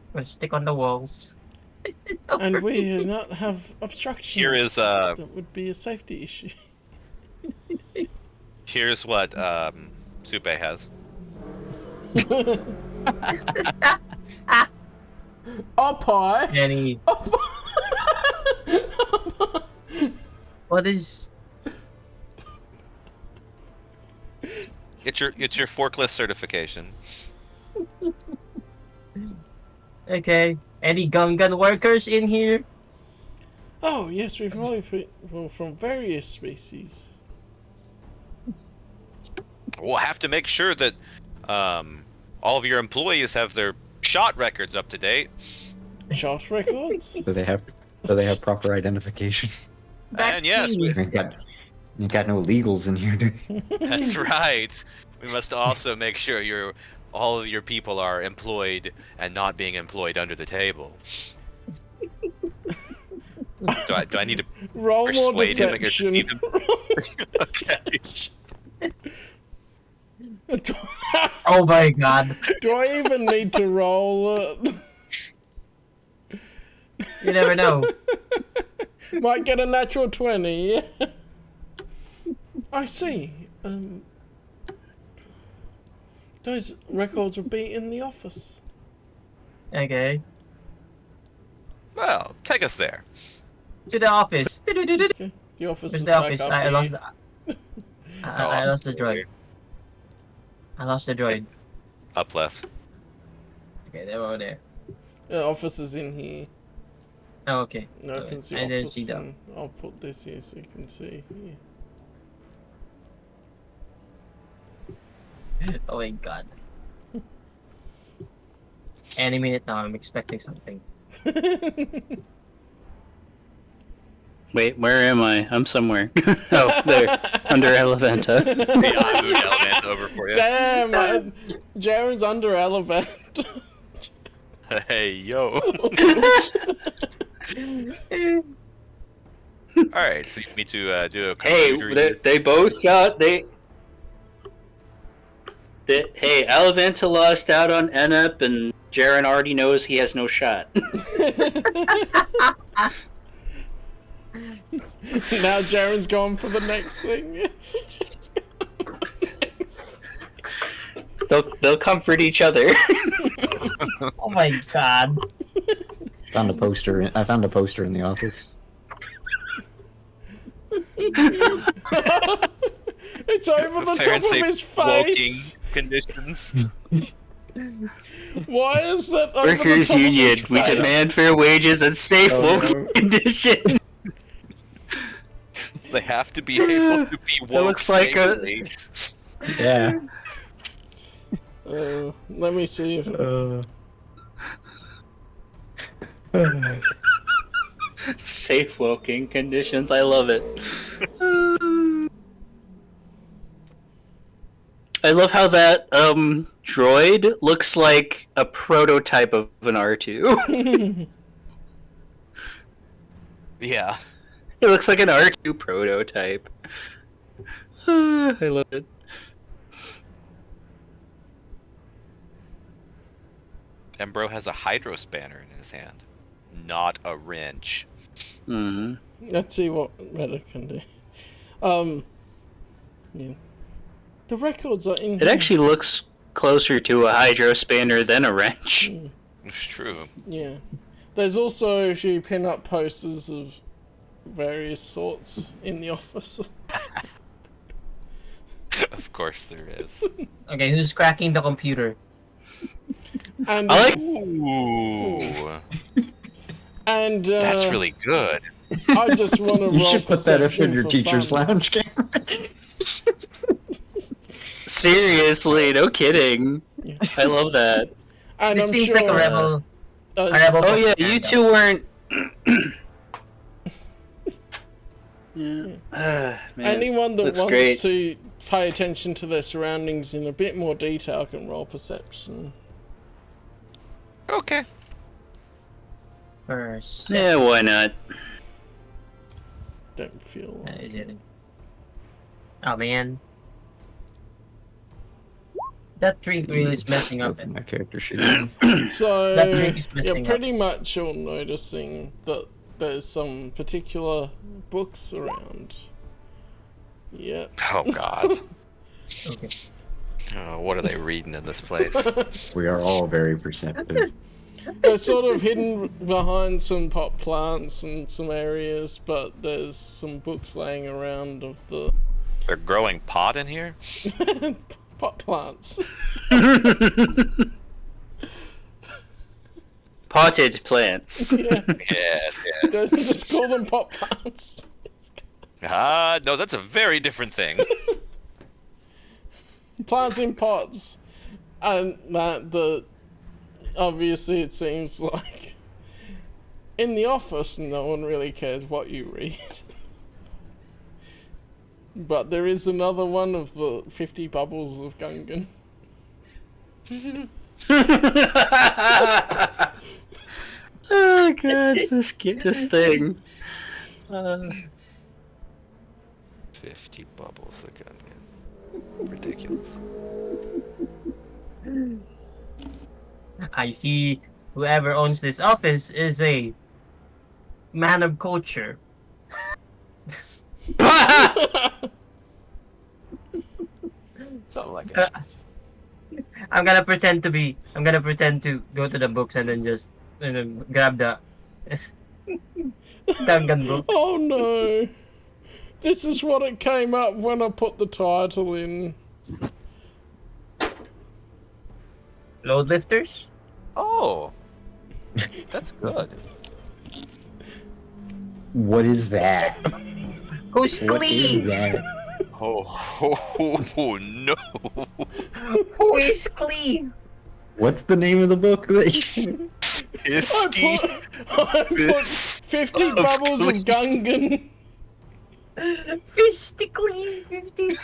I'm gonna stick on the walls. And we do not have obstructions. Here is that would be a safety issue. here's what Supe has. Up high. Jenny. What is? It's your forklift certification. Okay. Any gun workers in here? Oh yes, we've probably people from various species. We'll have to make sure that all of your employees have their shot records up to date. Shot records. Do they have proper identification? And yes, You ain't got no legals in here, do you? that's right. We must also make sure all of your people are employed and not being employed under the table. Do I need to Roll more persuade him? deception. Oh my god. Do I even need to roll it? You never know. Might get a natural 20. I see. Those records will be in the office. Okay. Well, take us there. To the office. Okay. The office Where's is the back office? up I here. lost the... I lost the droid. I lost the droid. Up left. Okay, they're over there. The office is in here. Oh, okay. Opens the I didn't office see that. and I'll put this here so you can see. Yeah. Oh my god. Any minute now, I'm expecting something. Wait, where am I? I'm somewhere. Oh, there. Under Elevanta. Yeah, I moved Element over for you. Damn, Jaren's under elevator. Hey, yo. Alright, so you need me to do a Hey, computer- they both got hey, Elevanta lost out on Enep, and Jaren already knows he has no shot. Now Jaren's going for the next thing. They'll comfort each other. Oh my god. Found a poster. I found a poster in the office. It's over the Fair and top of safe his face. walking conditions. Why is that over Workers the top Union, of his we face? demand fair wages and safe working conditions. They have to be able to be woke. That looks like a- safely. Yeah. Let me see if Safe working conditions, I love it. I love how that droid looks like a prototype of an R2. Yeah. It looks like an R2 prototype. I love it. And bro has a hydro spanner in his hand, not a wrench. Mm-hmm. let's see what Reddit can do. Yeah. The records are in It here. actually looks closer to a hydro spanner than a wrench. It's true. Yeah. There's also a few pin-up posters of various sorts in the office. Of course there is. Okay, who's cracking the computer? And I like- Ooh, and that's really good. I just want to roll You should put that up perception in your for teacher's fun. lounge game. Seriously, no kidding. I love that. And This I'm seems sure, like a rebel. uh, A rebel. Oh yeah, you propaganda. two weren't. Man, anyone that looks wants great. to pay attention to their surroundings in a bit more detail can roll perception. Okay. First. Yeah, why not? Don't feel like Is it? Oh man. That drink really is messing up. Open my character sheet. So That drink is you're messing pretty much all noticing that there's some particular books around. Yep. Oh God. Okay. Oh, what are they reading in this place? We are all very perceptive. They're sort of hidden behind some pot plants and some areas, but there's some books laying around of the They're growing pot in here. pot plants. Potted plants. Yeah, Yes, yes. just call them pot plants. No, that's a very different thing. Plants in pots, and obviously it seems like in the office no one really cares what you read. But there is another one of the 50 bubbles of Gungan. Oh god, this thing. 50 bubbles again. Ridiculous. I see whoever owns this office is a man of culture. Something like it. I'm gonna pretend to go to the books and then just grab the Gungan book. Oh no! This is what it came up when I put the title in. Load lifters? Oh, that's good. What is that? Who's What is Glee? that? Oh no! Who is Glee? What's the name of the book that you... Whiskey. I put 50 bubbles of Gungan. 50 Glees, 50.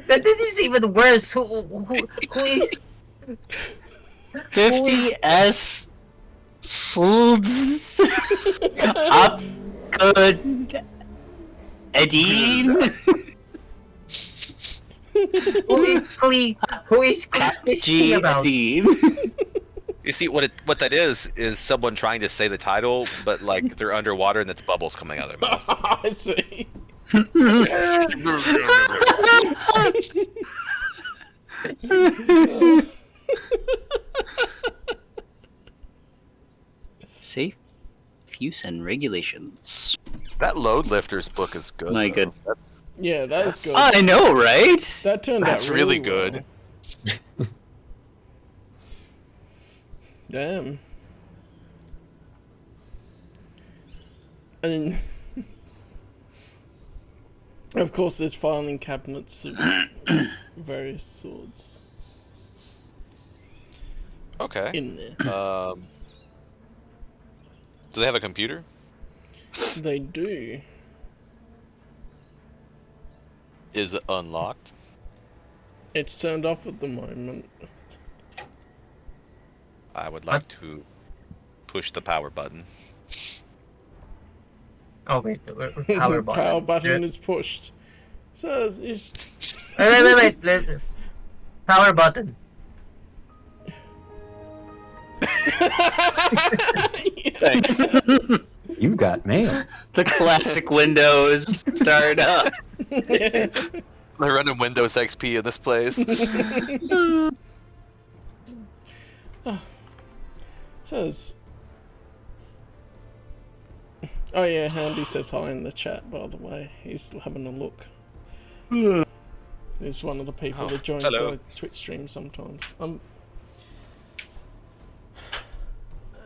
That is even worse. Who is 50s Slds up good Edine who is Glee? Who is Glee G about? Edine. You see, what that is someone trying to say the title, but like they're underwater and it's bubbles coming out of their mouth. I see. Safe use and regulations. That load lifters book is good. My though. good. Yeah, that is good. I know, right? That turned That's out really well. good. Damn. And of course, there's filing cabinets of various sorts Okay. in there. Do they have a computer? They do. Is it unlocked? It's turned off at the moment. I would like to push the power button. Oh wait, The power button. power button is pushed. So it's Wait. Power button. Thanks. You got mail. The classic Windows start up. yeah. They're running Windows XP in this place. Says. Oh yeah, Handy says hi in the chat. By the way, he's having a look. He's one of the people that joins hello. our Twitch stream sometimes.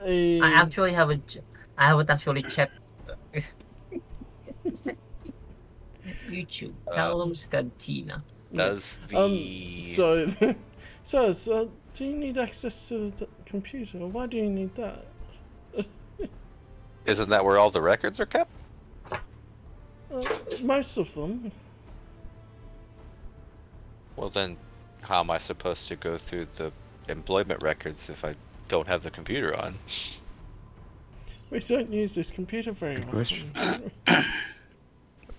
I actually haven't. I haven't actually checked. YouTube. Callum's Cantina. Does the So, do you need access to the computer? Why do you need that? isn't that where all the records are kept? Most of them. Well then, how am I supposed to go through the employment records if I don't have the computer on? We don't use this computer very often. question.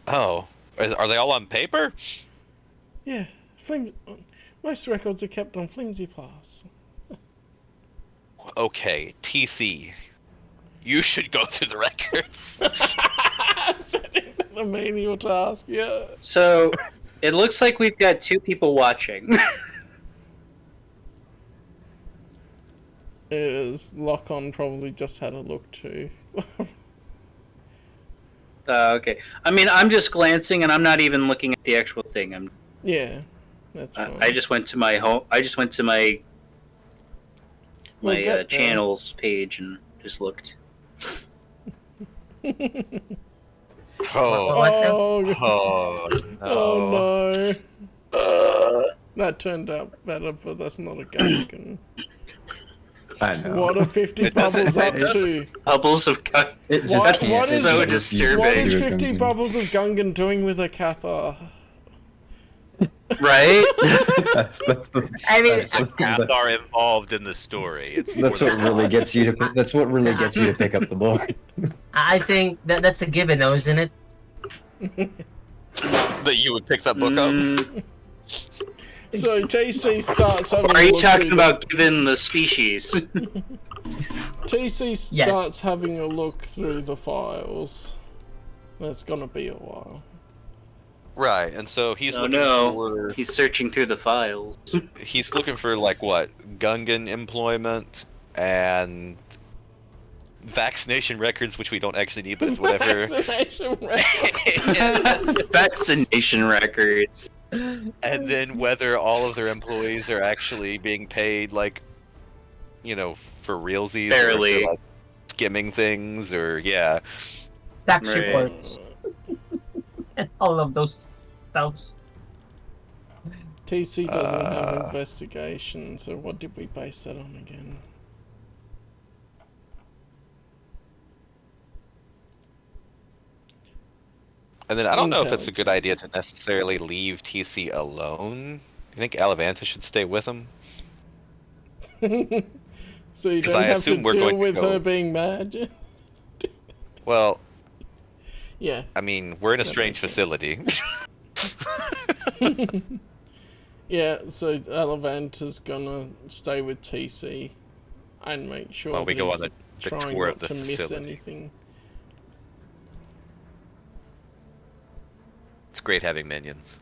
Oh, are they all on paper? Yeah, most records are kept on flimsy pass. Okay, TC. You should go through the records. Setting the menial task, yeah. So, it looks like we've got two people watching. Is Lock-On probably just had a look too. Okay. I mean, I'm just glancing, and I'm not even looking at the actual thing. Yeah, that's fine. I just went to my home. I just went to my We'll get there. channels page and just looked. Oh, Oh, no. oh no. That turned out better, but that's not a Gungan. I know. What are 50 It doesn't- bubbles up it doesn't- to? Bubbles of gun. It What- just can't. what It's is- so just disturbing. What refuses is to do a 50 Gungan. bubbles of Gungan doing with a Cathar? Right? That's the. I mean, that's the- Cats are involved in the story. It's That's for what really gets you to. That's what really gets you to pick up the book. I think that's a given, though, isn't it? that you would pick that book up. So TC starts having Or are a you look talking through about given the species? TC Yes. starts having a look through the files. It's gonna be a while. Right, and so he's Oh looking no, for he's searching through the files. he's looking for like what Gungan employment and vaccination records, which we don't actually need, but it's whatever. Vaccination record. Vaccination records. And then whether all of their employees are actually being paid, like, you know, for realsies, or if Barely. they're, like, skimming things, or yeah. Tax Right. reports. And all of those stuffs. TC doesn't have investigation, so what did we base that on again? And then I don't know if it's a good idea to necessarily leave TC alone. You think Alavanta should stay with him? So you 'Cause don't I have to assume we're deal going to with go- her being mad? Well, Yeah. I mean, we're in a That strange makes sense. facility. Yeah, so Alavanta's gonna stay with TC and make sure While we that go he's on the trying tour not of the to miss facility. anything. It's great having minions.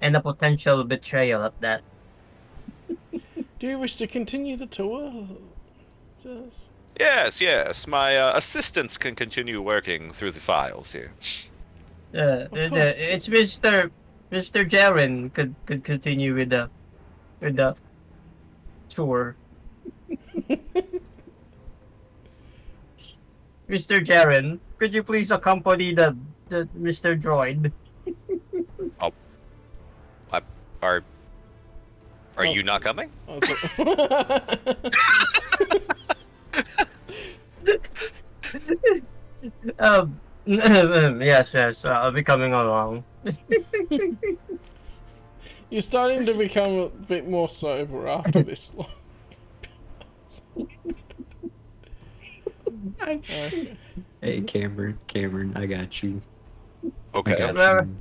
And a potential betrayal at that. Do you wish to continue the tour? Yes. Yes. My assistants can continue working through the files here. course. It's Mr. Jaren could continue with the tour. Mr. Jaren, could you please accompany the Mr. Droid? Are you not coming? I thought- Yes, I'll be coming along. You're starting to become a bit more sober after this long. Okay. Hey, Cameron, I got you. I Okay. got Where- you.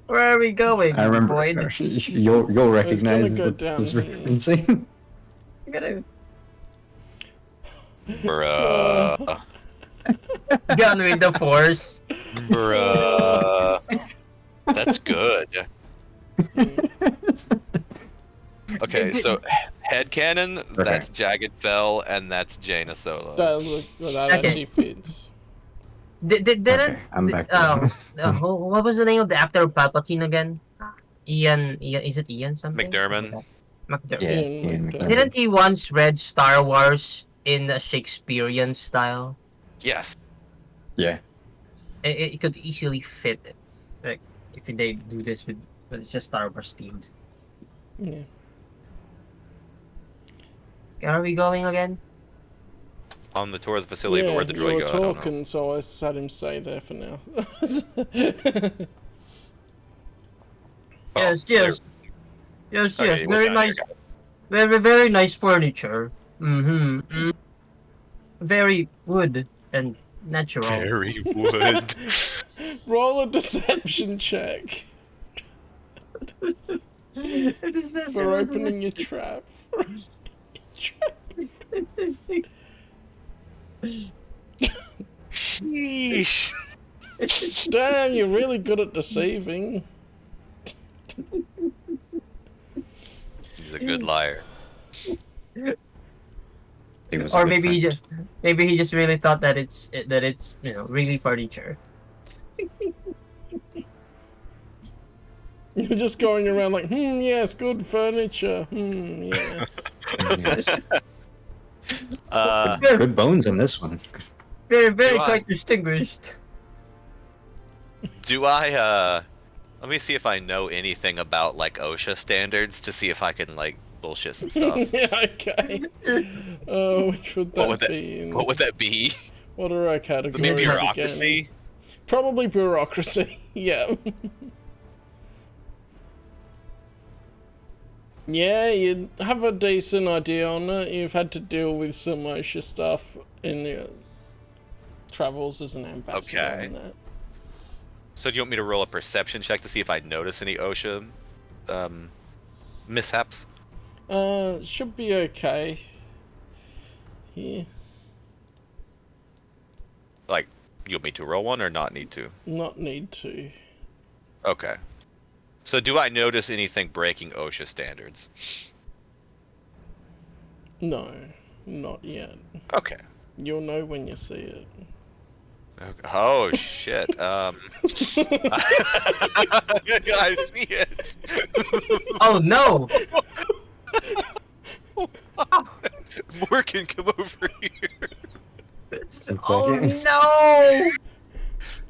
Where are we going, I remember. Droid? You'll recognize go what down this here. referencing. I'm gonna Bruh. gun with the Force. Bruh. That's good. Okay, so headcanon, that's Jagged Fell, and that's Jaina Solo. That Okay. actually fits. Didn't Okay, I'm back. what was the name of the actor of Palpatine again? Ian, is it Ian something? McDermott? McDermott. Yeah, Ian Ian McDermott. Didn't he once read Star Wars in a Shakespearean style? Yes. Yeah. It could easily fit it. Like, if they do this with it's just Star Wars themed. Yeah. Are we going again? On the tour of the facility, but where'd the you droid were go? I don't know. talking, so I just had him stay there for now. Oh, Yes. Okay, Yes, we're very down nice. here, Very nice furniture. Mm-hmm. Very wood and natural. Very wood. Roll a deception check for opening your trap. Sheesh. Damn, you're really good at deceiving. He's a good liar. He was a Or good maybe friend. he just really thought that it's really furniture. You're just going around like, yes, good furniture. Yes. Good bones in this one. Very Do I- quite distinguished. Do I Let me see if I know anything about like OSHA standards to see if I can like bullshit some stuff. Yeah, okay. Which would that be? What would that be? What are our Would categories it be bureaucracy? again? Probably bureaucracy, yeah. Yeah, you have a decent idea on it. You've had to deal with some OSHA stuff in your travels as an ambassador and that. So do you want me to roll a perception check to see if I notice any OSHA mishaps? Should be okay. Yeah. Like, you want me to roll one or not need to? Not need to. Okay. So do I notice anything breaking OSHA standards? No, not yet. Okay. You'll know when you see it. Oh shit. I see it. Oh no! Morgan, come over here. Oh no!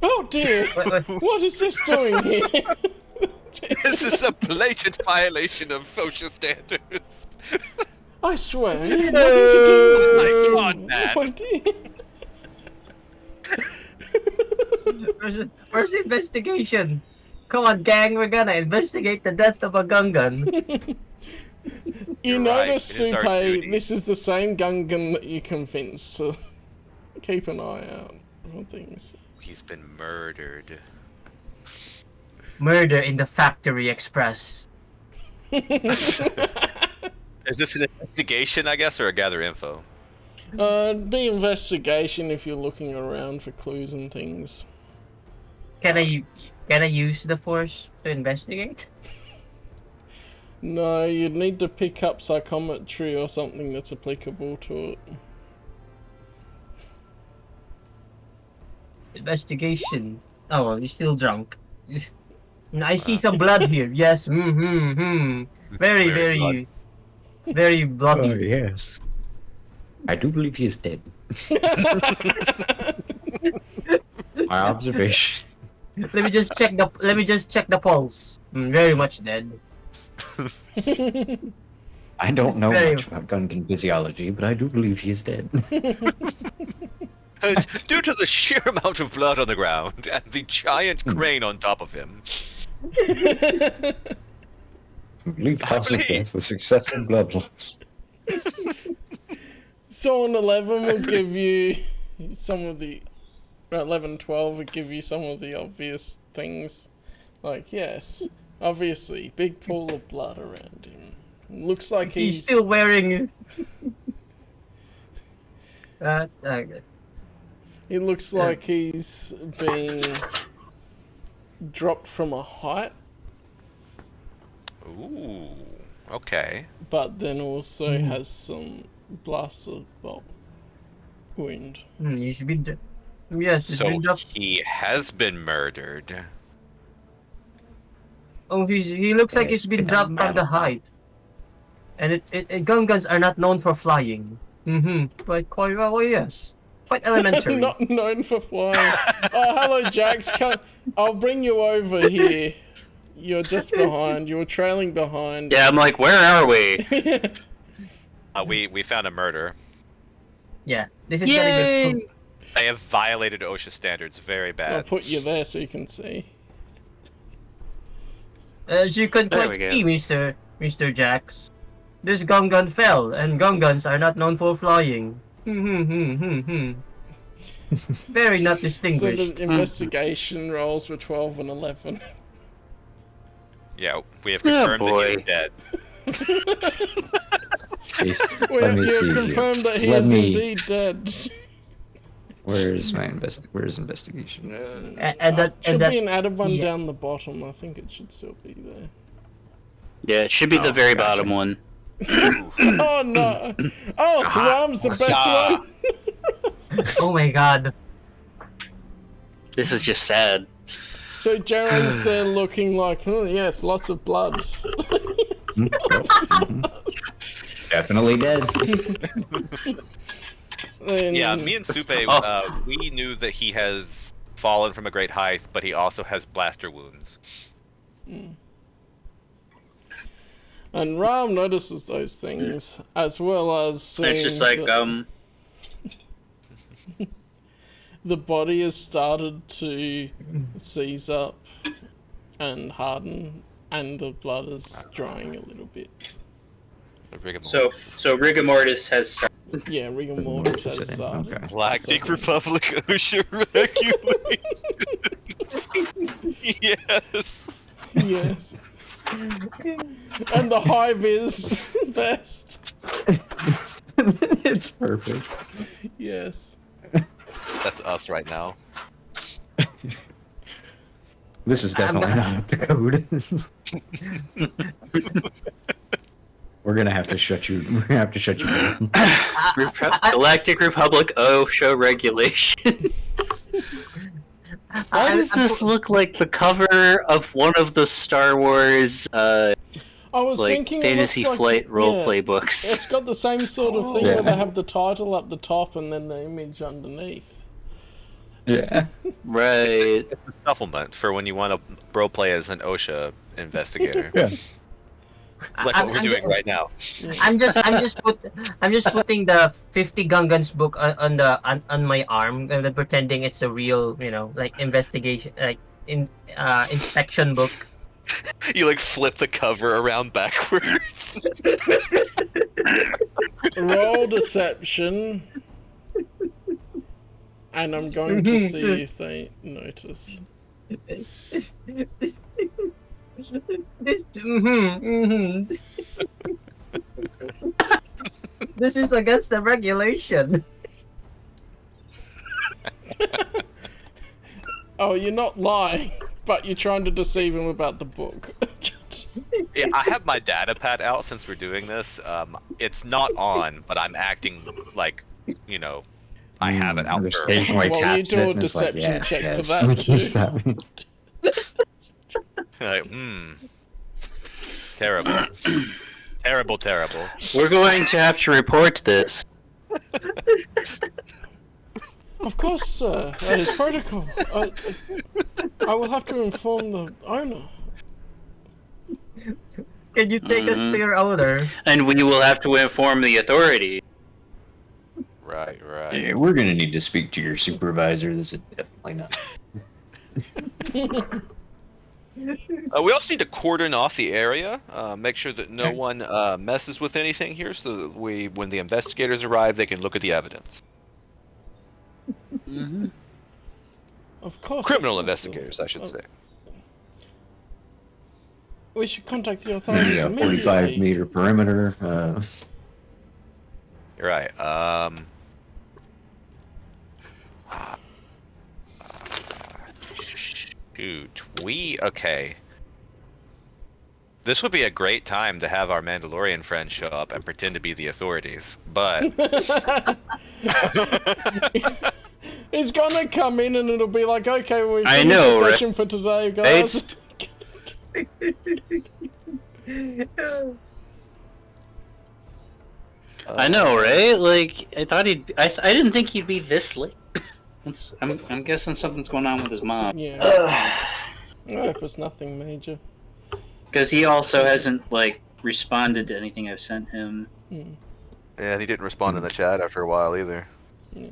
Oh dear! Wait. What is this doing here? This is a blatant violation of OSHA standards. I swear, I had nothing to do with My this. God, man. Oh dear. Where's the investigation? Come on, gang, we're gonna investigate the death of a Gungan. You You're right, notice, it is our Supe, duty. this is the same Gungan that you convinced, so keep an eye out for things. He's been murdered. Murder in the Factory Express. Is this an investigation, I guess, or a gather info? Be investigation if you're looking around for clues and things. Can I use the Force to investigate? No, you'd need to pick up psychometry or something that's applicable to it. Investigation. Oh, well, you're still drunk. I see some blood here. Yes. Very, Very very bloody. Oh, yes. I do believe he is dead. My observation. Let me just check the pulse. Very much dead. I don't know Very- much about Gungan physiology, but I do believe he is dead. Due to the sheer amount of blood on the ground and the giant crane on top of him. Complete cause of death with successive blood loss. So an 11 will give you some of the... 11, 12 will give you some of the obvious things. Like, yes, obviously, big pool of blood around him. Looks like He's still wearing. It looks like he's been dropped from a height, Ooh, okay. but then also has some blaster bolt wound. He should be. Yes. He's So been dropped. he has been murdered. Oh, he looks like he's been dropped from the height. And Gungans are not known for flying. Quite well, yes. Quite elementary. Not known for flying. Oh, hello, Jax. I'll bring you over here. You're just behind. You're trailing behind. Yeah, I'm like, where are we? We found a murder. Yeah, this is Yay! getting this. They have violated OSHA standards very I'll bad. put you there so you can see. As you can There quite we see, Mr. Jax, this Gungan fell, and Gungans are not known for flying. Very not So distinguished. the investigation rolls were 12 and 11. Yeah, we have Oh, confirmed that boy. he's dead. Please, Well, let me you've see. confirmed that he Let is me- indeed dead. Where's investigation? And that Should and that be an added one yeah. down the bottom. I think it should still be there. Yeah, it should be the very gotcha. bottom one. Oh no! Oh, Ram's the best one. oh my god. This is just sad. So Jaren's there looking like, oh yes, lots of blood. Definitely dead. Then- Yeah, me and Supe, we knew that he has fallen from a great height, but he also has blaster wounds. And Ram notices those things, as well as seeing It's just like, that the body has started to seize up and harden, and the blood is drying a little bit. so rigor mortis has started. Yeah, rigor mortis has started. Okay. Galactic So- Republic OSHA regulations. Yes. Yes. And the hive is best. It's perfect. Yes. That's us right now. This is definitely not the code. We're gonna have to shut you. We're gonna have to shut you down. Galactic Republic OSHA regulations. Why does this look like the cover of one of the Star Wars I was like thinking Fantasy it looks Flight like, roleplay yeah, books? It's got the same sort of thing Yeah. where they have the title up the top and then the image underneath. Yeah. Right. It's a supplement for when you want to roleplay as an OSHA investigator. Yeah. Like what we're doing right now. I'm just putting the 50 Gungans book on my arm and then pretending it's a real, like investigation, like inspection book. You like flip the cover around backwards. Roll deception. And I'm going to see if they notice. This is against the regulation. Oh, you're not lying, but you're trying to deceive him about the book. Yeah, I have my data pad out since we're doing this. It's not on, but I'm acting like, I have it out Just for. occasionally Well, you taps do it a and it's like, deception yes, check for yes. that too. What's that mean? Like, terrible. Terrible. We're going to have to report this. Of course, sir. That is protocol. I will have to inform the owner. Can you take us to your owner? And we will have to inform the authority. Right. Yeah, we're gonna need to speak to your supervisor. This is definitely not. We also need to cordon off the area, make sure that no one messes with anything here, so that when the investigators arrive, they can look at the evidence. Of course. Criminal of course, sir. investigators, I should say. We should contact the authorities Yeah, immediately. 45-meter perimeter. You're right. Shoot. Okay. This would be a great time to have our Mandalorian friends show up and pretend to be the authorities, but He's gonna come in and it'll be like, okay, we I finished know, the right? session for today, guys. I know, right? Like, I thought I didn't think he'd be this late. I'm guessing something's going on with his mom. Yeah. I hope it's nothing major. Because he also hasn't, like, responded to anything I've sent him. and he didn't respond in the chat after a while either. Yeah.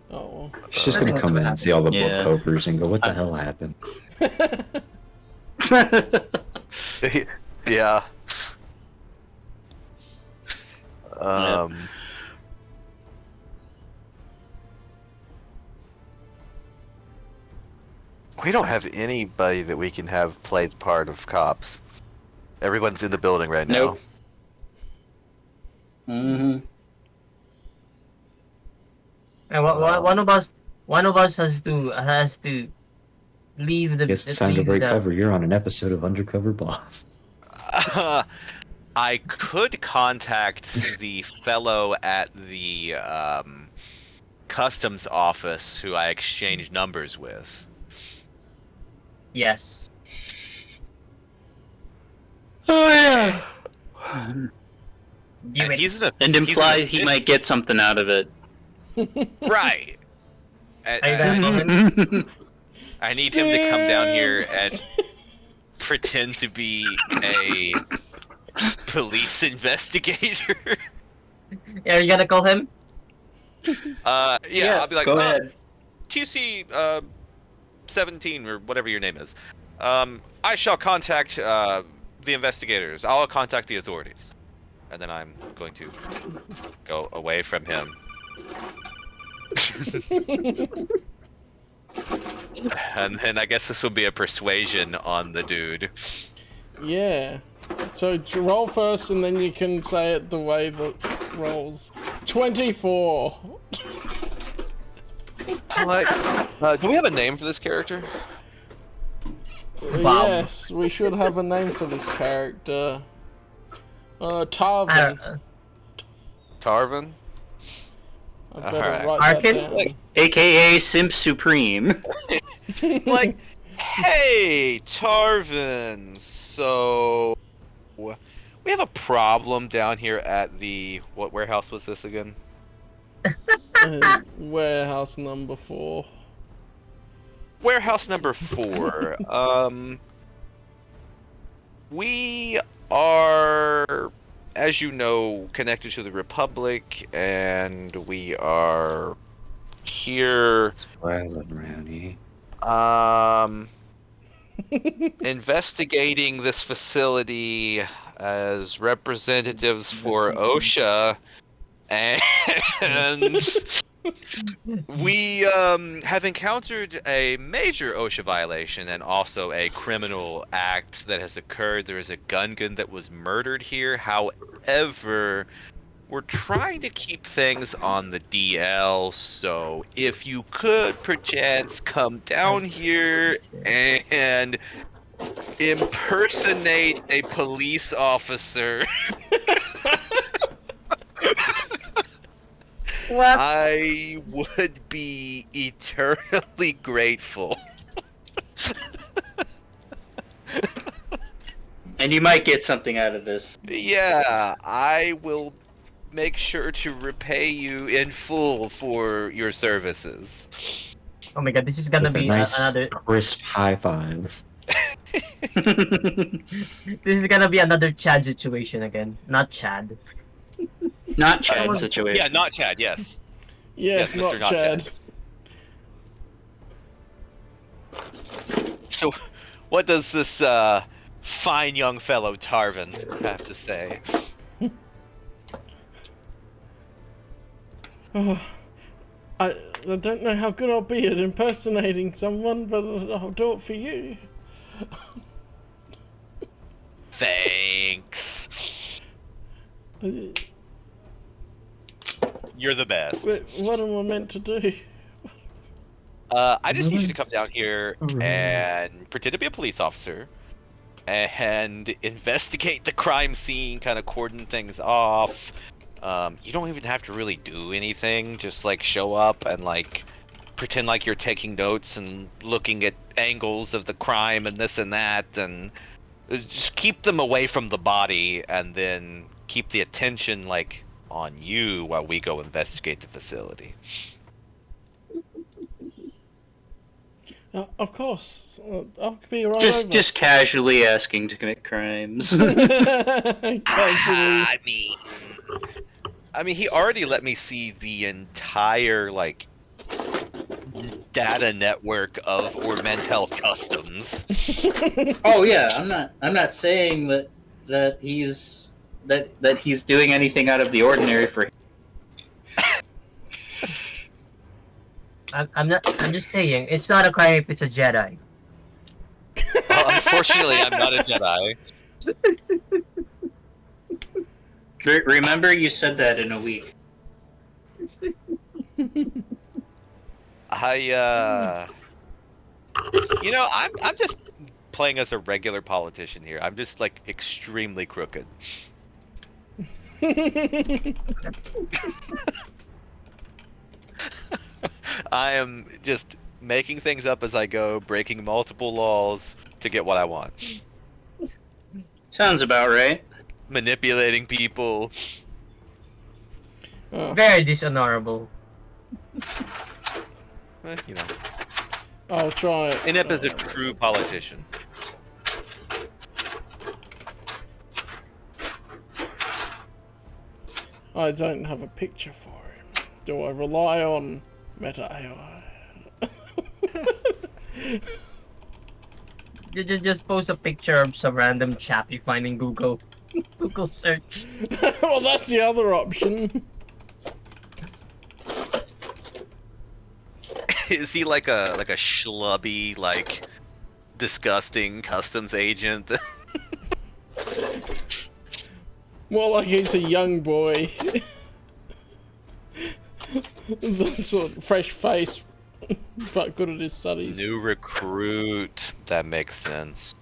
Oh well. He's just gonna come in and see all the Yeah. book covers and go, "What the hell happened?" Yeah. We don't have anybody that we can have play the part of cops. Everyone's in the building right now. Nope. Mm-hmm. And one of us has to leave the. Guess it's time to leave break the- cover. You're on an episode of Undercover Boss. I could contact the fellow at the customs office who I exchanged numbers with. Yes. Oh yeah. Do And it. he's an, And he's imply an- he might get something out of it. Right. Are you gonna call him? I need him to come down here and pretend to be a police investigator. Are you gonna call him? Yeah, I'll be like, go ahead. QC 17 or whatever your name is. I shall contact the investigators. I'll contact the authorities. And then I'm going to go away from him. And then I guess this will be a persuasion on the dude. Yeah. So roll first, and then you can say it the way that rolls. 24. Do we have a name for this character? Wow. Yes, we should have a name for this character. I Tarvin. don't know. Tarvin? I better Alright. write that Arkin? down. Like- AKA Simp Supreme. Like, hey, Tarvin, so we have a problem down here at the, what warehouse was this again? Warehouse number 4. Warehouse number 4. We are, as you know, connected to the Republic, and we are here Spoiler, Brownie. investigating this facility as representatives for OSHA, and we have encountered a major OSHA violation and also a criminal act that has occurred. There is a gunman that was murdered here. However, we're trying to keep things on the DL, so if you could perchance come down here and impersonate a police officer, What? I would be eternally grateful. And you might get something out of this. Yeah, I will make sure to repay you in full for your services. Oh my god, this is gonna With a be nice, another. crisp high five. This is gonna be another Chad situation again. Not Chad. Not Chad situation. Yeah, not Chad, yes. Yes, Yes, not Mr. Not Chad. Chad. So, what does this fine young fellow Tarvin have to say? I don't know how good I'll be at impersonating someone, but I'll do it for you. Thanks. You're the best. But what am I meant to do? I just need you to come down here and pretend to be a police officer and investigate the crime scene, kind of cordon things off. You don't even have to really do anything, just like show up and like pretend like you're taking notes and looking at angles of the crime and this and that, and just keep them away from the body and then keep the attention like on you while we go investigate the facility. Of course, I'll be right Just over. just casually asking to commit crimes. Casually. I mean, he already let me see the entire like data network of Mantell customs. Oh yeah, I'm not saying that he's doing anything out of the ordinary for him. I'm just saying, it's not a crime if it's a Jedi. Unfortunately, I'm not a Jedi. Remember you said that in a week. You know, I'm just playing as a regular politician here. I'm just like extremely crooked. I am just making things up as I go, breaking multiple laws to get what I want. Sounds about right. Manipulating people. Very dishonorable. You know, I'll try it. Inep is a true politician. I don't have a picture for him. Do I rely on Meta AI? You just post a picture of some random chap you find in Google. Google search. Well, that's the other option. Is he like a schlubby, like disgusting customs agent? More like he's a young boy. The sort of fresh face, but good at his studies. New recruit. That makes sense.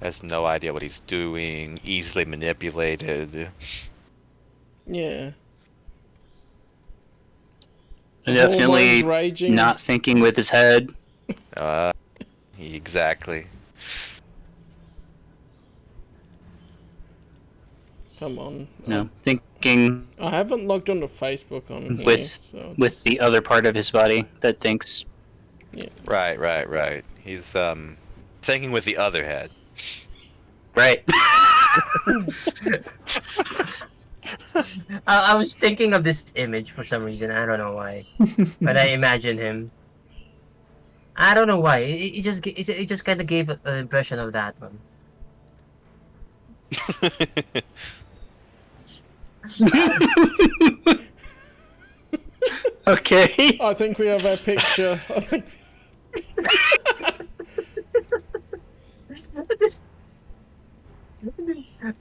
Has no idea what he's doing. Easily manipulated. Yeah. Definitely Hormones raging. not thinking with his head. Exactly. Come on. No, thinking I haven't logged onto Facebook on here, with so... the other part of his body that thinks. Right. He's thinking with the other head. Right. I was thinking of this image for some reason. I don't know why, but I imagine him. I don't know why. It just kind of gave an impression of that one. Okay. I think we have our picture. I think...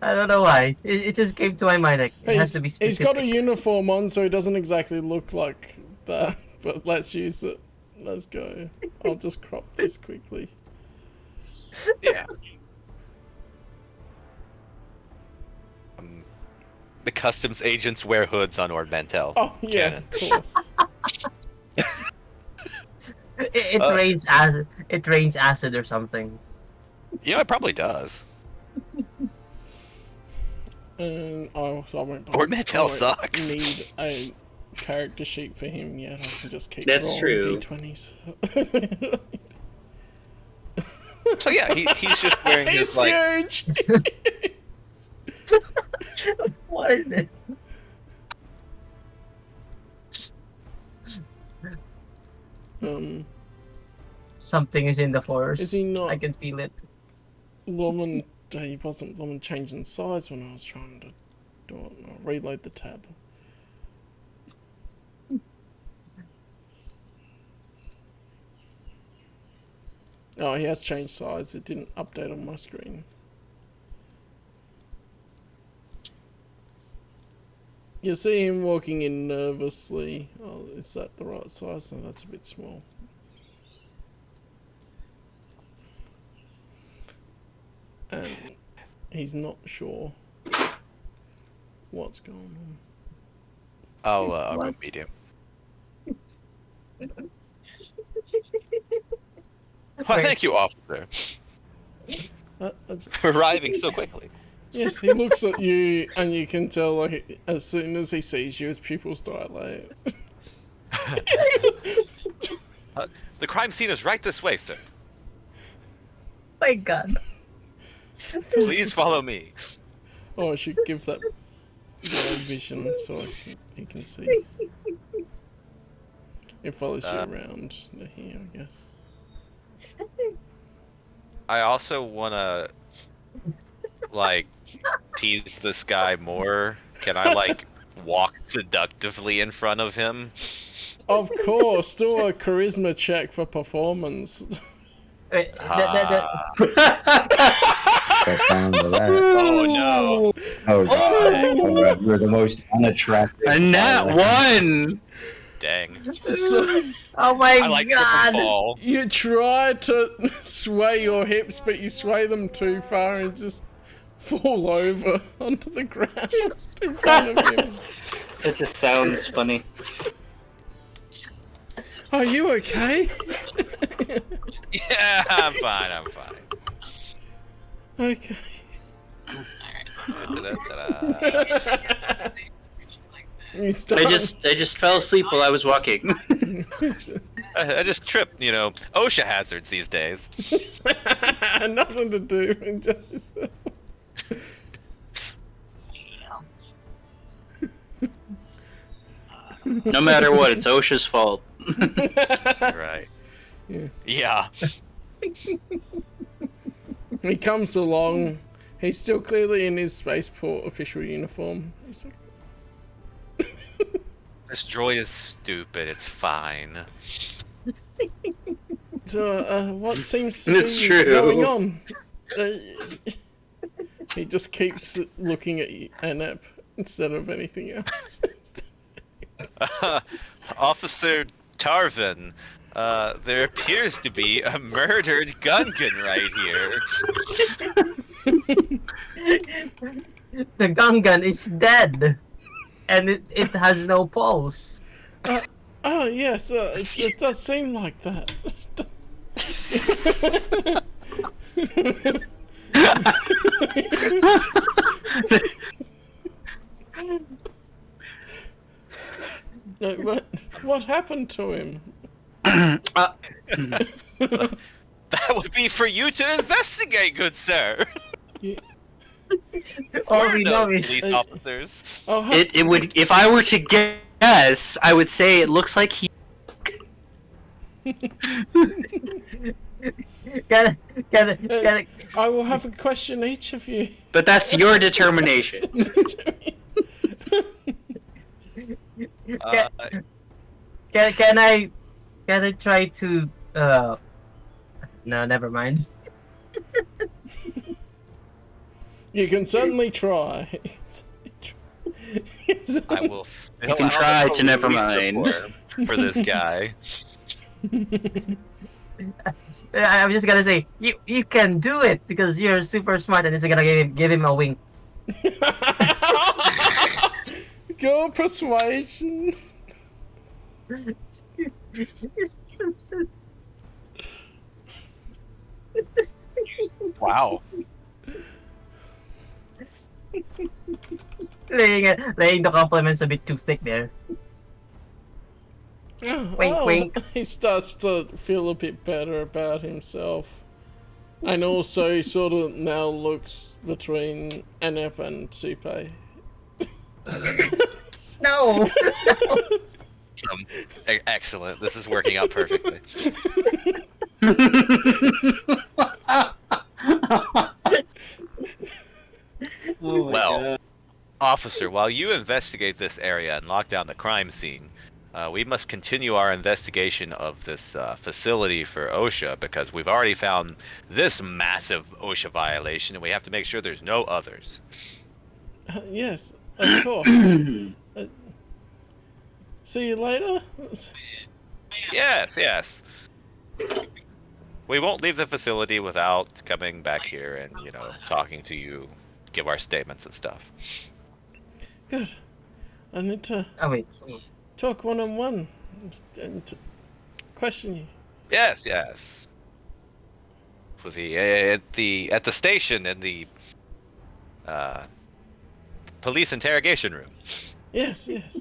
I don't know why. It just came to my mind. Like, it has to be He's specific. got a uniform on, so he doesn't exactly look like that. But let's use it. Let's go. I'll just crop this quickly. Yeah. The customs agents wear hoods on Ord Mantell. Oh yeah, Canon. of course. It rains acid. It rains acid or something. Yeah, it probably does. And I won't. Ord Mantell sucks. Need a character sheet for him yet. I can just keep That's rolling true. D20s. So yeah, he's just wearing his He's like. huge. What is this? Something is in the forest. Is he not- I can feel it. Woman, he wasn't woman changing size when I was trying to do it. I'll reload the tab. Oh, he has changed size. It didn't update on my screen. You see him walking in nervously. Oh, is that the right size? No, that's a bit small. And he's not sure what's going on. I'll go medium. Why, thank you, officer, That's, for arriving so quickly. yes, he looks at you, and you can tell, like, as soon as he sees you, his pupils dilate. The crime scene is right this way, sir. My God. Please follow me. Oh, I should give that guy vision so he can see. It follows you around to here, I guess. I also wanna like tease this guy more. Can I like walk seductively in front of him? Of course, do a charisma check for performance. Wait, That's down to that. Oh no! Oh god, you're the most unattractive. A nat one! Dang! So oh my I like God. triple fall. you try to sway your hips, but you sway them too far and just fall over onto the ground in front of him. That just sounds funny. Are you okay? Yeah, I'm fine. Okay. Da-da-da-da. You I start- just fell asleep while I was walking. I just tripped, OSHA hazards these days. Nothing to do with just... No matter what, it's OSHA's fault. Right. Yeah. He comes along. He's still clearly in his spaceport official uniform. He's like, This droid is stupid. It's fine. so, what seems to It's be true. going on? He just keeps looking at Anep instead of anything else. Officer Tarvin, there appears to be a murdered Gungan right here. The Gungan is dead, and it has no pulse. Oh, yes, it does seem like that. What happened to him? That would be for you to investigate, good sir. Yeah. All We're we no know is police officers. Oh, It would, if I were to guess, I would say it looks like he. Get it. I will have a question each of you. But that's your determination. Can I try to no, never mind. You can certainly try. I will fill You can out try a to never police mind. report for this guy. I'm just gonna say you can do it because you're super smart, and it's gonna give him a wink. Go persuasion. Wow. laying the compliments a bit too thick there. Wink, wink. He starts to feel a bit better about himself. And also he sort of now looks between Anep and Supe. No. Excellent. This is working out perfectly. Well, officer, while you investigate this area and lock down the crime scene, we must continue our investigation of this facility for OSHA because we've already found this massive OSHA violation and we have to make sure there's no others. Yes, of course. See you later? Yes, yes. We won't leave the facility without coming back here and, talking to you, give our statements and stuff. Good. I need to Oh wait. talk one-on-one and question you. Yes, yes. With at the station in the police interrogation room. Yes, yes.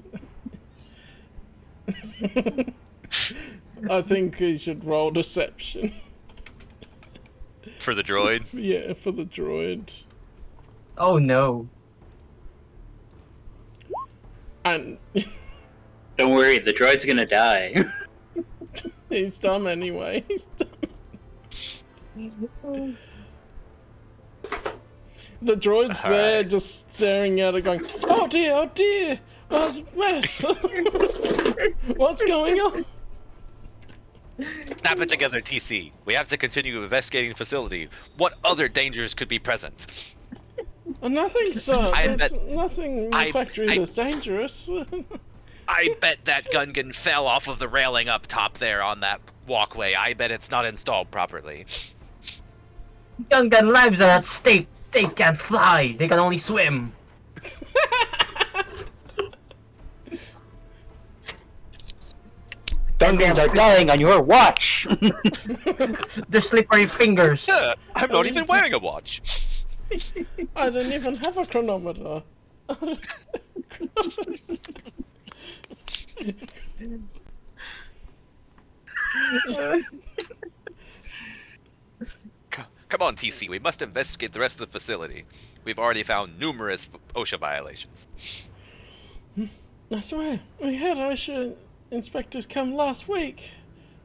I think he should roll deception. For the droid. Yeah, for the droid. Oh no. And Don't worry, the droid's gonna die. he's dumb anyway. He's dumb. The droid's there just staring at it going, oh dear, what's a mess? What's going on? Snap it together, TC. We have to continue investigating the facility. What other dangers could be present? Nothing, sir. I There's bet- nothing in the factory that's dangerous. I bet that Gungan fell off of the railing up top there on that walkway. I bet it's not installed properly. Gungan lives are at stake. They can't fly. They can only swim. Gungans are dying on your watch! Their slippery fingers. I'm not even wearing a watch. I don't even have a chronometer. Come on, TC. We must investigate the rest of the facility. We've already found numerous OSHA violations. I swear, we had OSHA inspectors come last week.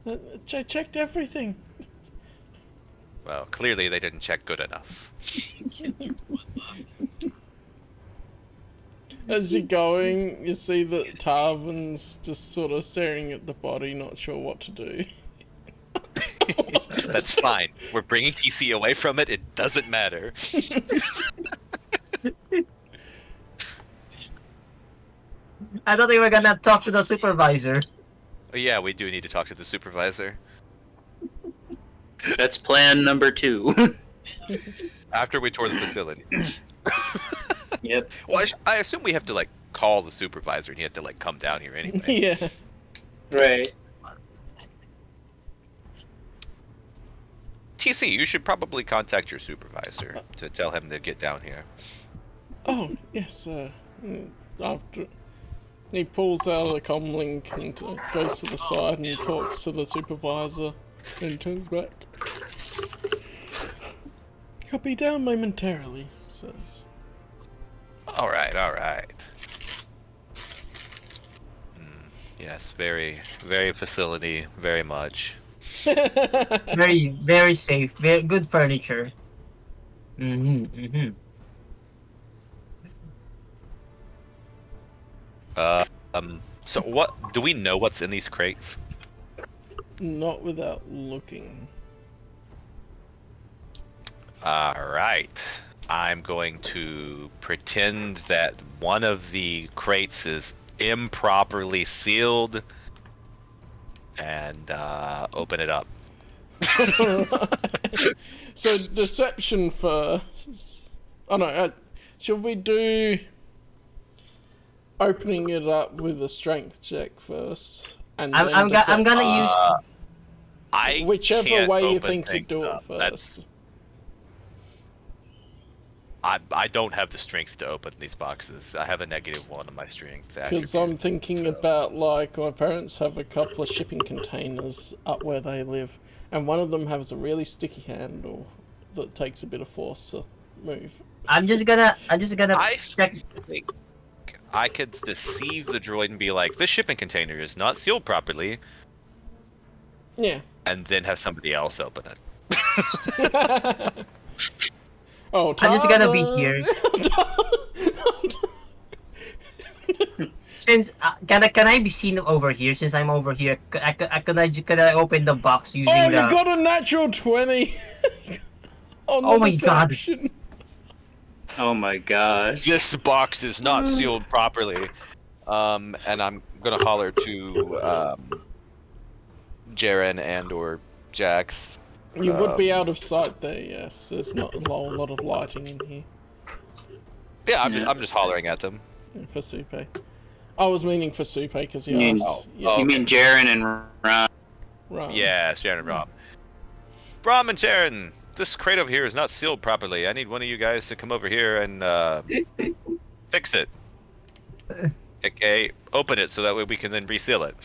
They checked everything. Well, clearly they didn't check good enough. As you're going, you see that Tarvin's just sort of staring at the body, not sure what to do. That's fine. We're bringing TC away from it. It doesn't matter. I thought we were gonna talk to the supervisor. Yeah, we do need to talk to the supervisor. That's plan number 2. After we tour the facility. Yep. Well, I assume we have to, like, call the supervisor and he had to, like, come down here anyway. Yeah. Right. TC, you should probably contact your supervisor to tell him to get down here. Oh, yes, after... He pulls out a comlink and goes to the side and talks to the supervisor and turns back. I'll be down momentarily, says. Alright, alright. Yes, very, very facility, very much. Very, very safe. Very good furniture. So what, do we know what's in these crates? Not without looking. Alright. I'm going to pretend that one of the crates is improperly sealed and open it up. So, deception first. Oh no, should we do opening it up with a strength check first? And then I'm gonna use. I whichever can't way you open think you things do it up. first. I don't have the strength to open these boxes. I have a -1 on my strength. Because I'm thinking about, like, my parents have a couple of shipping containers up where they live, and one of them has a really sticky handle that takes a bit of force to move. I'm just gonna I check. think I could deceive the droid and be like, this shipping container is not sealed properly, Yeah. and then have somebody else open it. Oh, I'm just gonna be here. Since can I be seen over here? Since I'm over here, can I open the box using Oh, the? you got a natural 20 on Oh the my God. deception. Oh my gosh. This box is not sealed properly. And I'm gonna holler to Jaren and or Jax. You would be out of sight there, yes. There's not a whole lot of lighting in here. Yeah, I'm just hollering at them. Yeah, for Supe. I was meaning for Supe because he You mean- asked. Yeah, You mean Jaren and Ron? right. Yes, Jaren and Rom. Rom and Jaren, this crate over here is not sealed properly. I need one of you guys to come over here and fix it. Okay, open it so that way we can then reseal it.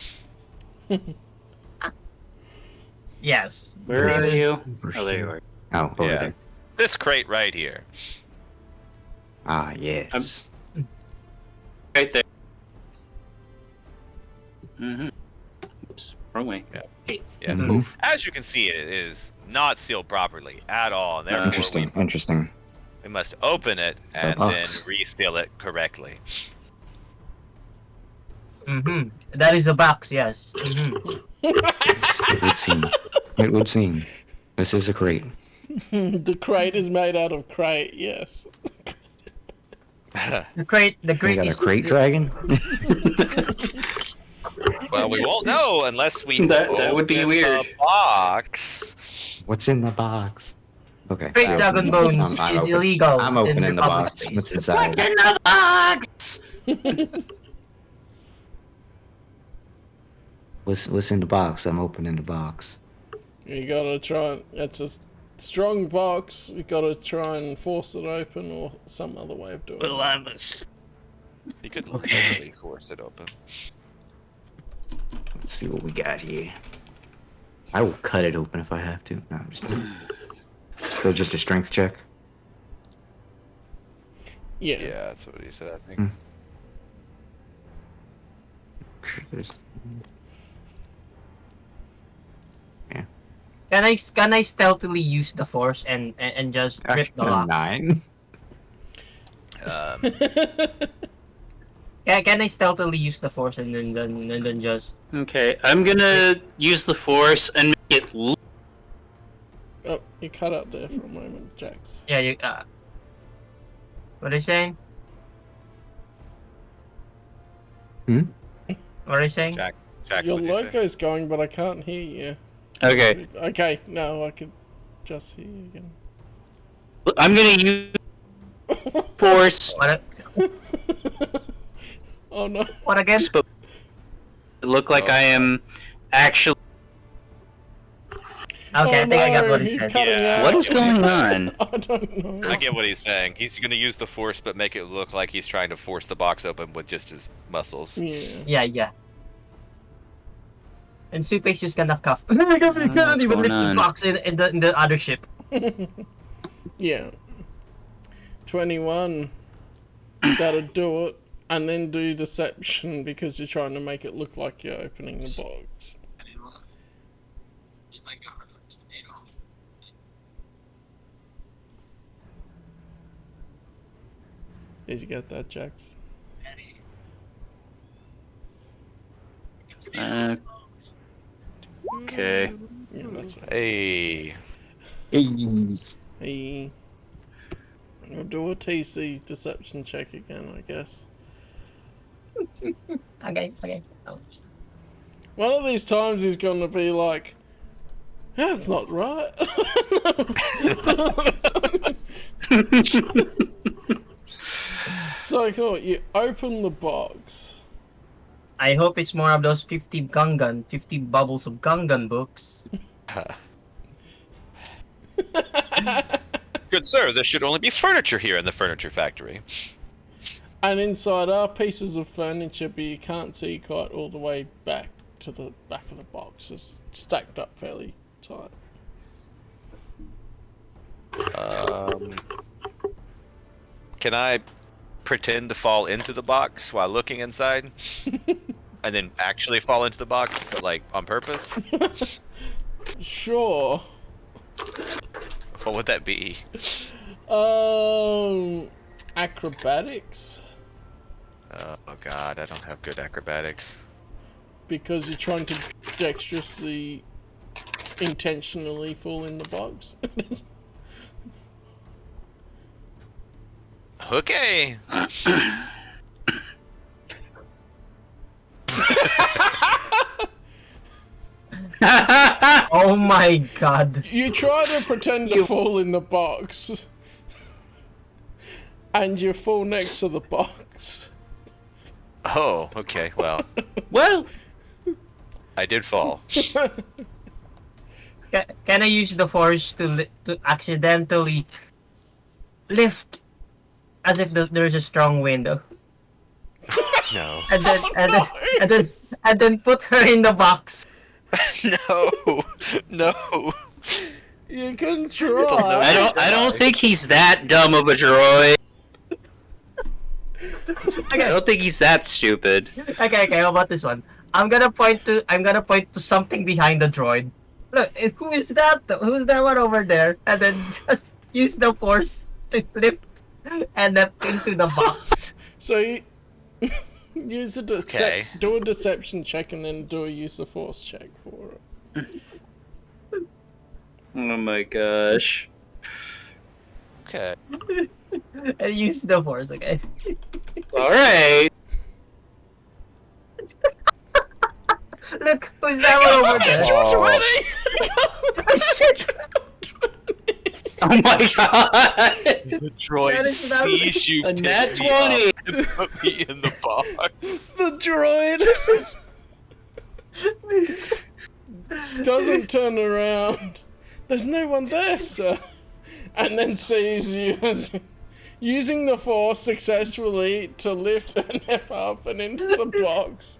Yes. Where are please. you? Oh, there you are. Oh, over Yeah. there. This crate right here. Ah, yes. Right there. Mm-hmm. Oops, wrong way. Yes. Move. As you can see, it is not sealed properly at all, and therefore Interesting. Interesting. we must open it a and then box. reseal it correctly. That is a box. Yes. It would seem. It would seem. This is a crate. The crate is made out of crate, yes. The crate. The We crate got a is crate dragon? Well, we won't know unless we That would be open weird. the box. What's in the box? Okay. Crate I dragon opened it. bones I'm is open- illegal. I'm in opening the Republic box. states. What's inside? What's in the box? What's in the box? I'm opening the box. You gotta try and... It's a strong box. You gotta try and force it open or some other way of doing it. You could literally force it open. Let's see what we got here. I will cut it open if I have to. No, I'm just so just a strength check. Yeah. Yeah, that's what he said, I think. There's... Yeah. Can I stealthily use the force and just rip the locks? 9. Yeah, can I stealthily use the force and then just... Okay, I'm gonna use the force and make it look. Oh, you cut out there for a moment, Jax. Yeah, you what are you saying? Hmm? What are you saying? Jax, Your what'd you say? logo's going, but I can't hear you. Okay, Okay, no, I could just hear you again. I'm gonna use force. What? Oh no. What again? But look like I am actually. Okay, I think I got what he he's said. cutting Yeah. out. What is going on? I don't know. I get what he's saying. He's going to use the force, but make it look like he's trying to force the box open with just his muscles. Yeah. Yeah. And Supe's just gonna cuff. I can't even what's lift going the on? box in the other ship. Yeah. 21. Gotta do it. And then do deception because you're trying to make it look like you're opening the box. Did you get that, Jax? Okay. Yeah, that's it. Hey. Hey. I'll do a TC deception check again, I guess. Okay. Oh. One of these times he's gonna be like, that's not right. So cool, you open the box. I hope it's more of those 50 bubbles of Gungan books. Good sir, there should only be furniture here in the furniture factory. And inside are pieces of furniture, but you can't see quite all the way back to the back of the box. It's stacked up fairly tight. Can I pretend to fall into the box while looking inside? And then actually fall into the box, but like on purpose? Sure. What would that be? Acrobatics? Oh god, I don't have good acrobatics. Because you're trying to dexterously, intentionally fall in the box. Okay. Oh my god. You try to pretend to fall in the box. And you fall next to the box. Oh, okay, well, Well, I did fall. Can I use the force to accidentally lift as if there's a strong wind, No. and then put her in the box? No. No. You can try. I don't think he's that dumb of a droid. I don't think he's that stupid. Okay, how about this one? I'm gonna point to something behind the droid. Look, who is that? Who's that one over there? And then just use the force to lift and then into the box. So you use a Okay. do a deception check and then do a use of force check for it. Oh my gosh. Okay. And use the force, okay? Alright. Look, who's that one over there? Oh shit! Oh my god. The droid That is not- sees you A pick nat me up 20. and put me in the box. The droid doesn't turn around. There's no one there, sir. And then sees you as using the force successfully to lift Enep up and into the box.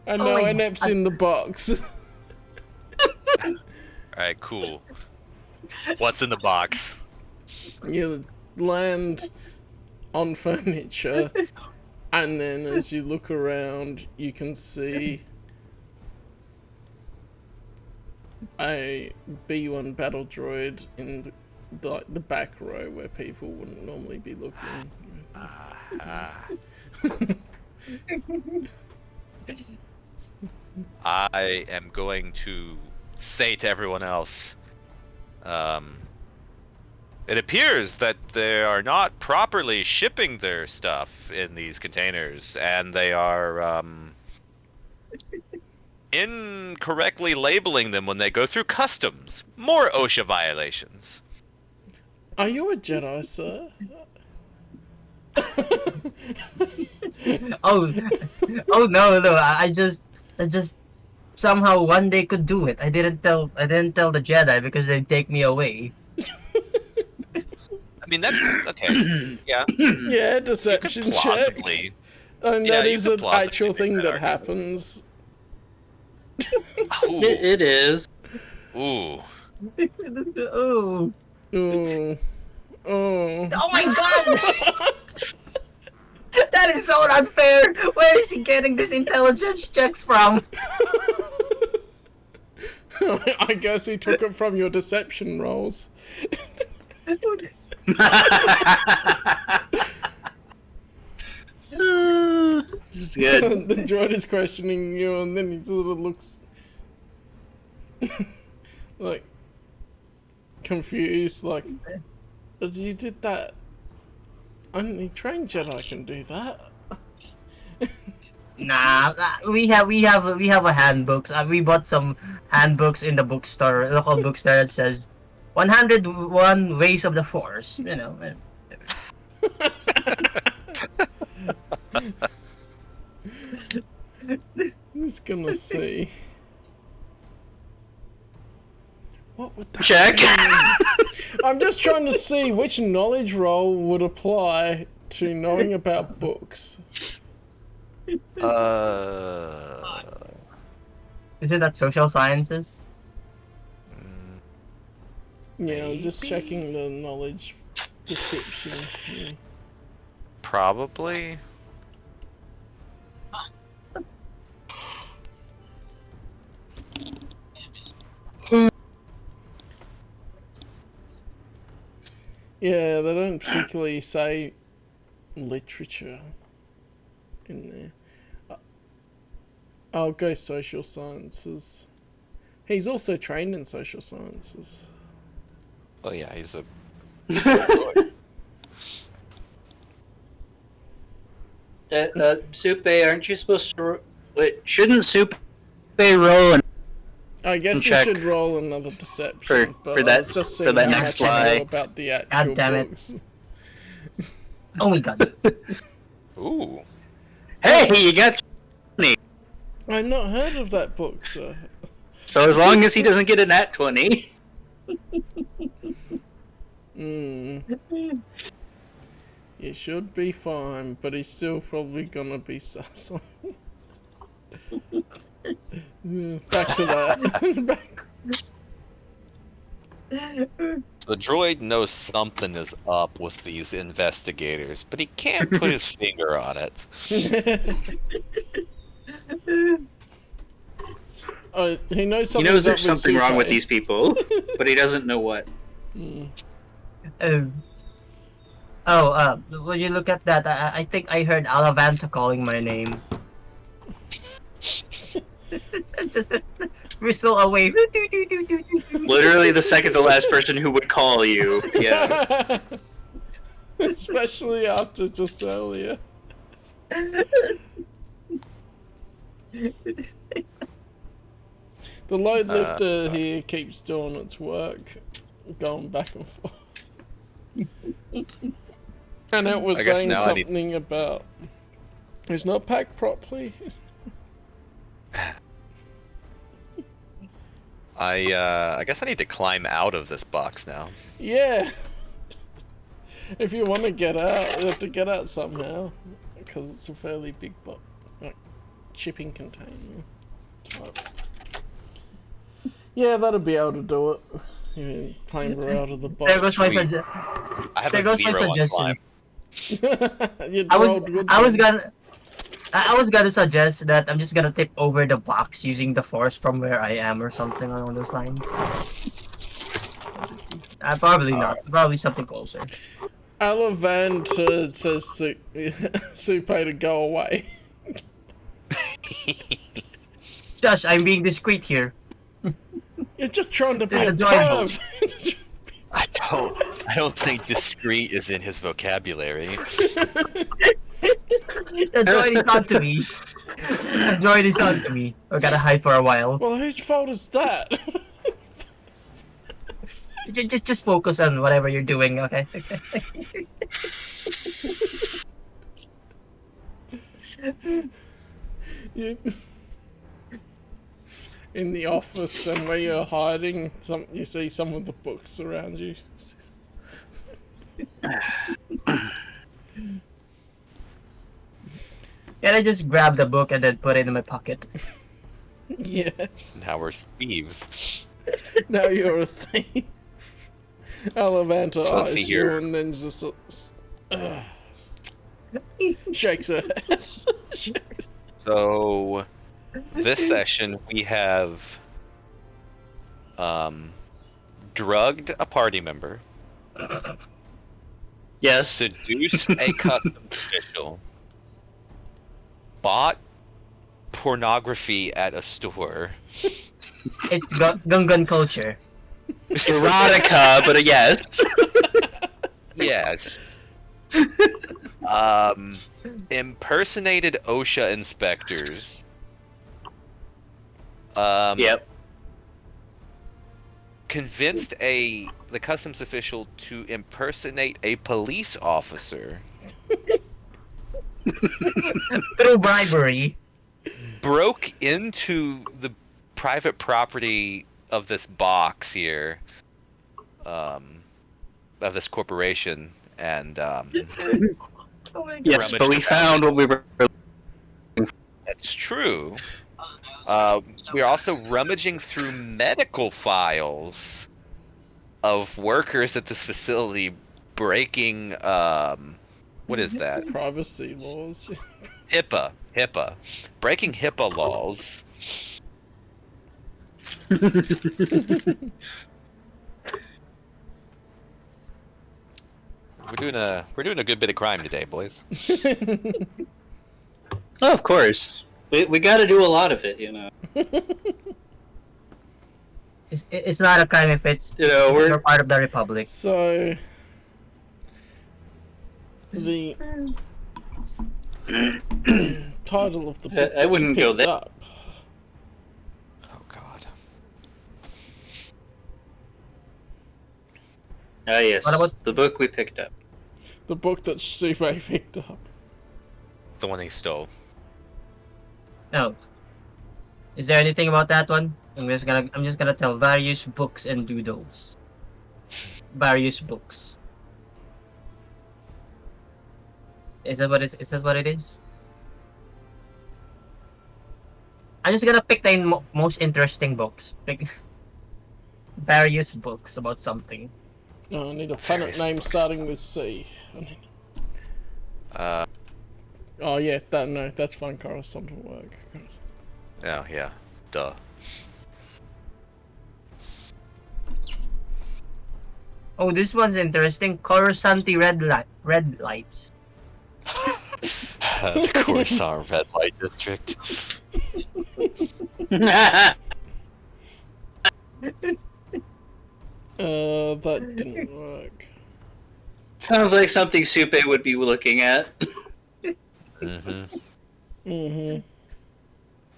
And now Oh my Enep's God. in the box. Alright, cool. What's in the box? You land on furniture, and then as you look around, you can see a B1 battle droid in the back row where people wouldn't normally be looking. I am going to say to everyone else, it appears that they are not properly shipping their stuff in these containers, and they are incorrectly labeling them when they go through customs. More OSHA violations. Are you a Jedi, sir? Oh no! I just somehow one day could do it. I didn't tell the Jedi because they'd take me away. I mean, that's okay. Yeah. Yeah, deception check. Plausibly. And Yeah, that you is could an plausibly actual make thing that that argument. happens. It is. Ooh. Oh. Oh. Oh. Oh my god! That is so unfair! Where is he getting this intelligence checks from? I guess he took it from your deception rolls. This is good. The droid is questioning you, and then he sort of looks like confused, like, you did that. Only trained Jedi can do that. Nah, we have a handbook. We bought some handbooks in the bookstore, local bookstore, that says 101 ways of the Force. You know. Just gonna see. What would that Check. mean? I'm just trying to see which knowledge roll would apply to knowing about books. Isn't that social sciences? Yeah, I'm just checking the knowledge description. Yeah. Probably. Yeah, they don't particularly say literature in there. I'll go social sciences. He's also trained in social sciences. Oh yeah, he's a. Soupe, aren't you supposed to? Wait, shouldn't Soupe roll? I guess you Check. should roll another deception. For but I that- was just for seeing that how next much I know lie. about the actual damn it. books. Oh my god. Ooh. Hey, you got. I've not heard of that book, sir. So as long as he doesn't get a nat 20. You should be fine, but he's still probably gonna be sus. Yeah, back to that. Back. The droid knows something is up with these investigators, but he can't put his finger on it. He knows He something. knows there's something wrong with these people, but he doesn't know what. When you look at that, I think I heard Alavanta calling my name. Just whistle away. Literally the second to last person who would call you. Yeah. Especially after just earlier. The load lifter here keeps doing its work, going back and forth. And it was I guess saying now I need- something about it's not packed properly. I guess I need to climb out of this box now. Yeah. If you want to get out, you have to get out somehow, because it's a fairly big box, like shipping container type. Yeah, that'll be able to do it. You climb her out of the box. There goes my Sweet. suggestion. I have There a goes my 0 on suggestion. climb. You I was rolled good I was then. gonna I was gonna suggest that I'm just gonna tip over the box using the force from where I am or something along those lines. Probably not. Probably something closer. Alavant says to Supe to go away. Josh, I'm being discreet here. You're just trying to be It's a enjoyable. perv. I don't think discreet is in his vocabulary. The droid is on to me. The droid is on to me. I gotta hide for a while. Well, whose fault is that? Just focus on whatever you're doing, okay? You... In the office, and where you're hiding, you see some of the books around you. Can I just grab the book and then put it in my pocket? Yeah. Now we're thieves. Now you're a thief. Alavanta So let's see eyes here. you and then just shakes her head. Shakes. So this session we have drugged a party member, Yes. seduced a customs official, bought pornography at a store. It's Gungan culture. Erotica, but yes. Yes. Impersonated OSHA inspectors. Yep. Convinced the customs official to impersonate a police officer. Through bribery. Broke into the private property of this box here, of this corporation, and Yes, but we found what we were. that's true. We are also rummaging through medical files of workers at this facility, breaking what is that? Privacy laws. HIPAA, breaking HIPAA laws. We're doing a good bit of crime today, boys. Oh, of course. We got to do a lot of it, you know. It's not a crime if it's We're you're part of the Republic. So the title of the book I wouldn't go picked there. up. Oh God. Ah, yes. What about- the book we picked up? The book that Supe picked up. The one he stole. No. Is there anything about that one? I'm just gonna tell various books and doodles. Various books. Is that what it is? I'm just gonna pick the most interesting books. Pick various books about something. Oh, I need a planet Various name books. starting with C. Oh yeah, that's fine. Coruscant will work. Oh yeah, duh. Oh, this one's interesting. Coruscanti red lights. The Coruscant Red Light District. That didn't work. Sounds like something Supe would be looking at. Mm-hmm.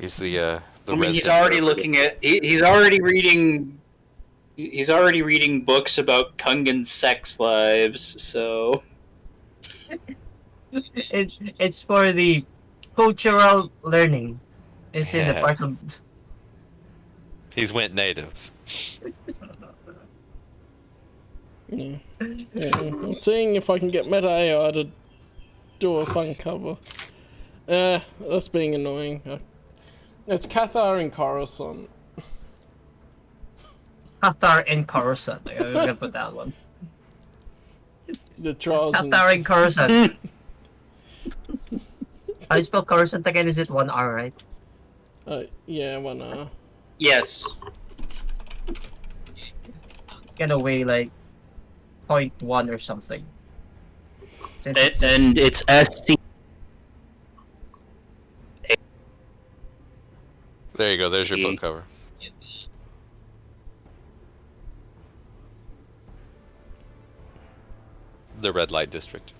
He's the I mean, he's resident already of- looking at. He's already reading. He's already reading books about Kungan sex lives. So It's for the cultural learning. It's in the Yeah. parts of. He's went native. Yeah. I'm seeing if I can get Meta AI to do a fun cover. That's being annoying. It's Cathar and Coruscant. Cathar and Coruscant. I'm gonna put that one. the trials and Starring Coruscant. How do you spell Coruscant again? Is it 1 R, right? yeah, one Yes. It's gonna weigh like 0.1 or something. And it's SC. There you go. There's your book cover. The red light district.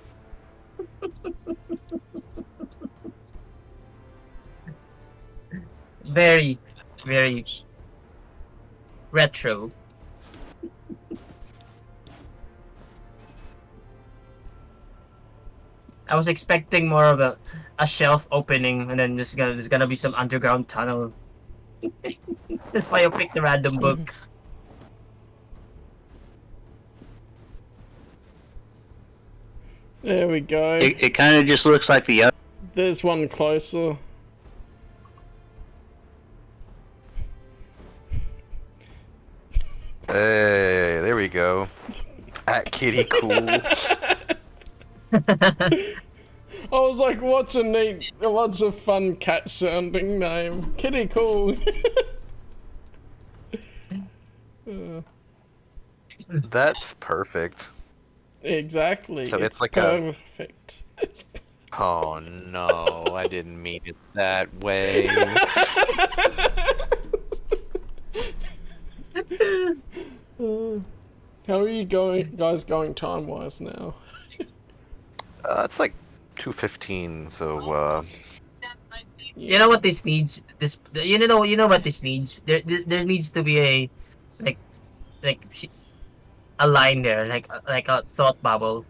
Very, very retro. I was expecting more of a shelf opening, and then there's gonna be some underground tunnel. That's why I picked the random book. There we go. It kind of just looks like the other. There's one closer. Hey, there we go. At Kitty Cool. I was like, what's a fun cat sounding name? Kitty Cool. That's perfect. Exactly. So it's like perfect. Oh no, I didn't mean it that way. How are you guys going time-wise now? It's like 2:15, so You know what this needs? You know what this needs? There needs to be a a line there, like a thought bubble.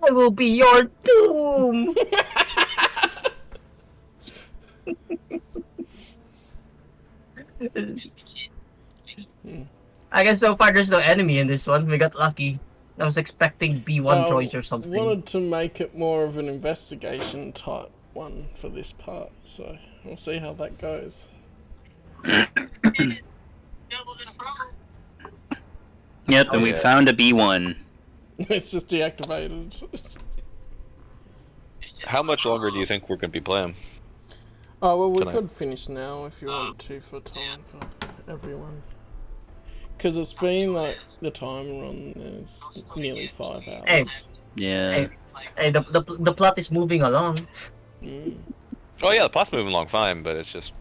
I will be your doom. I guess so far there's no enemy in this one. We got lucky. I was expecting B1 droids or something. Wanted to make it more of an investigation type one for this part, so we'll see how that goes. Yep, and we found a B1. It's just deactivated. how much longer do you think we're gonna be playing? Oh well, we Tonight. could finish now if you want to for time for everyone. Because it's been like the timer on is nearly 5 hours. Hey. Yeah. Hey, the plot is moving along. Mm. Oh yeah, the plot's moving along fine, but it's just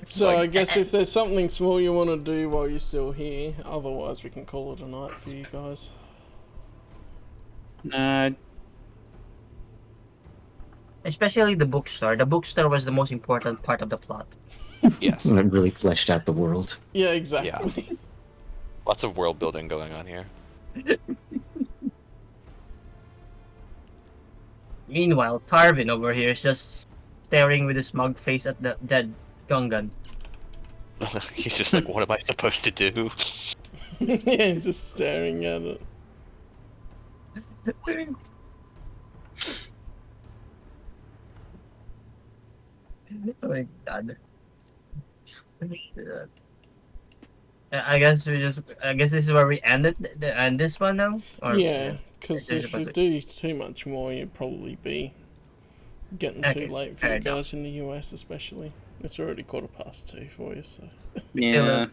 So like- I guess if there's something small you want to do while you're still here, otherwise we can call it a night for you guys. Especially the bookstore. The bookstore was the most important part of the plot. yes, It really fleshed out the world. Yeah, exactly. lots of world building going on here. Meanwhile, Tarvin over here is just staring with a smug face at the dead Gungan. He's just like, what am I supposed to do? Yeah, he's just staring at it. Oh my god. I guess this is where we end this one now? Or, Yeah, because There's if a you buzzer. do too much more, you'd probably be getting Okay, too late for fair you enough. guys in the US, especially. It's already 2:15 for you, so. Yeah.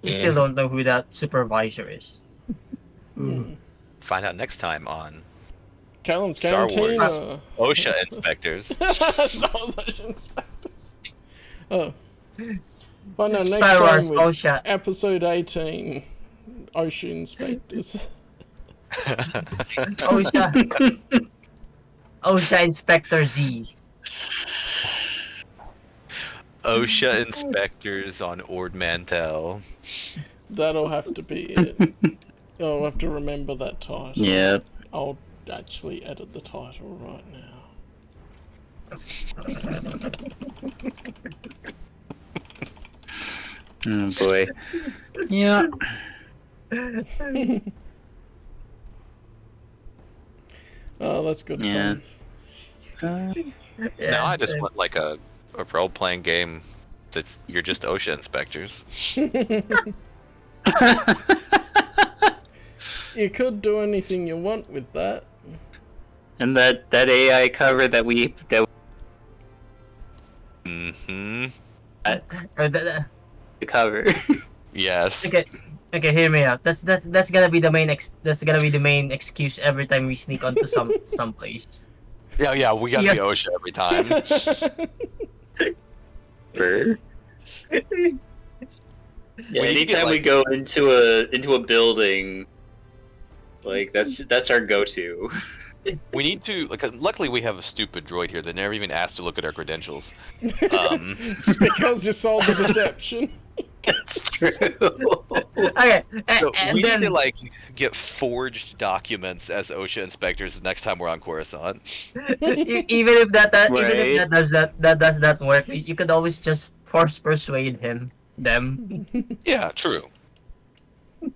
We still don't know who that supervisor is. Find out next time on Callum's Star Cantina. OSHA inspectors. Star Wars inspectors. Oh. Find out next Star time Wars with OSHA. episode 18, OSHA inspectors. OSHA. OSHA Inspector Z. OSHA inspectors on Ord Mantell. That'll have to be it. I'll have to remember that title. Yep. I'll actually edit the title right now. Oh boy. Yeah. Oh, that's good Yeah. fun. Now I just want like a role playing game that's you're just OSHA inspectors. You could do anything you want with that. And that AI cover that we Mm-hmm. cover. Yes. Okay, hear me out. That's gonna be the main excuse every time we sneak onto some place. Yeah, we gotta be OSHA every time. Yeah, We need to get, anytime we like- go into a building, like that's our go-to. We need to, like, luckily we have a stupid droid here that never even asked to look at our credentials. Because you sold the deception. That's true. Okay, So and we then need to, like, get forged documents as OSHA inspectors the next time we're on Coruscant. even if that Right. does not work, you could always just force persuade them. Yeah, true.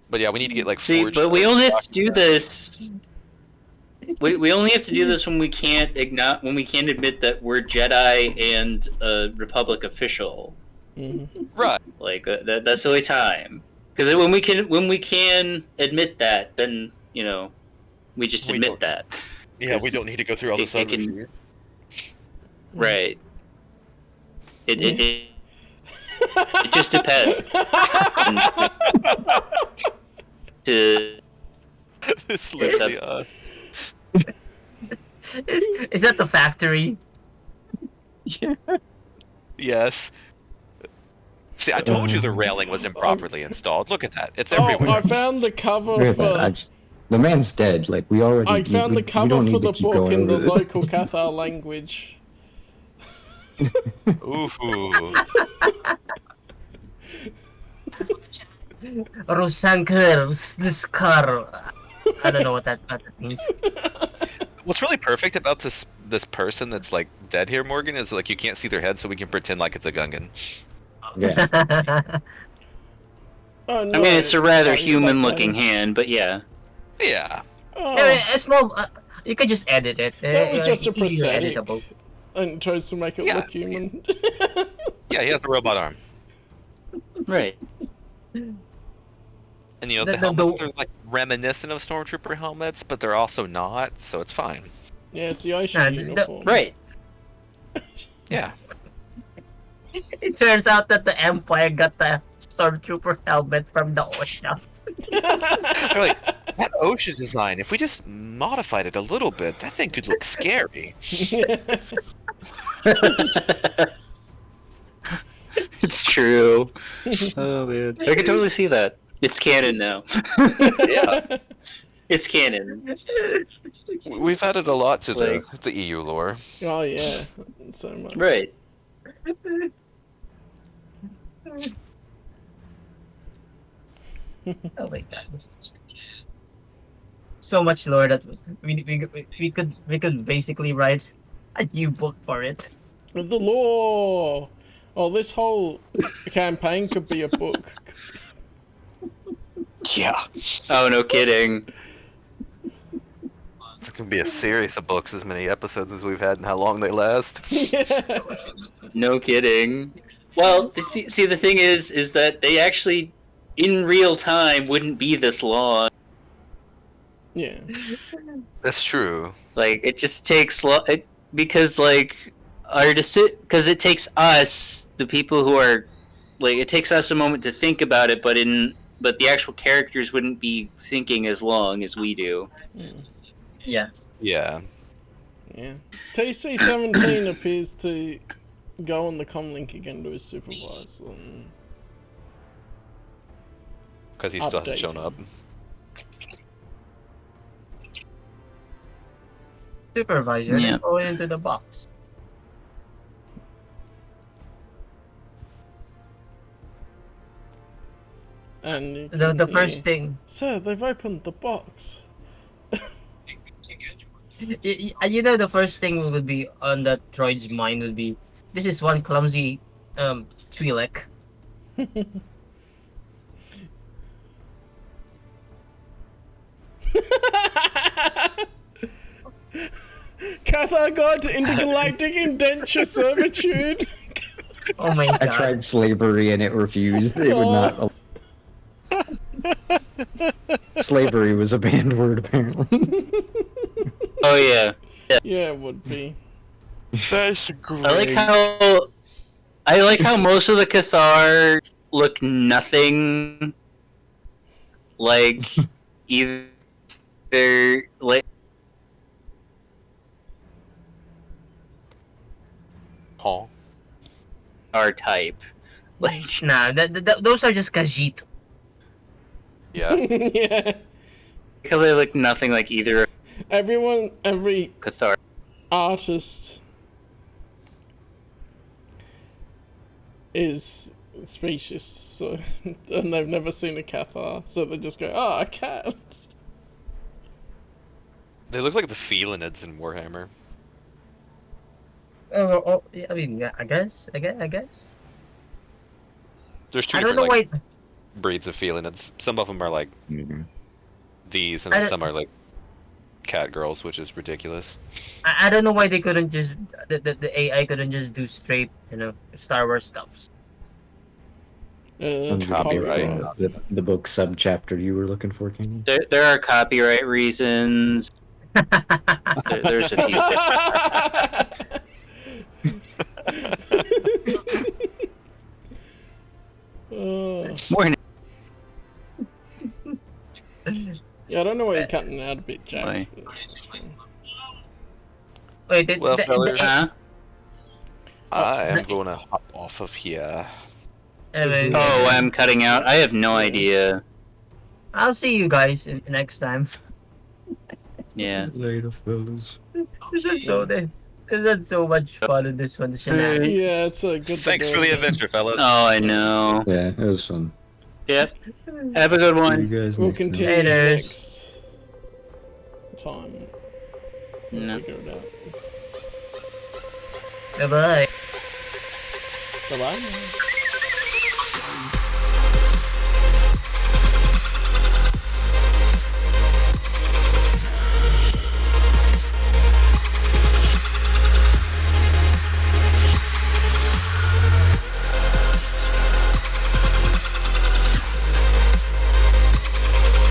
But yeah, we need to get, like, See, forged... but we only have to do documents. this. We only have to do this when we can't admit that we're Jedi and a Republic official. Right. Like that's the only time. Because when we can admit that, then we just We admit don't- that. Yeah, we don't need to go through all this It other can- shit. Right. It just depends. It's literally us. Is that the factory? Yes. See, I told you the railing was improperly installed. Look at that. It's Oh, everywhere. I found the cover Look at that. for. The man's dead. Like we already. I found the we cover don't for need the to keep book going in the over this. local Cathar language. Oof. Rosankers, this car. I don't know what that means. What's really perfect about this person that's, like, dead here, Morgan, is, like, you can't see their head, so we can pretend like it's a Gungan. Yeah. Oh, no, I mean, it's a rather like human-looking that. hand, but yeah. Yeah. Oh, A small. You could just edit it. that was just a Easier prosthetic. editable. And tries to make it Yeah. look human. Yeah, he has a robot arm. Right. And, the The- the- helmets, the- they're, like, reminiscent of Stormtrooper helmets, but they're also not, so it's fine. Yeah, it's the OSHA Nah, uniform. Right. Yeah. It turns out that the Empire got the Stormtrooper helmet from the OSHA. They're like, that OSHA design, if we just modified it a little bit, that thing could look scary. It's true. Oh man, I can totally see that. It's canon now. Yeah. It's canon. We've added a lot to Like- the EU lore. Oh, yeah. So much. Right. Oh my god. So much lore that we could basically write a new book for it. The law! Oh, this whole campaign could be a book. Yeah. Oh, no kidding. It can be a series of books, as many episodes as we've had and how long they last. No kidding. Well, see, the thing is that they actually, in real time, wouldn't be this long. Yeah. That's true. Like, it just takes because like because it takes us, the people who are, like, it takes us a moment to think about it, but the actual characters wouldn't be thinking as long as we do. Yes. Yeah. Yeah. TC-17 appears to go on the comlink again to his supervisor. And... Because he still hasn't Update. shown up. Supervisor, Yeah. go into the box. And you The can first hear, thing, Sir, they've opened the box. the first thing would be on the droid's mind would be, this is one clumsy Twi'lek. Cathar God to intergalactic indenture servitude. Oh my I god. tried slavery and it refused. It would not. Slavery was a banned word, apparently. Oh yeah. Yeah, it would be. That's great. I like how most of the Cathar look nothing like either like Huh? our type. Like Nah, those are just Khajiit. Yeah. Yeah. how they look nothing like either Every Cathar. artist is specious, so and they've never seen a Cathar, so they just go, "Oh, a cat." They look like the felinids in Warhammer. Oh, yeah, I mean, yeah, I guess. There's two I don't different know like, why. breeds of felinids. Some of them are like Mhm. these, and I then don't- some are like cat girls, which is ridiculous. I don't know why they couldn't just the AI couldn't just do straight, Star Wars stuff. Copyright. The book subchapter you were looking for, Kenny? There are copyright reasons. There's a few Oh. more. Yeah, I don't know why you're cutting out a bit, Jax. But it's fine. Wait, Well, fellas, Huh? I am going to hop off of here. Oh, I'm cutting out. I have no idea. I'll see you guys next time. Yeah. Later, fellas. This is so much fun in this one. The shenanigans. Yeah, it's a good. Thanks for the adventure, fellas. Oh, I know. Yeah, it was fun. Yep. Have a good See one. you guys We'll next time. continue Laters. next time. We'll No. figure it out. Bye bye. Bye bye.